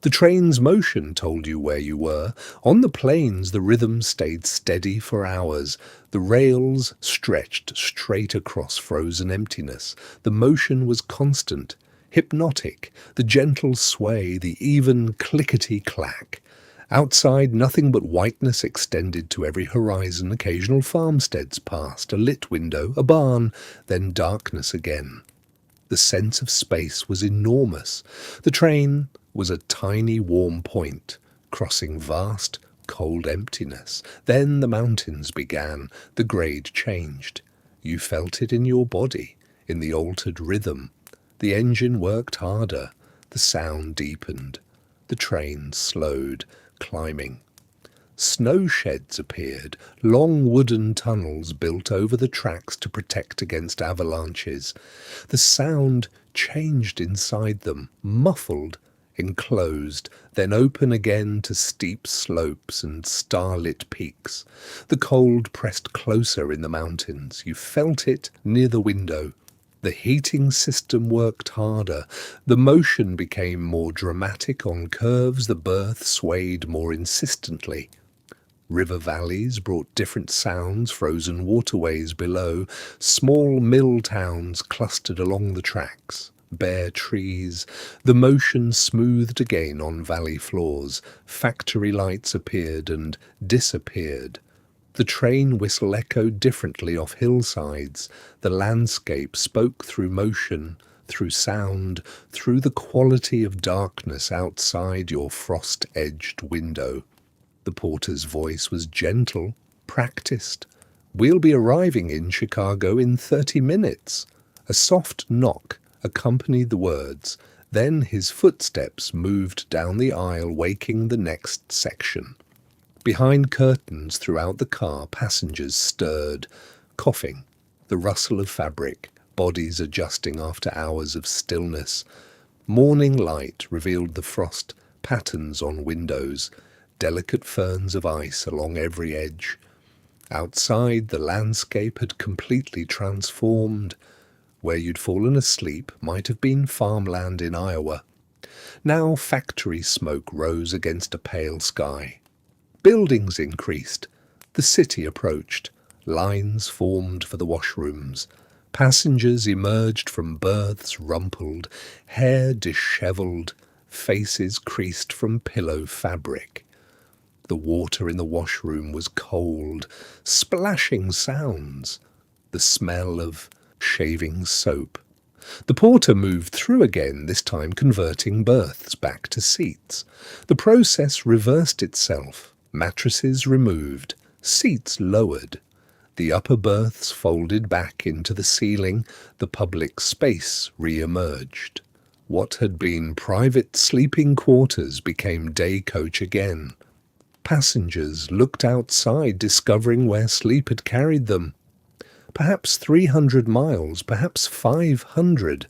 [SPEAKER 1] The train's motion told you where you were. On the plains, the rhythm stayed steady for hours. The rails stretched straight across frozen emptiness. The motion was constant, hypnotic, the gentle sway, the even clickety-clack. Outside, nothing but whiteness extended to every horizon. Occasional farmsteads passed, a lit window, a barn, then darkness again. The sense of space was enormous. The train was a tiny warm point, crossing vast, cold emptiness. Then the mountains began. The grade changed. You felt it in your body, in the altered rhythm. The engine worked harder. The sound deepened. The train slowed, climbing. Snow sheds appeared, long wooden tunnels built over the tracks to protect against avalanches. The sound changed inside them, muffled, enclosed, then open again to steep slopes and starlit peaks. The cold pressed closer in the mountains. You felt it near the window. The heating system worked harder. The motion became more dramatic on curves. The berth swayed more insistently. River valleys brought different sounds, frozen waterways below. Small mill towns clustered along the tracks. Bare trees. The motion smoothed again on valley floors. Factory lights appeared and disappeared. The train whistle echoed differently off hillsides. The landscape spoke through motion, through sound, through the quality of darkness outside your frost-edged window. The porter's voice was gentle, practiced. "We'll be arriving in Chicago in 30 minutes. A soft knock accompanied the words. Then his footsteps moved down the aisle, waking the next section. Behind curtains throughout the car, passengers stirred, coughing, the rustle of fabric, bodies adjusting after hours of stillness. Morning light revealed the frost patterns on windows, delicate ferns of ice along every edge. Outside, the landscape had completely transformed. Where you'd fallen asleep might have been farmland in Iowa. Now factory smoke rose against a pale sky. Buildings increased. The city approached. Lines formed for the washrooms. Passengers emerged from berths rumpled, hair dishevelled, faces creased from pillow fabric. The water in the washroom was cold, splashing sounds, the smell of shaving soap. The porter moved through again, this time converting berths back to seats. The process reversed itself. Mattresses removed, seats lowered. The upper berths folded back into the ceiling, the public space re-emerged. What had been private sleeping quarters became day coach again. Passengers looked outside, discovering where sleep had carried them. Perhaps 300 miles, perhaps 500.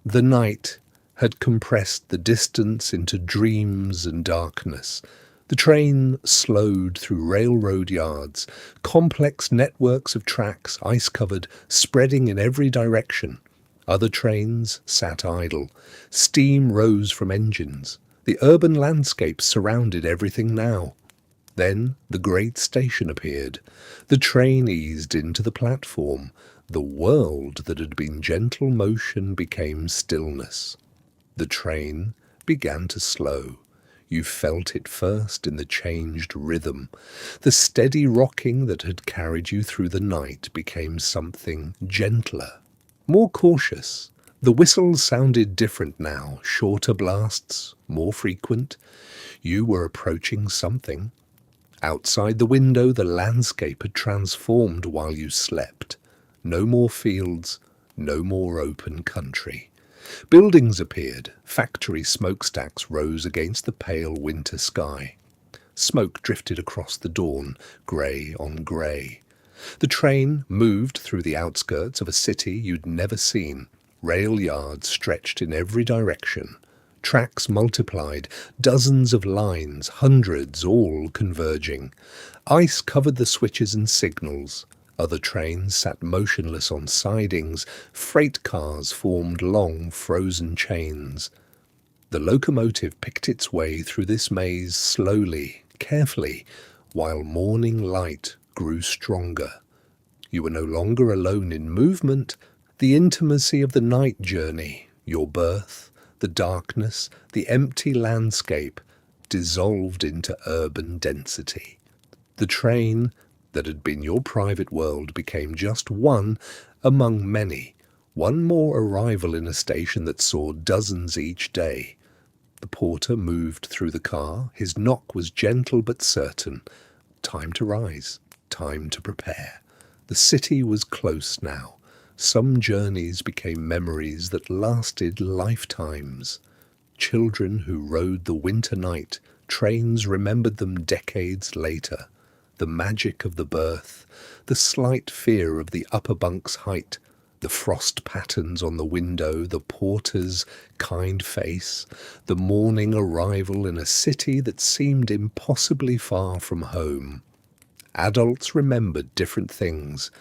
[SPEAKER 1] The night had compressed the distance into dreams and darkness. The train slowed through railroad yards, complex networks of tracks, ice-covered, spreading in every direction. Other trains sat idle. Steam rose from engines. The urban landscape surrounded everything now. Then the great station appeared. The train eased into the platform. The world that had been gentle motion became stillness. The train began to slow. You felt it first in the changed rhythm. The steady rocking that had carried you through the night became something gentler, more cautious. The whistles sounded different now, shorter blasts, more frequent. You were approaching something. Outside the window, the landscape had transformed while you slept. No more fields, no more open country. Buildings appeared. Factory smokestacks rose against the pale winter sky. Smoke drifted across the dawn, grey on grey. The train moved through the outskirts of a city you'd never seen. Rail yards stretched in every direction. Tracks multiplied, dozens of lines, hundreds, all converging. Ice covered the switches and signals. Other trains sat motionless on sidings. Freight cars formed long, frozen chains. The locomotive picked its way through this maze slowly, carefully, while morning light grew stronger. You were no longer alone in movement. The intimacy of the night journey, your berth, the darkness, the empty landscape, dissolved into urban density. The train that had been your private world became just one among many, one more arrival in a station that saw dozens each day. The porter moved through the car. His knock was gentle but certain. Time to rise, time to prepare. The city was close now. Some journeys became memories that lasted lifetimes. Children who rode the winter night, trains remembered them decades later. The magic of the berth, the slight fear of the upper bunk's height, the frost patterns on the window, the porter's kind face, the morning arrival in a city that seemed impossibly far from home. Adults remembered different things.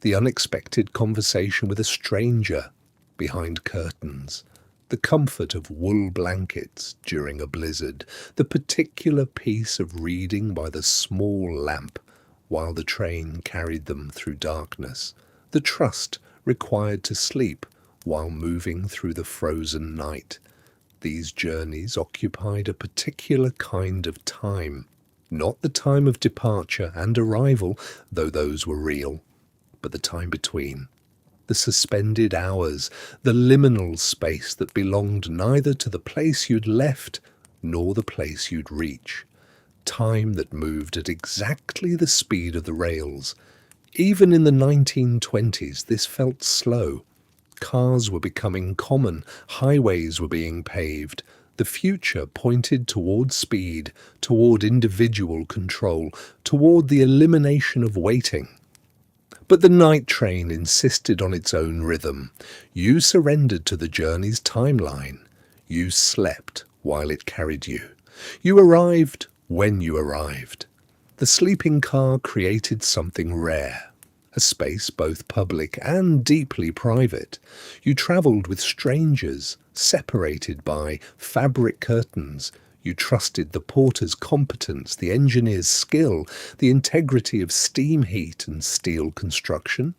[SPEAKER 1] The unexpected conversation with a stranger behind curtains, the comfort of wool blankets during a blizzard, the particular piece of reading by the small lamp while the train carried them through darkness, the trust required to sleep while moving through the frozen night. These journeys occupied a particular kind of time, not the time of departure and arrival, though those were real, but the time between. The suspended hours, the liminal space that belonged neither to the place you'd left nor the place you'd reach. Time that moved at exactly the speed of the rails. Even in the 1920s, this felt slow. Cars were becoming common, highways were being paved. The future pointed toward speed, toward individual control, toward the elimination of waiting. But the night train insisted on its own rhythm. You surrendered to the journey's timeline. You slept while it carried you. You arrived when you arrived. The sleeping car created something rare, a space both public and deeply private. You travelled with strangers, separated by fabric curtains. You trusted the porter's competence, the engineer's skill, the integrity of steam heat and steel construction.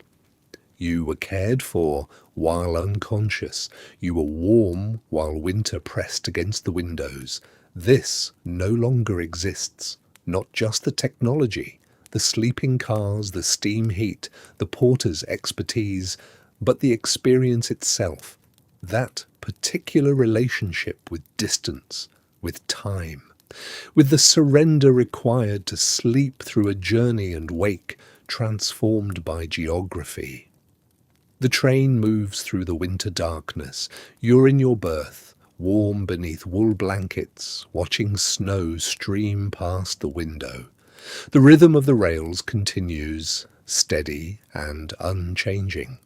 [SPEAKER 1] You were cared for while unconscious. You were warm while winter pressed against the windows. This no longer exists. Not just the technology, the sleeping cars, the steam heat, the porter's expertise, but the experience itself. That particular relationship with distance, with time, with the surrender required to sleep through a journey and wake transformed by geography. The train moves through the winter darkness. You're in your berth, warm beneath wool blankets, watching snow stream past the window. The rhythm of the rails continues, steady and unchanging.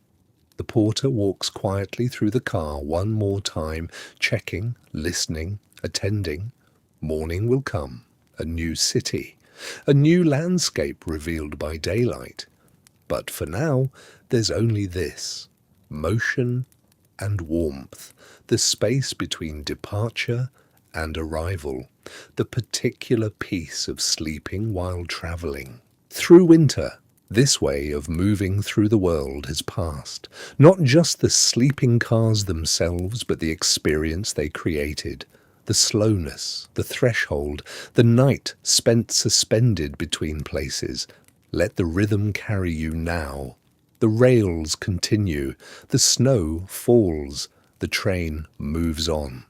[SPEAKER 1] The porter walks quietly through the car one more time, checking, listening, attending. Morning will come, a new city, a new landscape revealed by daylight. But for now, there's only this: motion and warmth, the space between departure and arrival, the particular peace of sleeping while travelling. Through winter, this way of moving through the world has passed. Not just the sleeping cars themselves, but the experience they created. The slowness, the threshold, the night spent suspended between places. Let the rhythm carry you now. The rails continue, the snow falls, the train moves on.